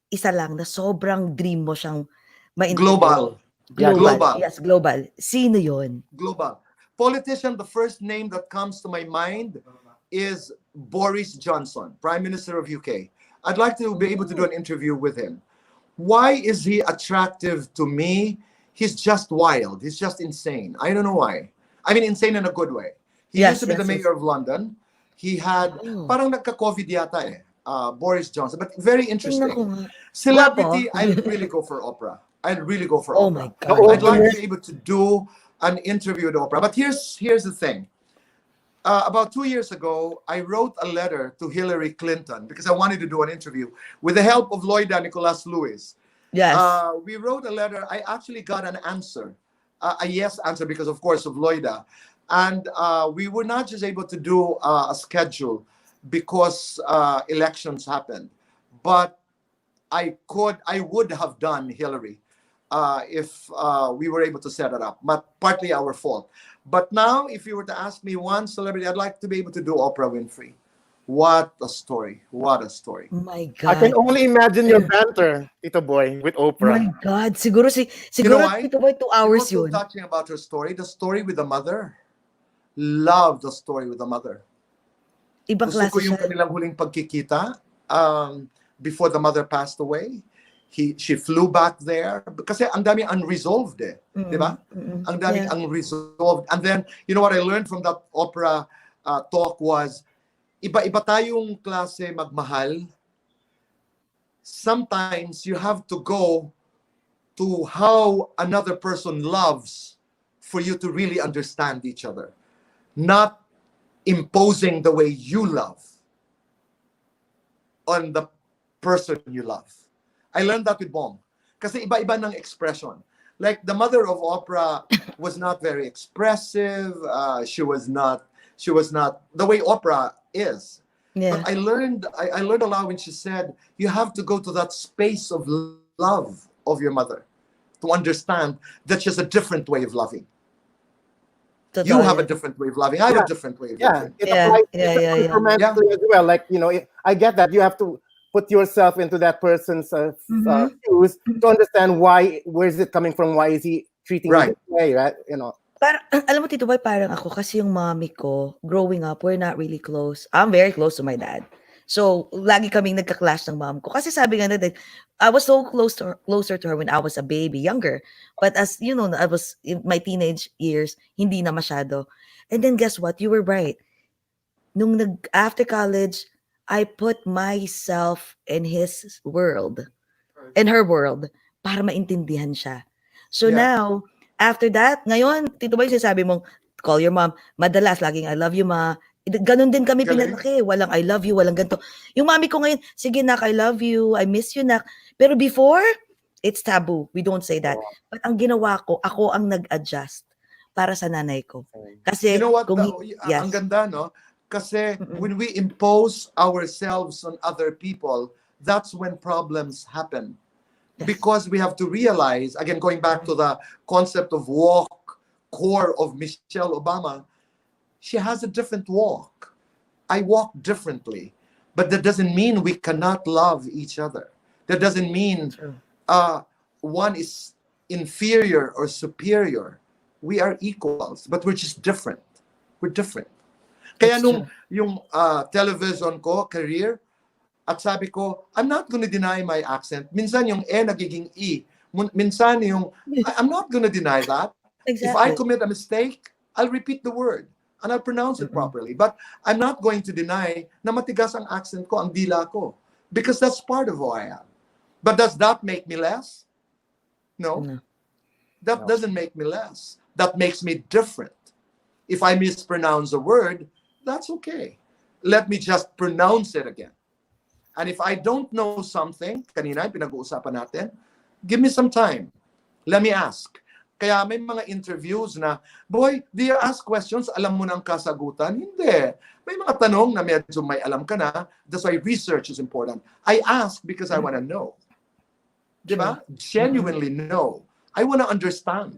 isa lang na sobrang dream mo siyang ma-interview. Global. Global. Yes, global. Sino yon? Global. Politician, the first name that comes to my mind is Boris Johnson, Prime Minister of UK. I'd like to be able to do an interview with him. Why is he attractive to me? He's just wild. He's just insane. I don't know why. I mean, insane in a good way. He used to be the mayor of London. He had, parang nagka-COVID yata Boris Johnson, but very interesting. Celebrity, I'd really go for Oprah. I'd really go for Oprah. Oh my God. I'd like to be able to do an interview with Oprah. But here's the thing. About 2 years ago, I wrote a letter to Hillary Clinton because I wanted to do an interview with the help of Lloyda Nicolas Lewis. Yes. We wrote a letter. I actually got an answer, a yes answer because, of course, of Lloyda. And we were not just able to do a schedule because elections happened. But I would have done Hillary if we were able to set it up, but partly our fault. But now, if you were to ask me one celebrity, I'd like to be able to do Oprah Winfrey. What a story. What a story. Oh my I God. can only imagine your banter, Tito Boy, with Oh Oprah. my God. Siguro You know why? Tito Boy, 2 hours Also yun. touching about her story, the story with the mother. Love the story with the mother. Ibang Gusto klase ko yung siya. kanilang huling pagkikita before the mother passed away. she flew back there kasi ang dami unresolved di ba? Ang daming unresolved. And then, you know what I learned from that opera talk was, iba-iba tayong klase magmahal. Sometimes you have to go to how another person loves for you to really understand each other. Not imposing the way you love on the person you love. I learned that with Bong. Kasi iba-iba ng expression. Like the mother of opera was not very expressive. She was not the way opera is. Yeah. But I learned a lot when she said, you have to go to that space of love of your mother to understand that she has a different way of loving. You have a different way of loving. I have a different way of loving. It applies romantically as well. Like, I get that. You have to put yourself into that person's shoes to understand where is it coming from? Why is he treating you this way, right? Parang, alam mo, Tito Boy, parang ako, kasi yung mommy ko, growing up, we're not really close. I'm very close to my dad. So, lagi kaming nagka-clash ng mom ko. Kasi sabi nga na, I was so closer to her when I was a baby, younger. But as, I was in my teenage years, hindi na masyado. And then guess what? You were right. After college, I put myself in his world, in her world, para maintindihan siya. So now, after that, ngayon, Tito Boy, sinasabi mong, call your mom. Madalas, laging, I love you, ma. Ganon din kami pinalaki. Walang I love you, walang ganito. Yung mami ko ngayon, sige nak, I love you, I miss you nak. Pero before, it's taboo. We don't say that. But ang ginawa ko, ako ang nag-adjust para sa nanay ko. Kasi, you know what? Yes. Ang ganda, no? Kasi when we impose ourselves on other people, that's when problems happen. Yes. Because we have to realize, again, going back to the concept of core of Michelle Obama, she has a different walk. I walk differently. But that doesn't mean we cannot love each other. That doesn't mean one is inferior or superior. We are equals, but we're just different. We're different. Kaya yung television ko, career, at sabi ko, I'm not gonna deny my accent. Minsan yung E nagiging E. Minsan yung, I'm not gonna deny that. Exactly. If I commit a mistake, I'll repeat the word and I'll pronounce it properly. But I'm not going to deny na matigas ang accent ko, ang dila ko. Because that's part of who I am. But does that make me less? No. That doesn't make me less. That makes me different. If I mispronounce a word, that's okay. Let me just pronounce it again. And if I don't know something, kanina pinag-uusapan natin, give me some time. Let me ask. Kaya may mga interviews na, boy, do you ask questions? Alam mo ng kasagutan? Hindi. May mga tanong na medyo may alam ka na. That's why research is important. I ask because I want to know. Diba? Genuinely know. I want to understand.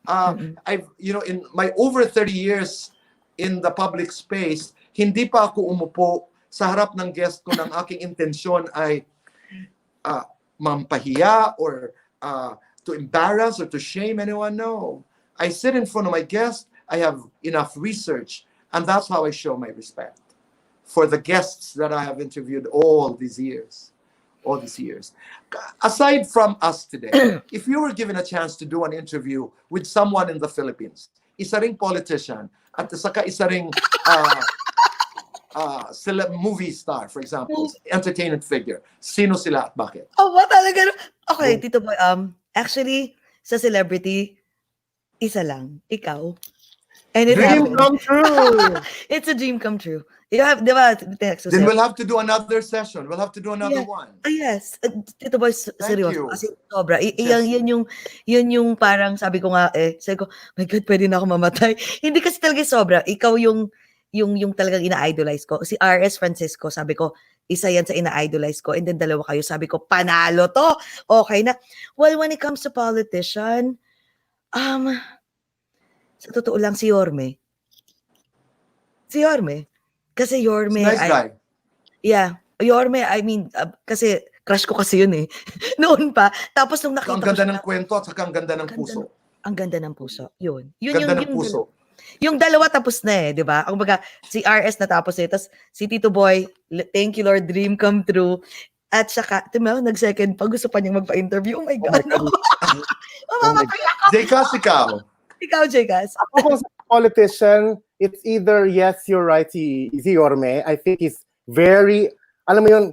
I've, in my over 30 years in the public space, hindi pa ako umupo sa harap ng guest ko ng aking intensyon ay mampahiya or to embarrass or to shame anyone. No. I sit in front of my guest. I have enough research. And that's how I show my respect for the guests that I have interviewed all these years. Aside from us today, if you were given a chance to do an interview with someone in the Philippines, isa ring politician, at saka isa ring movie star, for example, entertainment figure, sino sila at bakit? Oh, ba talaga? Okay, Tito Boy, actually, sa celebrity, isa lang, ikaw. And it Dream come true. It's a dream come true. You have, di ba? Then we'll have to do another session. We'll have to do another one. Yes. Tito Boy, seryoso. you. Kasi sobra. Yun yung parang sabi ko nga sabi ko, my God, pwede na ako mamatay. Hindi kasi talaga sobra. Ikaw yung talagang ina-idolize ko. Si R.S. Francisco, sabi ko, isa yan sa ina-idolize ko. And then dalawa kayo, sabi ko, panalo to. Okay na. Well, when it comes to politician, sa totoo lang, si Yorme. Kasi Yorme, Nice guy. Yeah. Yorme, I mean, kasi crush ko kasi yun eh. Noon pa. Tapos nung nakita Ang ko ganda siya, ng kwento at saka ang ganda ng puso. ang ganda ng puso. Yun Ganda ng puso. Yung dalawa tapos na di ba? Ang baga, si RS natapos tapos si Tito Boy, thank you Lord, dream come true. At saka, diba, nag-second pa, gusto pa niyang magpa-interview. Oh my Oh my God, no. God. Oh my God. Jcas, ikaw. Ikaw, Jekas. Ako kung sa politician, it's either yes, you're right, si Yorme. I think he's very, alam mo yun,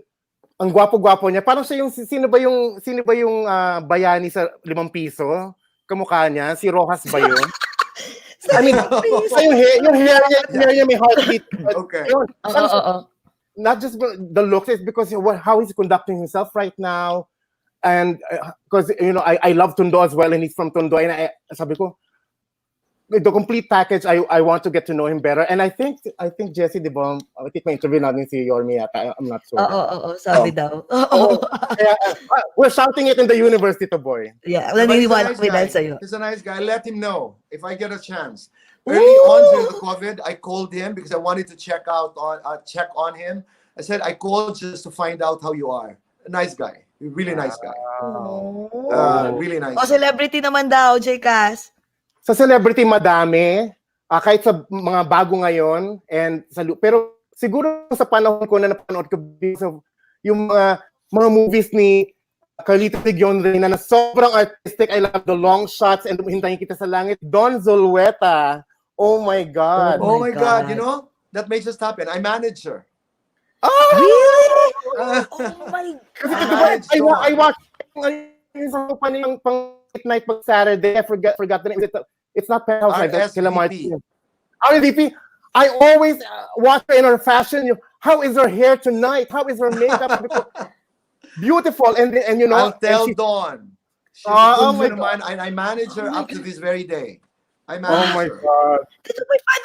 ang gwapo-gwapo niya. Parang siya yung, sino ba yung bayani sa 5 piso? Kamukha niya, si Rojas ba yun? I mean, yung hair niya may heartbeat. Okay. Yun, Oo. not just the looks, it's because how he's conducting himself right now. And because, I love Tondo as well, and he's from Tondo. And sabi ko, the complete package, I want to get to know him better. And I think Jessie, di ba, I think may interview natin si Yorme yata. I'm not sure. Oo, sabi daw. Kaya, we're shouting it in the universe, Tito Boy. Yeah, But naniniwala kami dahil sa'yo. He's a nice guy. Let him know if I get a chance. Early on during the COVID, I called him because I wanted to check on him. I said I called just to find out how you are. A nice guy, really nice guy. Really nice. O, celebrity naman daw, Jekas. Sa celebrity, madami. Kahit sa mga bago ngayon. Pero siguro sa panahon ko na napanood ko yung mga movies ni Carlito Tigyon na sobrang artistic. I love the long shots and hintayin kita sa langit. Don Zulueta. Oh my God. Oh my God, that may just happen. I manage her. Oh! Really? Oh my God. I watched yung pang night pag Saturday. I forgot the name. It's not Penthouse Night. That's Kila Martin. RDP. I always watch her in her fashion. How is her hair tonight? How is her makeup? Beautiful. And I'll tell Dawn. She's Oh a my good friend of mine. I manage her up to this very day. I Oh manage my her. God.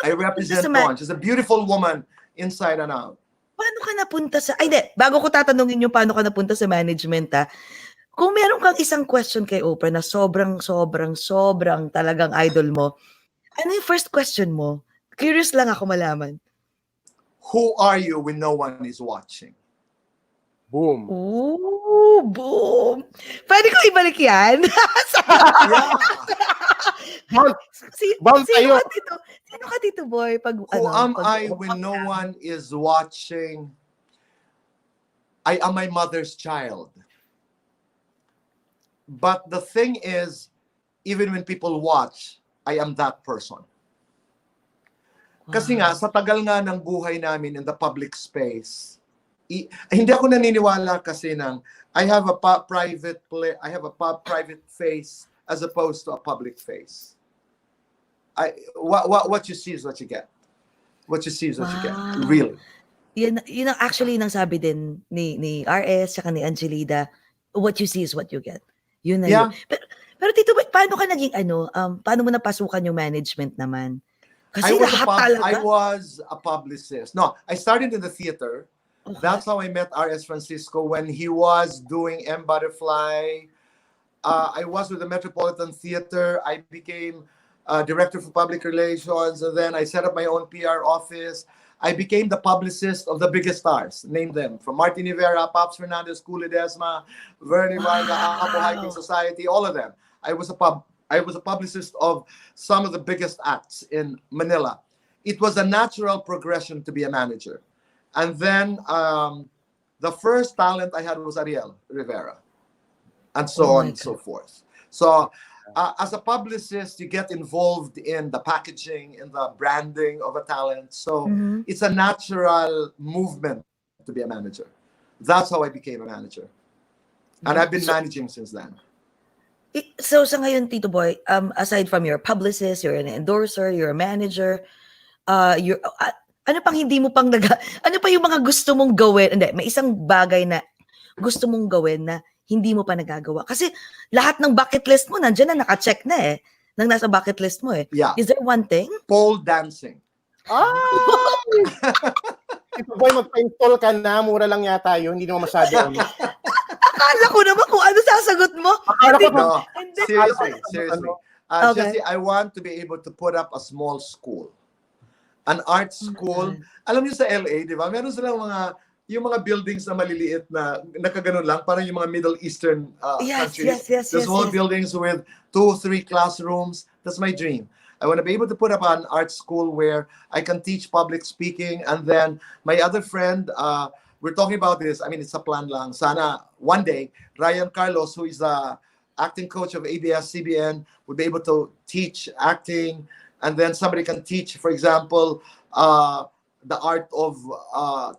I represent Dawn. She's a beautiful woman inside and out. Paano ka napunta sa... Ay, hindi. Bago ko tatanungin yung paano ka napunta sa management, kung meron kang isang question kay Oprah na sobrang talagang idol mo, ano yung first question mo? Curious lang ako malaman. Who are you when no one is watching? Boom. Ooh, boom. Pwede ko ibalik yan? Yeah. Sino ka, Tito Boy? Who am I when no one is watching? I am my mother's child. But the thing is, even when people watch, I am that person. Kasi nga, sa tagal nga ng buhay namin in the public space, hindi ako naniniwala kasi I have a private face as opposed to a public face. What you see is what you get. What you see is what you get. Really. Yun ang actually nang sabi din ni RS saka ni Angelida, what you see is what you get. Yun na yun. Pero Tito, paano ka naging paano mo napasukan yung management naman? Kasi I was a publicist. No, I started in the theater. Okay. That's how I met R.S. Francisco when he was doing M. Butterfly. I was with the Metropolitan Theater. I became director for public relations, and then I set up my own PR office. I became the publicist of the biggest stars. Name them. From Martin Rivera, Pops Fernandez, Cooley Desma, Vernie Varga, Apo Hiking Society, all of them. I was a publicist of some of the biggest acts in Manila. It was a natural progression to be a manager. And then the first talent I had was Ariel Rivera, and so on and so forth. So as a publicist, you get involved in the packaging, in the branding of a talent. So it's a natural movement to be a manager. That's how I became a manager. And I've been managing since then. So sa ngayon, Tito Boy, aside from your publicist, you're an endorser, you're a manager, you're... ano pang hindi mo pang ano pa yung mga gusto mong gawin? Hindi, may isang bagay na gusto mong gawin na hindi mo pa nagagawa. Kasi lahat ng bucket list mo, nandiyan na, naka-check na nang nasa bucket list mo Yeah. Is there one thing? Pole dancing. Ito boy, magpa-install ka na. Mura lang yata yun. Hindi naman masyado. Akala ko naman kung ano sasagot mo. No, seriously. Okay. Jessie, I want to be able to put up a small school. An art school. Alam niyo sa LA, di ba? Meron silang yung mga buildings na maliliit na nakaganon lang, parang yung mga Middle Eastern countries. Yes. There's whole buildings with 2-3 classrooms. That's my dream. I want to be able to put up an art school where I can teach public speaking. And then my other friend, we're talking about this. I mean, it's a plan lang. Sana one day, Ryan Carlos, who is the acting coach of ABS-CBN, would be able to teach acting, and then somebody can teach, for example, the art of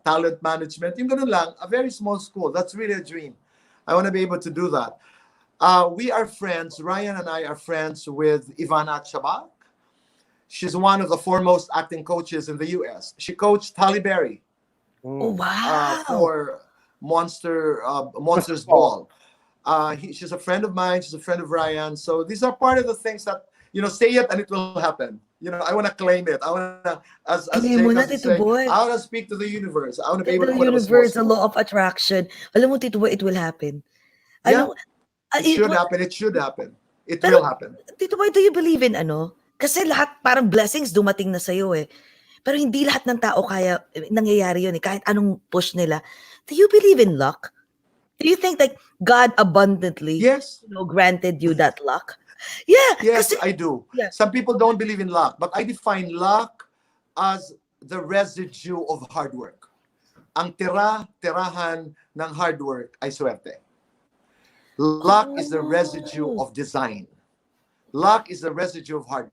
talent management. Yung ganun lang, a very small school. That's really a dream. I want to be able to do that. We are friends. Ryan and I are friends with Ivana Chabak. She's one of the foremost acting coaches in the U.S. She coached Halle Berry Oh, wow. for Monsters Ball. She's a friend of mine. She's a friend of Ryan. So these are part of the things that, say it and it will happen. I want to claim it. I want to, as Claim mo na, Jake Tito Boy. I want to speak to the universe. I want to be able The to put up a small universe, the school. law of attraction. Alam mo, Tito Boy, it will happen. Yeah. It It should will- happen. It should happen. It Pero- will happen. Tito Boy, do you believe in Kasi lahat parang blessings dumating na sa'yo eh. Pero hindi lahat ng tao kaya nangyayari yun eh. Kahit anong push nila. Do you believe in luck? Do you think like God abundantly Yes. granted you that luck? Yeah. Yes, kasi, I do. Yeah. Some people don't believe in luck, but I define luck as the residue of hard work. Ang tirahan ng hard work ay swerte. Luck is the residue of design. Luck is the residue of hard work.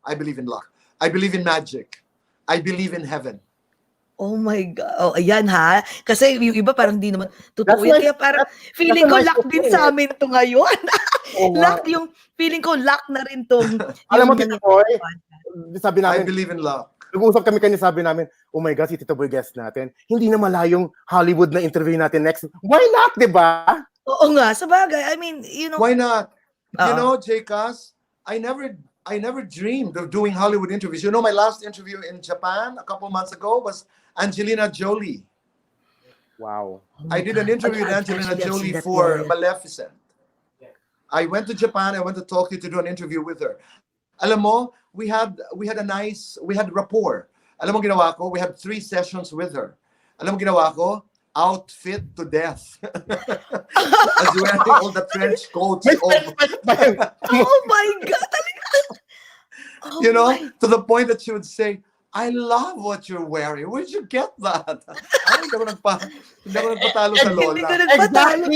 I believe in luck. I believe in magic. I believe in heaven. oh my God. Oh, ayan ha. Kasi yung iba parang di naman totoo That's yun. why- Kaya parang feeling ko that's luck my din opinion, sa amin to ngayon. Oh, wow. Luck yung, feeling ko luck na rin tong Alam mo, yung Tito Boy, nangyayari. sabi I namin, believe in luck. nag-uusap kami kanina, sabi namin, oh my God, si Tito Boy guest natin. Hindi na malayong Hollywood na interview natin next. Why not, di ba? Oo nga, sa bagay. I mean, Why not? Uh-oh. Jcas, I never dreamed of doing Hollywood interviews. My last interview in Japan a couple months ago was Angelina Jolie. Wow. I did an interview with Angelina Actually, I've seen Jolie that, for yeah. Maleficent. I went to Japan. I went to Tokyo to do an interview with her. Alam mo, we had rapport. Alam mo ginawa ko? We had 3 sessions with her. Alam mo ginawa ko? Outfit to death. As wearing all the trench coats of, Oh my God! Talaga. Oh my- to the point that she would say, I love what you're wearing. Where'd you get that? Ay, hindi ako nagpatalo sa Hindi ko lola. nagpatalo.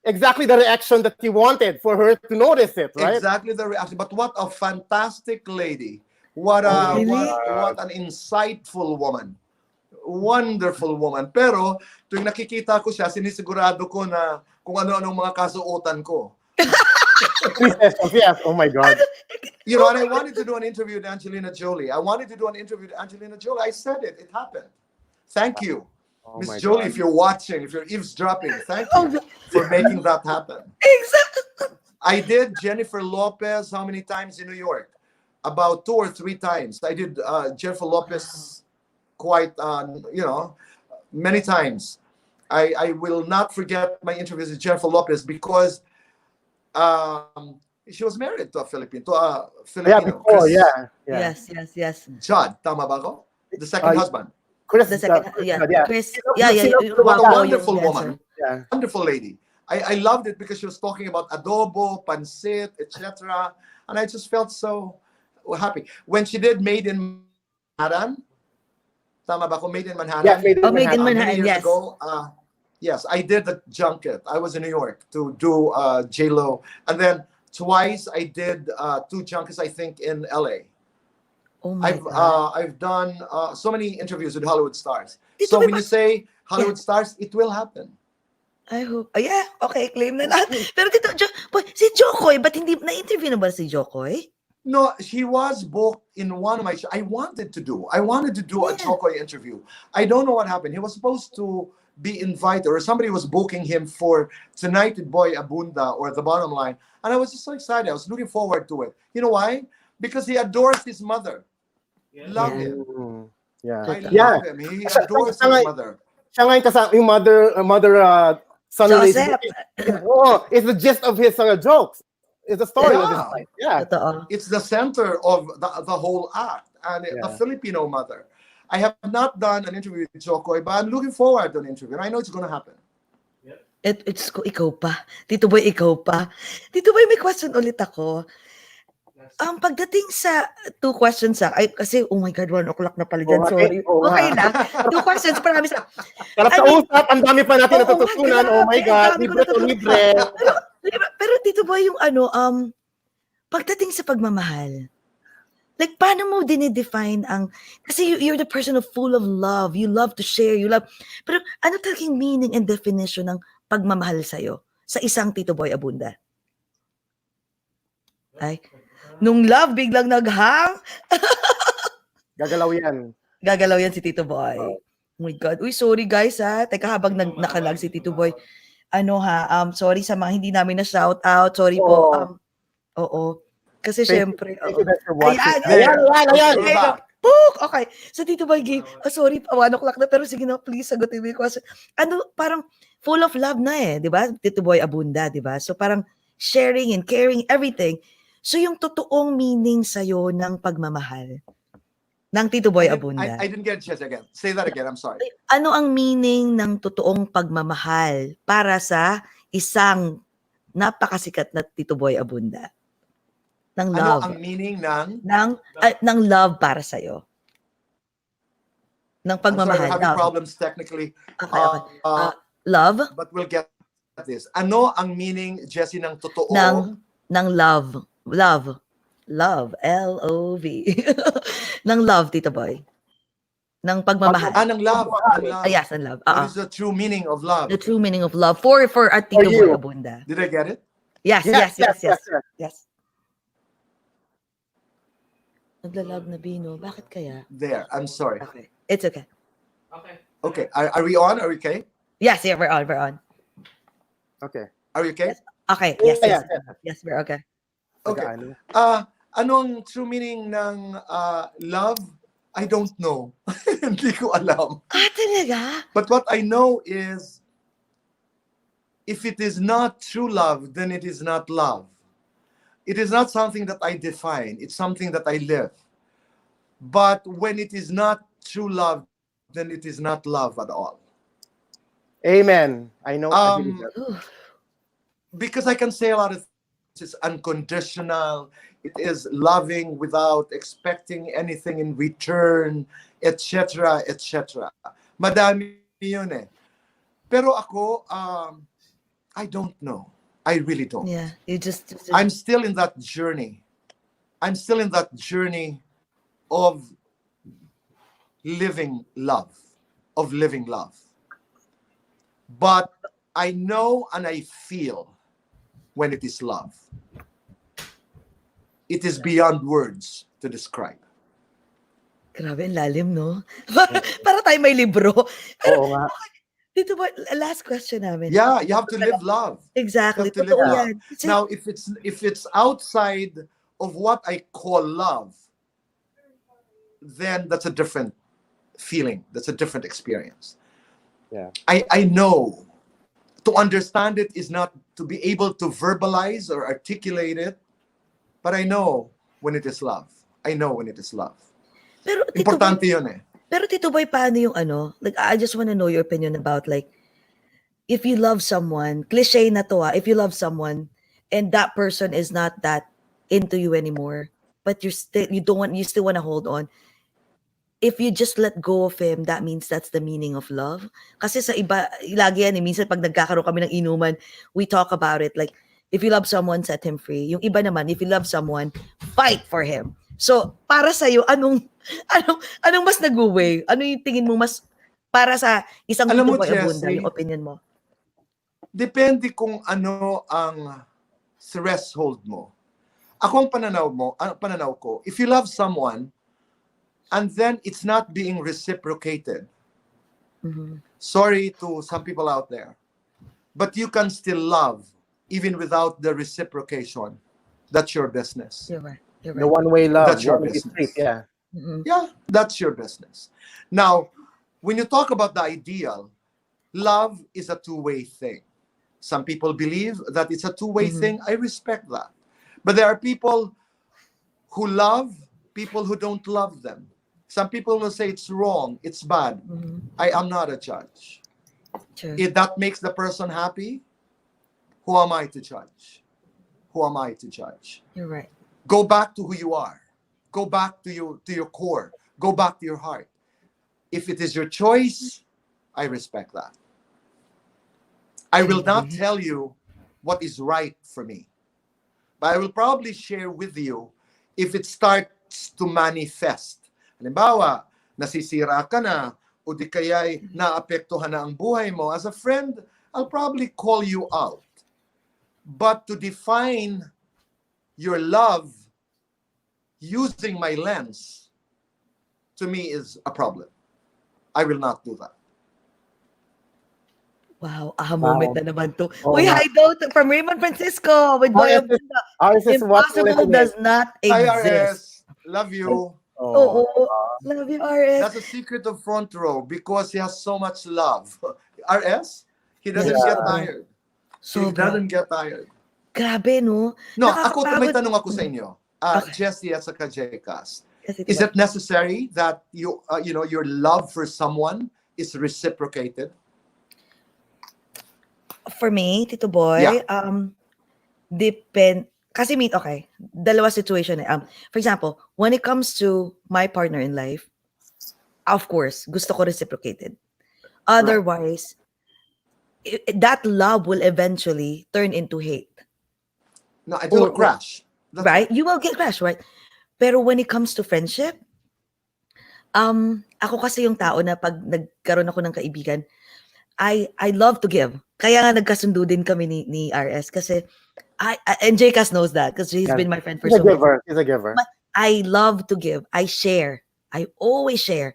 Exactly the reaction that you wanted for her to notice it, right? Exactly the reaction. But what a fantastic lady. What Really? what an insightful woman. Wonderful woman. Pero tuwing nakikita ko siya, sinisigurado ko na kung ano-anong mga kasuotan ko. Yes. Oh my God. And I wanted to do an interview with Angelina Jolie. I said it. It happened. Thank you. Oh Miss my Jolie, God. if you're watching, if you're eavesdropping, thank you for making that happen. Exactly. I did Jennifer Lopez how many times in New York? About 2 or 3 times. I did Jennifer Lopez quite, many times. I will not forget my interviews with Jennifer Lopez because she was married to a Filipino. Yeah, before, Chris yeah. Yes. Judd, tama ba ko? The second husband. Chris, The second, yeah. Chris, yeah. What a Wow, wonderful yung woman. Yeah. Wonderful lady. I loved it because she was talking about adobo, pancit, etc. And I just felt so happy. When she did Made in Manhattan, tama ba ko? Made in Manhattan? Yeah, Made in Oh, Made in Manhattan. Manhattan. Many years Yes. ago, yes, I did the junket. I was in New York to do J-Lo. And then twice I did 2 junkets, I think, in LA. Oh my God. I've done so many interviews with Hollywood stars. Dito So may when you say Hollywood stars, it will happen. I hope. Yeah, okay, claim na natin. Pero dito, si Jokoy, ba't hindi, na-interview na ba si Jokoy? No, he was booked in one of my shows. I wanted to do a Jokoy interview. I don't know what happened. He was supposed to be invited, or somebody was booking him for Tonight with Boy Abunda or The Bottom Line. And I was just so excited. I was looking forward to it. You know why? Because he adores his mother. Love Yeah. him. Yeah. I Yeah. love him. He adores his mother. Siya nga yung kasama, yung mother son Joseph. Oh, it's the gist of his jokes. It's the story of his Yeah. life. Yeah. Totoo. It's the center of the whole act, and the Yeah. Filipino mother. I have not done an interview with Jokoy, but I'm looking forward to an interview. I know it's going to happen. It's ko, ikaw pa. Tito Boy, ikaw pa. Tito Boy, may question ulit ako. Pagdating sa 2 questions kasi oh my God, 1 o'clock na pala dyan, Oo, sorry. oo nga. Okay lang. 2 questions, promise lang. Sarap I sa mean, usap, ang dami pa natin oo nga, natututunan. Oh my grabe, ang God, dami ko libre to natutunan. libre. Pero Tito Boy, yung pagdating sa pagmamahal, like, paano mo dinidefine kasi you're the person of full of love, you love to share, pero ano talagang meaning and definition ng pagmamahal sa'yo, sa isang Tito Boy Abunda? Ay, nung love biglang naghang, Gagalaw yan. gagalaw yan si Tito Boy. Oh my God. Uy, sorry guys ha. Teka, habang nakalag si Tito Boy. Sorry sa mga hindi namin na shout out. Sorry po. Oo. Oo. Kasi Thank syempre, you guys for watching. Ayan. Ayan. We're back. Pook! Okay. So, Tito Boy Game. Sorry pa, 1 o'clock na. Pero sige na, please, sagutin mo yung question. Parang full of love na di ba? Tito Boy Abunda, di ba? So, parang sharing and caring, everything. So, yung totoong meaning sa'yo ng pagmamahal ng Tito Boy Abunda. I didn't get a chance again. Say that again. I'm sorry. Ano ang meaning ng totoong pagmamahal para sa isang napakasikat na Tito Boy Abunda? Ng love. Ano ang meaning ng? Ng love para sa'yo. Ng pagmamahal. I'm sorry, we're having love. problems technically. Okay. Love. But we'll get this. Ano ang meaning, Jessie, ng totoo? Ng love. Love. L-O-V. ng love, Tito Boy. Ng pagmamahal. Ng love. Yes, ng love. What is the true meaning of love? The true meaning of love for our Tito Boy Abunda. Did I get it? Yes. Nagla-love na Bino. Bakit kaya? There. I'm sorry. Okay. It's okay. Okay. Are we on? Are we okay? Yes, yeah, we're on. Okay. Are we okay? Okay, yes. Yeah. Yes, we're okay. Okay. Anong true meaning ng love? I don't know. Hindi ko alam. Talaga? But what I know is, if it is not true love, then it is not love. It is not something that I define. It's something that I live. But when it is not true love, then it is not love at all. Amen. I know. I believe that. Because I can say a lot of things. It's unconditional. It is loving without expecting anything in return, etc., etc. Madami yun eh. Pero ako, I don't know. I really don't. Yeah, you just I'm still in that journey. I'm still in that journey of living love, But I know and I feel when it is love. It is beyond words to describe. Grabe, ang lalim, no? Para tayo may libro. Oo nga. Dito ba, last question namin. Yeah, you have to live love. Exactly. You have to live Totoo love. yan. Now, if it's outside of what I call love, then that's a different feeling. That's a different experience. Yeah. I know to understand it is not to be able to verbalize or articulate it, but I know when it is love. I know when it is love. Pero, Importante yun eh. Pero Tito Boy, paano yung like, I just want to know your opinion about, like, if you love someone, cliche na to if you love someone and that person is not that into you anymore, but you still want to hold on. If you just let go of him, that means that's the meaning of love. Kasi sa iba, lagi yan minsan pag nagkakaroon kami ng inuman, we talk about it, like, if you love someone, set him free. Yung iba naman, if you love someone, fight for him. So, para sa'yo, anong mas nag-way? Ano yung tingin mo mas para sa isang Tito Boy Abunda, yung opinion mo? Depende kung ano ang threshold mo. Ako ang pananaw ko, if you love someone and then it's not being reciprocated, sorry to some people out there, but you can still love even without the reciprocation. That's your business. You're right. The one-way love. That's your one-way business. street, yeah. Yeah, that's your business. Now, when you talk about the ideal, love is a two-way thing. Some people believe that it's a two-way thing. I respect that. But there are people who love people who don't love them. Some people will say it's wrong, it's bad. I am not a judge. True. If that makes the person happy, who am I to judge? Who am I to judge? You're right. Go back to who you are. Go back to your core. Go back to your heart. If it is your choice, I respect that. I will not tell you what is right for me. But I will probably share with you if it starts to manifest. Halimbawa, nasisira ka na, o di kaya'y naapektuhan na ang buhay mo. As a friend, I'll probably call you out. But to define your love using my lens, to me is a problem. I will not do that. Wow, aha moment na naman to. Oh, Uy, my. hideout from Raymond Francisco with Boy Ours is- Abunda. ours is what Impossible listening. does not exist. IRS, love you. Oh, Oo. Love you, RS. That's a secret of front row because he has so much love. RS, he doesn't Yeah. get tired. He Sobra. doesn't get tired. Grabe, no? No, ako, may Nakakapagod. tanong ako sa inyo. Okay. Jessie at saka Jcas. Kasi Is diba, it necessary that your love for someone is reciprocated? for me, Tito Boy, Yeah. kasi okay, dalawa situation eh. For example, when it comes to my partner in life, of course, gusto ko reciprocated. Otherwise, that love will eventually turn into hate. No, it will Or- crash. That's Right? You will get crash, right? Pero when it comes to friendship, ako kasi yung tao na pag nagkaroon ako ng kaibigan, I love to give. Kaya nga nagkasundo din kami ni RS kasi and Jcas knows that because he's Yeah. been my friend for He's a so long. giver. He's a giver. I love to give. I share. I always share.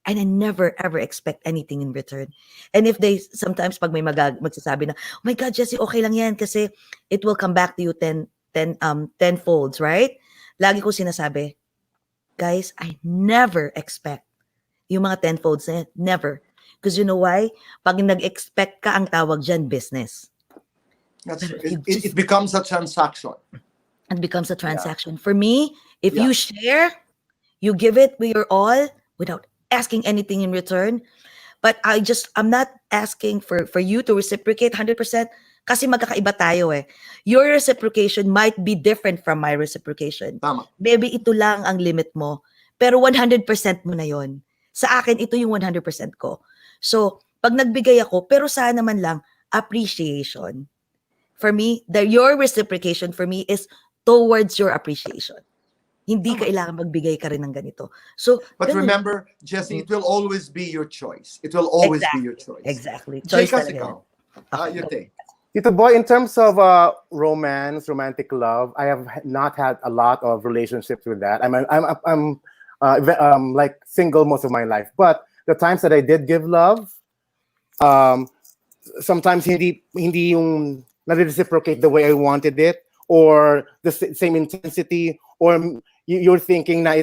And I never ever expect anything in return. And if they sometimes pag may magsasabi na, "Oh my God, Jessie, okay lang yan kasi it will come back to you 10 folds, right?" Lagi ko sinasabi, guys, I never expect yung mga 10 folds na yan. Never. Because you know why? Pag nag-expect ka, ang tawag dyan, business. it becomes a transaction. It becomes a transaction. For me, if Yeah. you share, you give it with your all without asking anything in return. But I'm not asking for you to reciprocate 100% kasi magkakaiba tayo eh. Your reciprocation might be different from my reciprocation. Tama. Maybe ito lang ang limit mo. Pero 100% mo na yon. Sa akin, ito yung 100% ko. So, pag nagbigay ako, pero sana man lang, appreciation. For me, your reciprocation for me is towards your appreciation. Hindi Tama. kailangan magbigay ka rin ng ganito. So, But ganun. remember, Jessie, it will always be your choice. It will always be your choice. Exactly. Choice Jcas, talaga ikaw. yan. Your take. Tito Boy, in terms of romantic love, I have not had a lot of relationships with that. I'm like single most of my life. But the times that I did give love, sometimes hindi yung na-reciprocate the way I wanted it, or the same intensity, or you're thinking na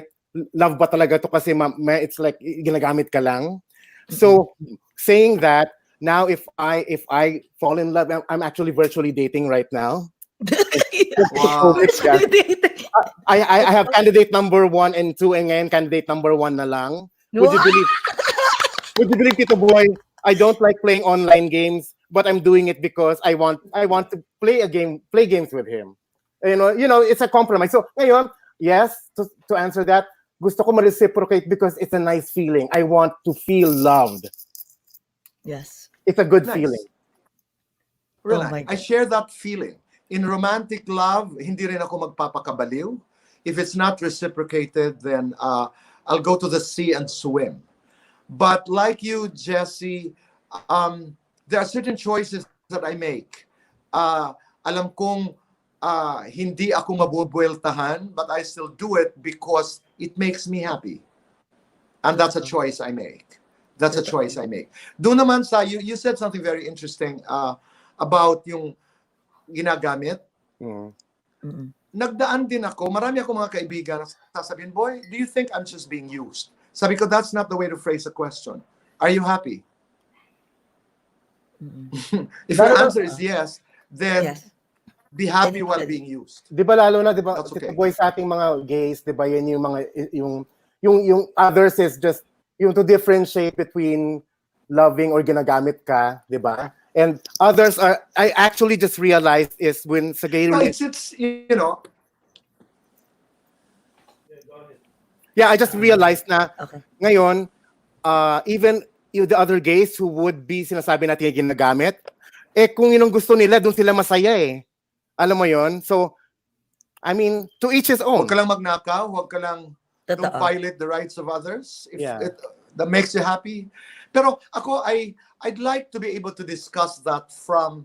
love ba talaga to kasi it's like ginagamit ka lang. So saying that, now if I fall in love, I'm actually virtually dating right now. Wow. Yeah. I have candidate number 1 and 2, and ngayon candidate number 1 na lang. Would you believe, Tito Boy, I don't like playing online games, but I'm doing it because I want to play games with him. You know, it's a compromise. So ngayon, yes, to answer that, gusto ko ma-reciprocate because it's a nice feeling. I want to feel loved. Yes. It's a good Nice. feeling. Really, Oh my I God. share that feeling. In romantic love, hindi rin ako magpapakabaliw. If it's not reciprocated, then I'll go to the sea and swim. But like you, Jessie, there are certain choices that I make. Alam kong hindi ako mabubueltahan, but I still do it because it makes me happy. And that's a choice I make. That's a choice I make. Doon naman sa, you said something very interesting about yung ginagamit. Nagdaan din ako, marami ako mga kaibigan na sasabihin, "Boy, do you think I'm just being used?" Sabi ko, that's not the way to phrase a question. Are you happy? If your answer is yes, then Yes. be happy Then while it's- being used. Di ba lalo na, di ba, That's okay. Tito Boy, sa ating mga gays, di ba, yan yung mga, yung others is just, yung to differentiate between loving or ginagamit ka, di ba? And others are, I actually just realized is when sa gay No, relationship, it's Yeah, I just realized na Okay. ngayon, even the other gays who would be sinasabi natin yung ginagamit, kung yun ang gusto nila, doon sila masaya eh. Alam mo yon? So, I mean, to each his own. Huwag ka lang magnakaw, huwag ka lang don't Totoo. violate the rights of others. If Yeah. that makes you happy. Pero ako, I'd like to be able to discuss that from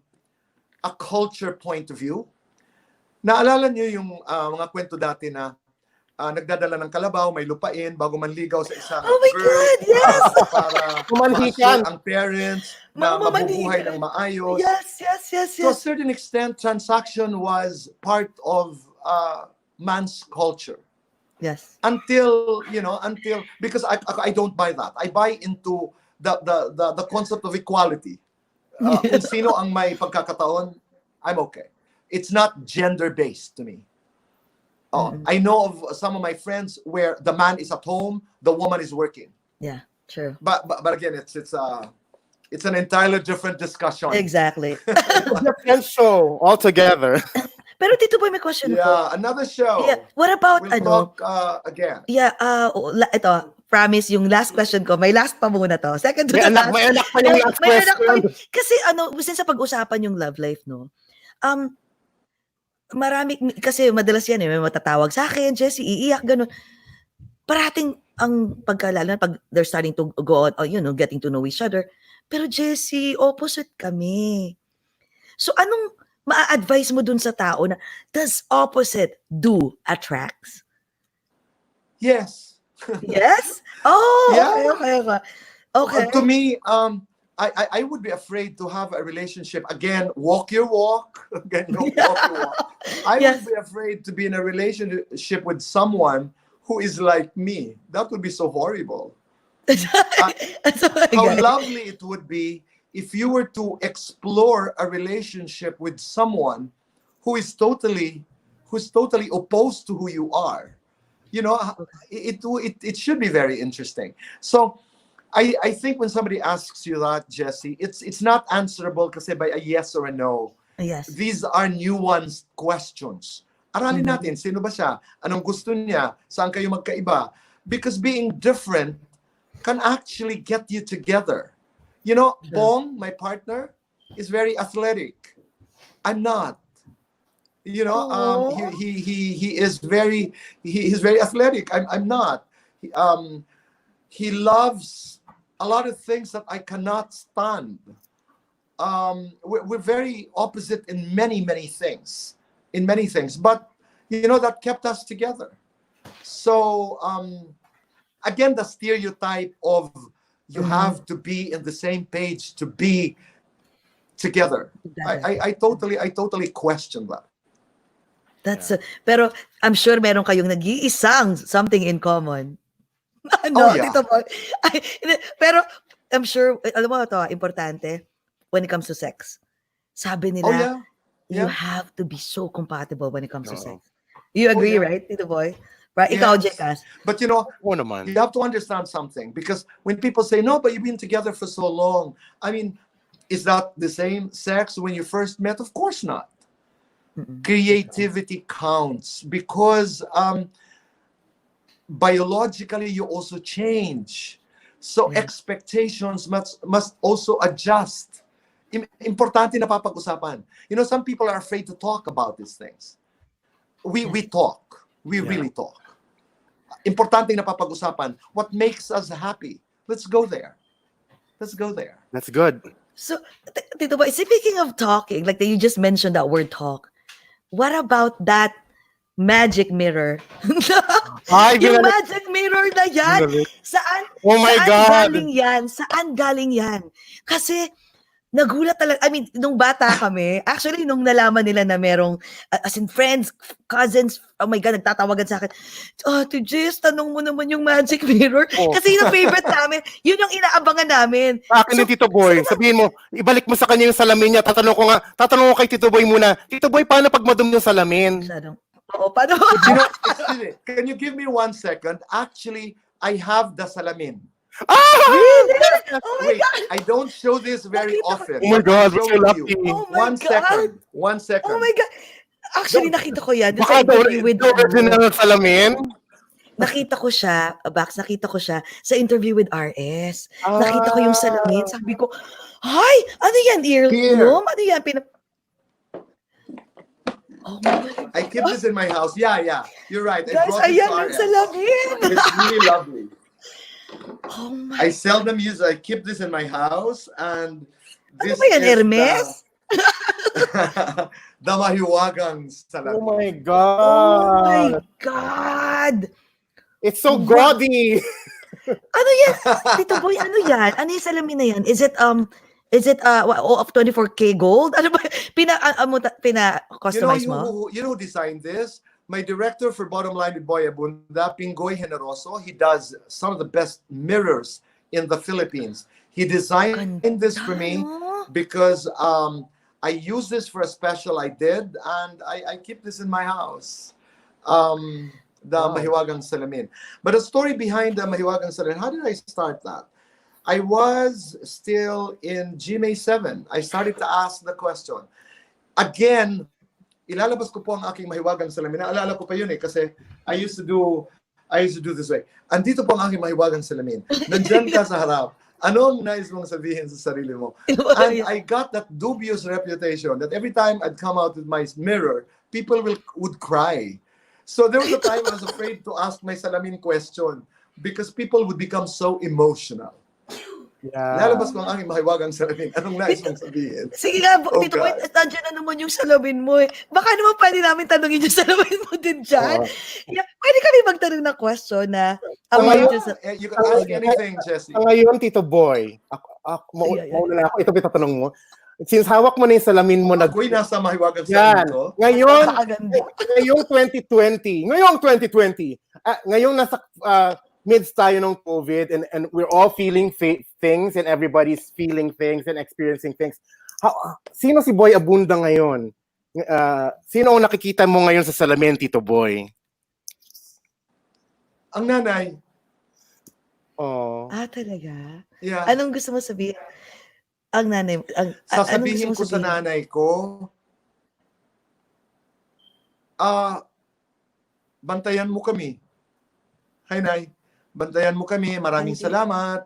a culture point of view. Naalala niyo yung mga kwento dati na nagdadala ng kalabaw, may lupain, bago manligaw sa isang Oh my girl. God, yes! Para Kumanhikan. ma-assure ang parents na Mga mabubuhay manhikan. ng maayos. Yes. To a certain extent, transaction was part of man's culture. Yes. Until because I don't buy that. I buy into the concept of equality. Kung sino ang may pagkakataon, I'm okay. It's not gender-based to me. I know of some of my friends where the man is at home, the woman is working. Yeah, true. But again, it's an entirely different discussion. Exactly. Different show altogether. Pero Tito Boy, may question ko. Yeah, another show. Yeah, what about We'll talk again. Yeah, ito, promise, yung last question ko, may last pa muna to. Second to May the anak, last. may anak pa yung last May anak pa. question. Kasi since sa pag-usapan yung love life, no? Marami, kasi madalas yan may matatawag sa akin, Jessie, iiyak, ganun. Parating ang pagkalala, pag they're starting to go on, getting to know each other. Pero Jessie, opposite kami. So anong maa-advise mo dun sa tao na, does opposite do attracts? Yes. Yes? Oh, Yeah. okay. To me, I would be afraid to have a relationship. Again, walk your walk. Again, walk your walk. I Yes. would be afraid to be in a relationship with someone who is like me. That would be so horrible. How lovely it would be if you were to explore a relationship with someone who is totally opposed to who you are. It should be very interesting. So I think when somebody asks you that, Jessie, it's not answerable kasi by a yes or a no. Yes. These are nuanced questions. Aralin natin, sino ba siya? Anong gusto niya? Saan kayo magkaiba? Because being different can actually get you together. Bong, my partner, is very athletic. I'm not. He is very athletic. I'm not. He loves a lot of things that I cannot stand. We're very opposite in many things. But that kept us together. So again, the stereotype of you have to be in the same page to be together. I totally question that. Pero I'm sure meron kayong nag-iisang something in common. Oh, yeah. Tito Boy. Pero I'm sure, alam mo ito, importante when it comes to sex. Sabi nila, Oh yeah. you have to be so compatible when it comes to sex. You agree, yeah. right, Tito Boy? Right? Ikaw, Yes. Jekas. But Oo naman. you have to understand something, because when people say, no, but you've been together for so long, I mean, is that the same sex when you first met? Of course not. Creativity counts, because biologically you also change. So expectations must also adjust. Importante na papag-usapan. Some people are afraid to talk about these things. We talk. We really talk. Importante na papag-usapan. What makes us happy? Let's go there. That's good. So, Tito Boy, speaking of talking, like you just mentioned that word talk, what about that magic mirror? Yung magic mirror na yan, saan galing yan? Kasi, nagulat talaga. I mean, nung bata kami, actually, nung nalaman nila na merong, as in friends, cousins, oh my God, nagtatawagan sa akin, Ate Jess, tanong mo naman yung magic mirror. Kasi yun ang favorite namin. Yun yung inaabangan namin. Sa akin ni Tito Boy, sabihin mo, ibalik mo sa kanya yung salamin niya. Tatanong ko kay Tito Boy muna, Tito Boy, paano pag madumi yung salamin? Oo, paano? Excuse me, can you give me 1 second? Actually, I have the salamin. Really? Oh my Wait, God. I don't show this very often. Oh my God, I'll we're so show lucky. you. Oh my 1 second. 1 second. Oh my God. Actually, nakita ko yan. Baka Sa interview with original na salamin? nakita ko siya, nakita ko siya sa interview with RS. Nakita ko yung Ah, salamin. Sabi ko, "Hay, ano yan, Here. earloom? Ano yan? Oh my I keep this in my house. Yeah. You're right. I Guys, brought this ayan to yung RS. salamin. It's really lovely. Oh my. I seldom use it. I keep this in my house, and Ano this ba yan, is Hermes? the mahiwagang oh salamin. my Oh my God. God. It's so Wow. gaudy. Ano yan? Tito Boy, ano yan? Ano yung salamin na yan? Is it of 24K gold? Ano ba? Pina-customize mo? You know who designed this? My director for Bottom Line with Boy Abunda, Pingoy Generoso. He does some of the best mirrors in the Philippines. He designed this for me Ganda, no? because I use this for a special I did, and I keep this in my house. The Wow. Mahiwagang Salamin. But the story behind the Mahiwagang Salamin, how did I start that? I was still in GMA 7. I started to ask the question. Again, ilalabas ko po ang aking mahiwagang salamin. Naalala ko pa yun kasi I used to do this way. Andito po ang aking mahiwagang salamin. Nandyan ka sa harap. Anong nais mong sabihin sa sarili mo? And I got that dubious reputation that every time I'd come out with my mirror, people would cry. So there was a time I was afraid to ask my salamin question because people would become so emotional. Yeah. Lalabas ko ang aking mahiwagang salamin. Anong nais mong sabihin? Sige nga, Oh, Tito Boy, God. nandiyan na naman yung salamin mo eh. Baka naman pwede namin tanongin yung salamin mo din dyan. Oo. Yeah, pwede kami magtanong ng question na ngayon, about dyan sa... You can ask anything, Jessie. Ngayon, Tito Boy, mauna na ako. Ito ba tatanong mo? Since hawak mo na yung salamin mo, Ako'y nasa mahiwagang yan. salamin ko. Ngayon, Napakaganda. ngayong 2020, ngayong nasa midst tayo ng COVID and we're all feeling things and everybody's feeling things and experiencing things. Sino si Boy Abunda ngayon? Sino ang nakikita mo ngayon sa salamin, Tito Boy? Ang nanay. Oh. Talaga? Yeah. Anong gusto mo sabihin? Ang nanay, Sasabihin ko sa nanay ko, bantayan mo kami. Hi, Nay. Bantayan mo kami. Maraming Thank you. salamat.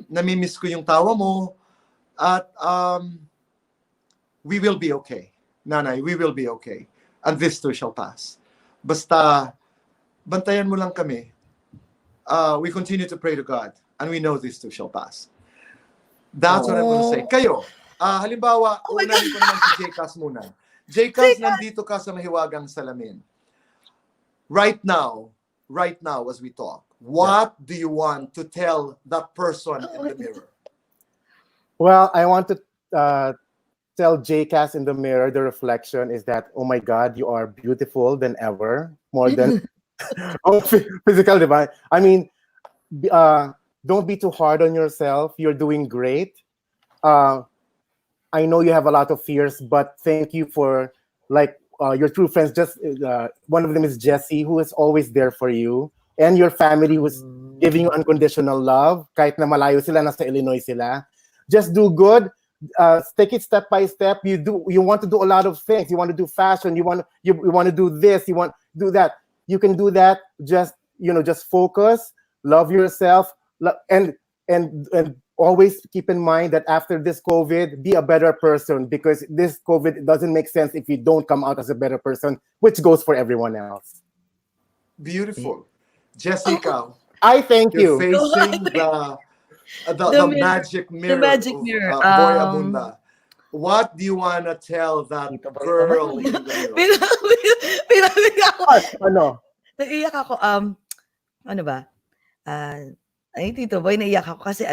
Namimiss ko yung tawa mo. At we will be okay. Nanay, we will be okay. And this too shall pass. Basta, bantayan mo lang kami. We continue to pray to God. And we know this too shall pass. That's what I'm gonna say. Kayo, halimbawa, Oh my unahin ko naman si J-Cas muna. J-Cas, nandito ka sa mahiwagang salamin. Right now, as we talk, what do you want to tell that person in the mirror? Well, I want to tell JCast in the mirror, the reflection is that, oh my God, you are beautiful than ever, more than physical, diba? I mean, don't be too hard on yourself. You're doing great. I know you have a lot of fears, but thank you for your true friends. Just one of them is Jessie, who is always there for you, and your family who's giving you unconditional love. Kahit na malayo sila, nasa Illinois sila. Just do good. Take it step by step. You want to do a lot of things. You want to do fashion. You want to do this. You want to do that. You can do that. Just focus. Love yourself, and always keep in mind that after this COVID, be a better person, because this COVID doesn't make sense if you don't come out as a better person, which goes for everyone else. Beautiful. Jessica, I thank you're you. facing the magic mirror. The magic mirror. Boy Abunda. What do you want to tell that Tito Boy girl in the mirror? Pinamig ako. Ano? Naiiyak ako. Ano ba? Ay, Tito Boy, naiiyak ako kasi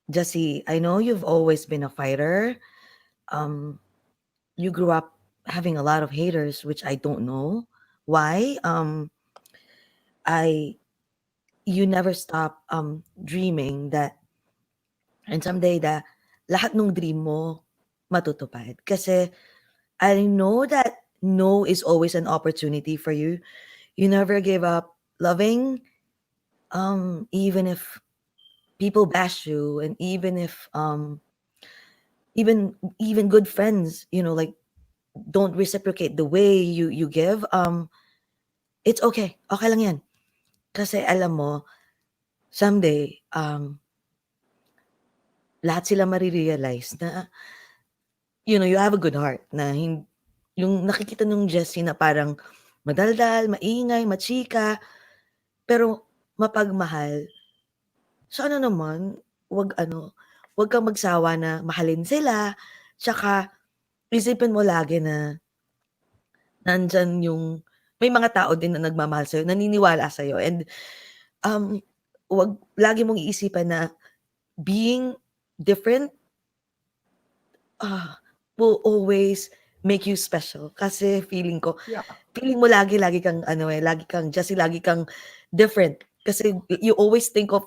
Jessie, I know you've always been a fighter. You grew up having a lot of haters, which I don't know why. You never stop dreaming that, and someday lahat ng dream mo matutupad. Kasi I know that no is always an opportunity for you. You never give up loving, even if people bash you, and even if even good friends, like don't reciprocate the way you give, it's okay. Okay lang yan. Kasi alam mo, someday, lahat sila marirealize na, you have a good heart na yung nakikita nung Jessie na parang madaldal, maingay, machika, pero mapagmahal. Sana naman, wag kang magsawa na mahalin sila, tsaka isipin mo lagi na nandyan may mga tao din na nagmamahal sa'yo, naniniwala sa'yo, and lagi mong iisipan na being different will always make you special. Kasi feeling mo lagi kang lagi kang different. Kasi you always think of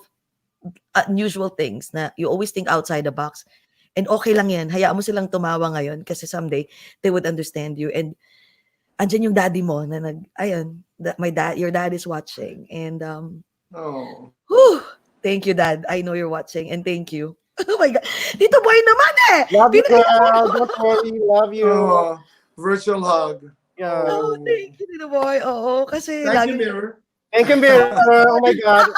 unusual things, na you always think outside the box. And okay lang yan. Hayaan mo silang tumawa ngayon kasi someday they would understand you. And andyan yung daddy mo na your dad is watching. And thank you, Dad. I know you're watching, and thank you. Oh my God. Tito Boy naman eh! Love you, girl. Don't worry. Love you. Virtual hug. Yeah. Oh, thank you, Tito Boy. Oo, kasi Thank you, Mirror. Thank you, Mirror. Oh my God.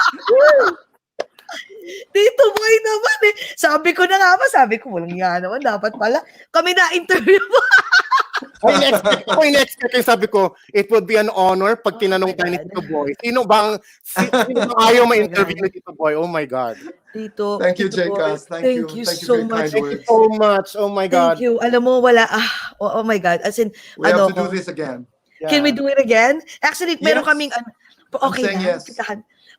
Tito Boy naman eh. Sabi ko, walang nga naman. Dapat pala kami na-interview mo. Sabi ko, it would be an honor pag tinanong tayo ni Tito Boy. Sino bang ayaw ma-interview ni Tito Boy? Oh my God. Tito, Thank you, Tito Boy, Jcas. Thank you so for your much. kind words. So much. Oh my God. Thank you. Alam mo, oh my God. As in, We have to do this again. Yeah. Can we do it again? Actually, meron Yes. kaming, okay saying na. yes.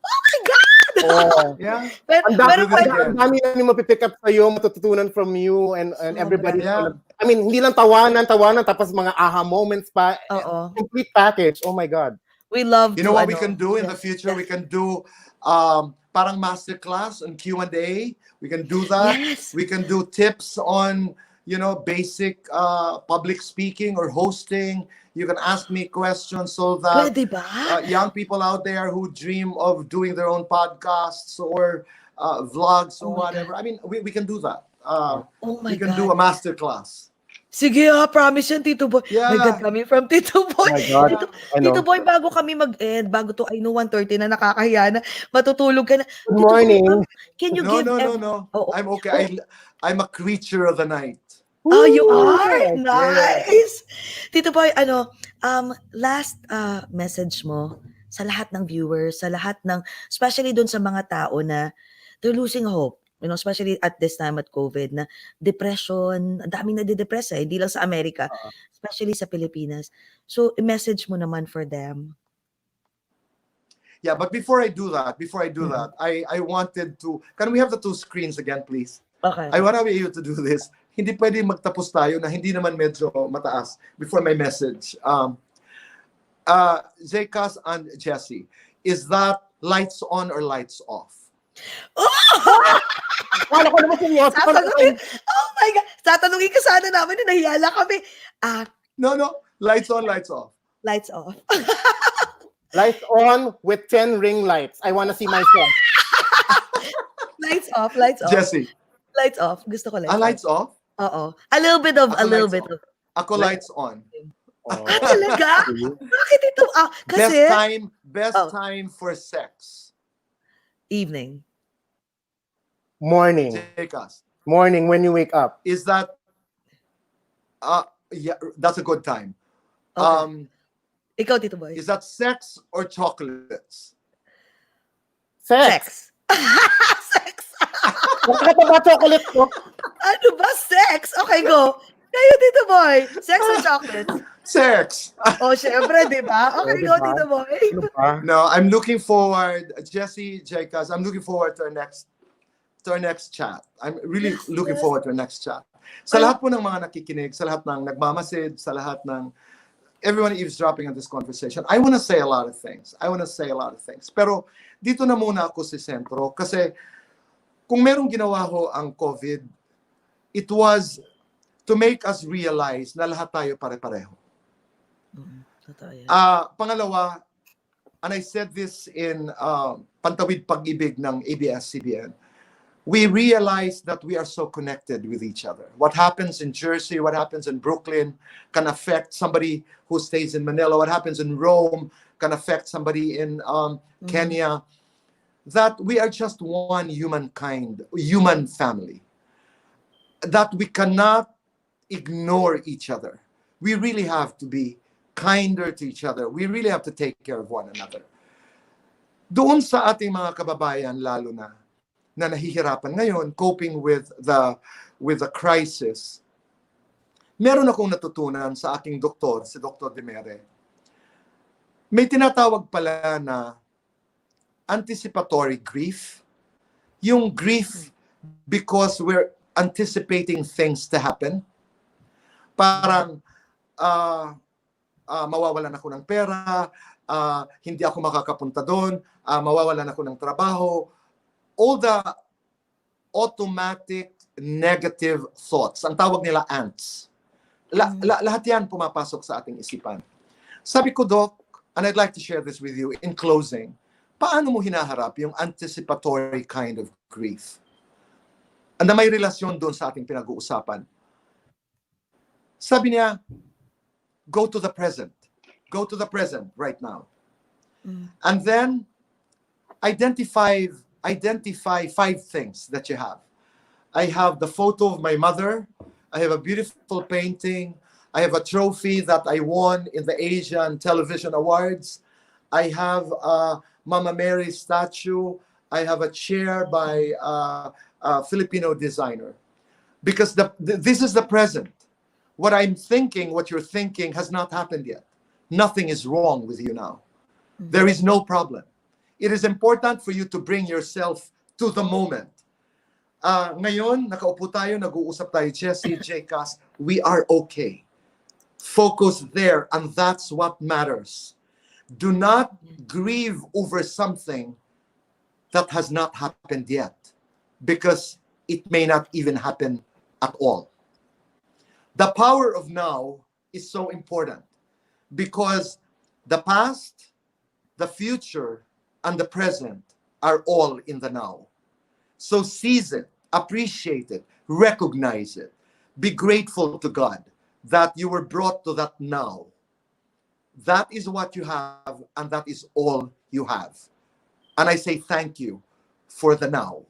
Oh my God! Oh. Yeah. Ang Meron dami namin mapipick up sa'yo, matututunan from you, and everybody. Yeah. I mean, hindi lang tawanan, tapos mga aha moments pa. Oo. Complete package. Oh my God. We love You know to, what we can do in the future? We can do parang masterclass and Q&A. We can do that. Yes. We can do tips on, basic public speaking or hosting. You can ask me questions so that Pwede ba? young people out there who dream of doing their own podcasts or vlogs or Oh my whatever. I mean, we can do that. Oh my We can God. do a masterclass. Sige promise yan, Tito Boy. Yeah. My God, coming from Tito Boy. Oh my God. I know. Tito Boy, bago kami mag-end, bago to, I know 1:30 na, nakakahiya na, matutulog ka na. Good Tito Boy, morning. can you No, give... no. Oh, I'm okay. I'm a creature of the night. Oh, you are? Yes. Nice! Tito Boy, last message mo sa lahat ng viewers, sa lahat ng, especially dun sa mga tao na they're losing hope, especially at this time at COVID, na depression, ang daming nadidepress hindi lang sa Amerika, especially sa Pilipinas. So, message mo naman for them. Yeah, but before I do that, I wanted to, can we have the two screens again, please? Okay. I want to be able to do this. Hindi pwede magtapos tayo na hindi naman medyo mataas before my message. Jcas and Jessie, is that lights on or lights off? Wala ko naman seryoso. Oh my God! Tatanungin ka sana namin, nahiya lang kami. No, lights on, lights off. Lights off. Lights on with 10 ring lights. I wanna see myself. Lights off, lights off. Jessie. Lights off. Gusto ko lights off. Lights off? Oo. A little bit of. Ako lights on. Oh. Talaga? Bakit ito? Kasi... Best time for sex. Evening. Morning. Jcas. Morning when you wake up. Is that... yeah, that's a good time. Okay. Ikaw, Tito Boy. Is that sex or chocolates? Sex. Sex. Bakit ba chocolate ko? Ano ba? Sex? Okay, go. Kayo, Tito Boy. Sex or chocolates? Sex. Oh, syempre, di ba? Okay, go, Diba? Tito Boy. Ano ba? No, I'm looking forward, Jessie, Jcas, I'm looking forward to our next chat. I'm really looking forward to our next chat. Sa lahat po ng mga nakikinig, sa lahat ng nagmamasid, sa lahat ng everyone eavesdropping on this conversation, I want to say a lot of things. Pero dito na muna ako sa sentro kasi kung merong ginawa ho ang COVID, it was to make us realize na lahat tayo pare-pareho. Pangalawa, and I said this in Pantawid Pag-ibig ng ABS-CBN, we realize that we are so connected with each other. What happens in Jersey, what happens in Brooklyn can affect somebody who stays in Manila. What happens in Rome can affect somebody in Kenya. That we are just one humankind, human family. That we cannot ignore each other. We really have to be kinder to each other. We really have to take care of one another. Doon sa ating mga kababayan, lalo na nahihirapan ngayon, coping with the crisis, meron akong natutunan sa aking doktor, si Dr. Demere. May tinatawag pala na anticipatory grief. Yung grief because we're anticipating things to happen. Parang, mawawalan ako ng pera, hindi ako makakapunta doon, mawawalan ako ng trabaho. All the automatic negative thoughts, ang tawag nila ants. Lahat yan pumapasok sa ating isipan. Sabi ko, Doc, and I'd like to share this with you in closing, paano mo hinaharap yung anticipatory kind of grief? And na may relasyon doon sa ating pinag-uusapan. Sabi niya, go to the present. Go to the present right now. And then, identify 5 things that you have. I have the photo of my mother. I have a beautiful painting. I have a trophy that I won in the Asian Television Awards. I have a Mama Mary statue. I have a chair by a Filipino designer. Because this is the present. What I'm thinking, what you're thinking has not happened yet. Nothing is wrong with you now. There is no problem. It is important for you to bring yourself to the moment. Ngayon, nakaupo tayo, nag-uusap tayo, Jessie, Jcas, we are okay. Focus there, and that's what matters. Do not grieve over something that has not happened yet, because it may not even happen at all. The power of now is so important, because the past, the future, and the present are all in the now. So seize it, appreciate it, recognize it. Be grateful to God that you were brought to that now. That is what you have, and that is all you have. And I say thank you for the now,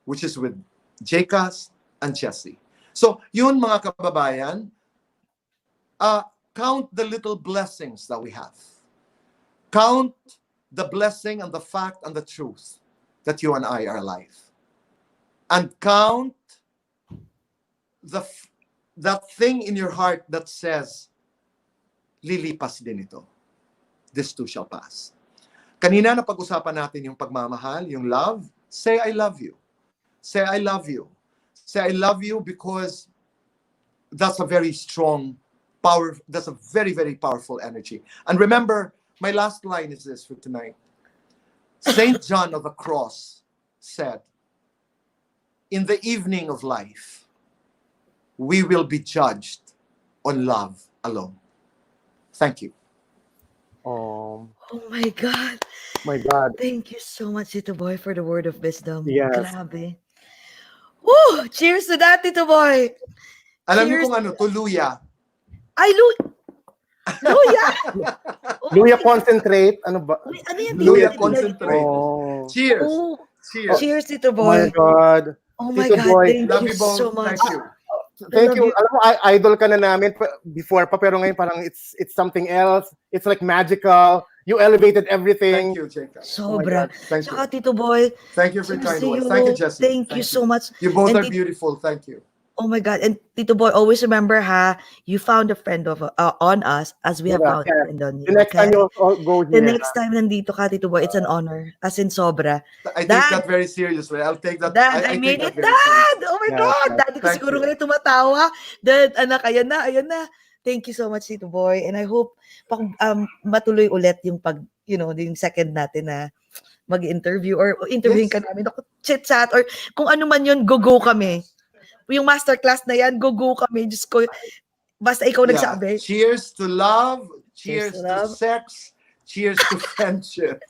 which is with Jcas and Jessie. So yun mga kababayan, count the little blessings that we have. Count the blessing and the fact and the truth that you and I are alive. And count that thing in your heart that says, lilipas din ito. This too shall pass. Kanina na pag-usapan natin yung pagmamahal, yung love. Say, I love you. Say, I love you. Say, I love you, because that's a very strong power. That's a very, very powerful energy. And remember, my last line is this for tonight. Saint John of the Cross said, in the evening of life, we will be judged on love alone. Thank you. Oh my God. my God. Thank you so much, Tito Boy, for the word of wisdom. Yes. Grabe. Woo! Cheers to that, Tito Boy. Alam niyo Cheers. kung ano, tuluya. Ay, Luya! Luya concentrate. Ano ba? Uy, ano yan? Luya Pinag- concentrate. Oh. Cheers. Oh, Cheers. cheers, Tito Oh my Boy. God. Oh my Tito God, Boy, thank Love you you, Bong. so much. Thank you. Thank love you. you. Alam mo, idol ka na namin before pa, pero ngayon parang it's something else. It's like magical. You elevated everything. Thank you, Jacob. Sobra. Thank Tsaka, you. Tito Boy, Thank you for cheers kind to words. you. Thank you, Jessie. Thank you so much. You both And are beautiful. Thank you. Oh my God. And Tito Boy, always remember, you found a friend on us as we have Yeah, found a friend on you. The next time okay? you go The here. next time nandito ka, Tito Boy, it's an honor. As in, sobra. I take Dad! that very seriously. I'll take that. Dad, I take made that it, very Dad! seriously. Oh my Yeah, God! yeah. Daddy ko Thank siguro you. ngayon tumatawa. Dad, anak, ayan na. Thank you so much, Tito Boy. And I hope matuloy ulit yung yung second natin na mag-interview or interviewin ka Yes. namin. Chit-chat or kung ano man yun, go kami. Yung masterclass na yan, go kami. Diyos ko, basta ikaw Yeah. nagsabi. Cheers to love. Cheers Cheers to to love. sex. Cheers to friendship.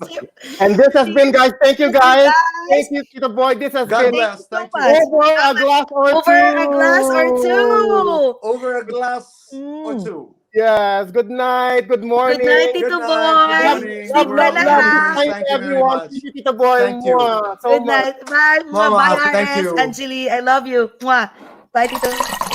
And this has been, guys. Thank you, guys. guys. Thank you, Tito Boy. This has God been bless. Thank Thank you so you. much. over a glass or two. Over a glass or two. Over a glass or Mm. two. Yes. Good night. Good morning. Good night, Good Tito night. Boy. Good morning. Sleep We're ka out na of ha. Good here. night, Thank you very everyone. much. Thank you, Tito Boy. Thank you. Mwah. So Good much. night. Bye. Mama, Bye, thank RS. you. Angeli, I love you. Mwah. Bye, Tito.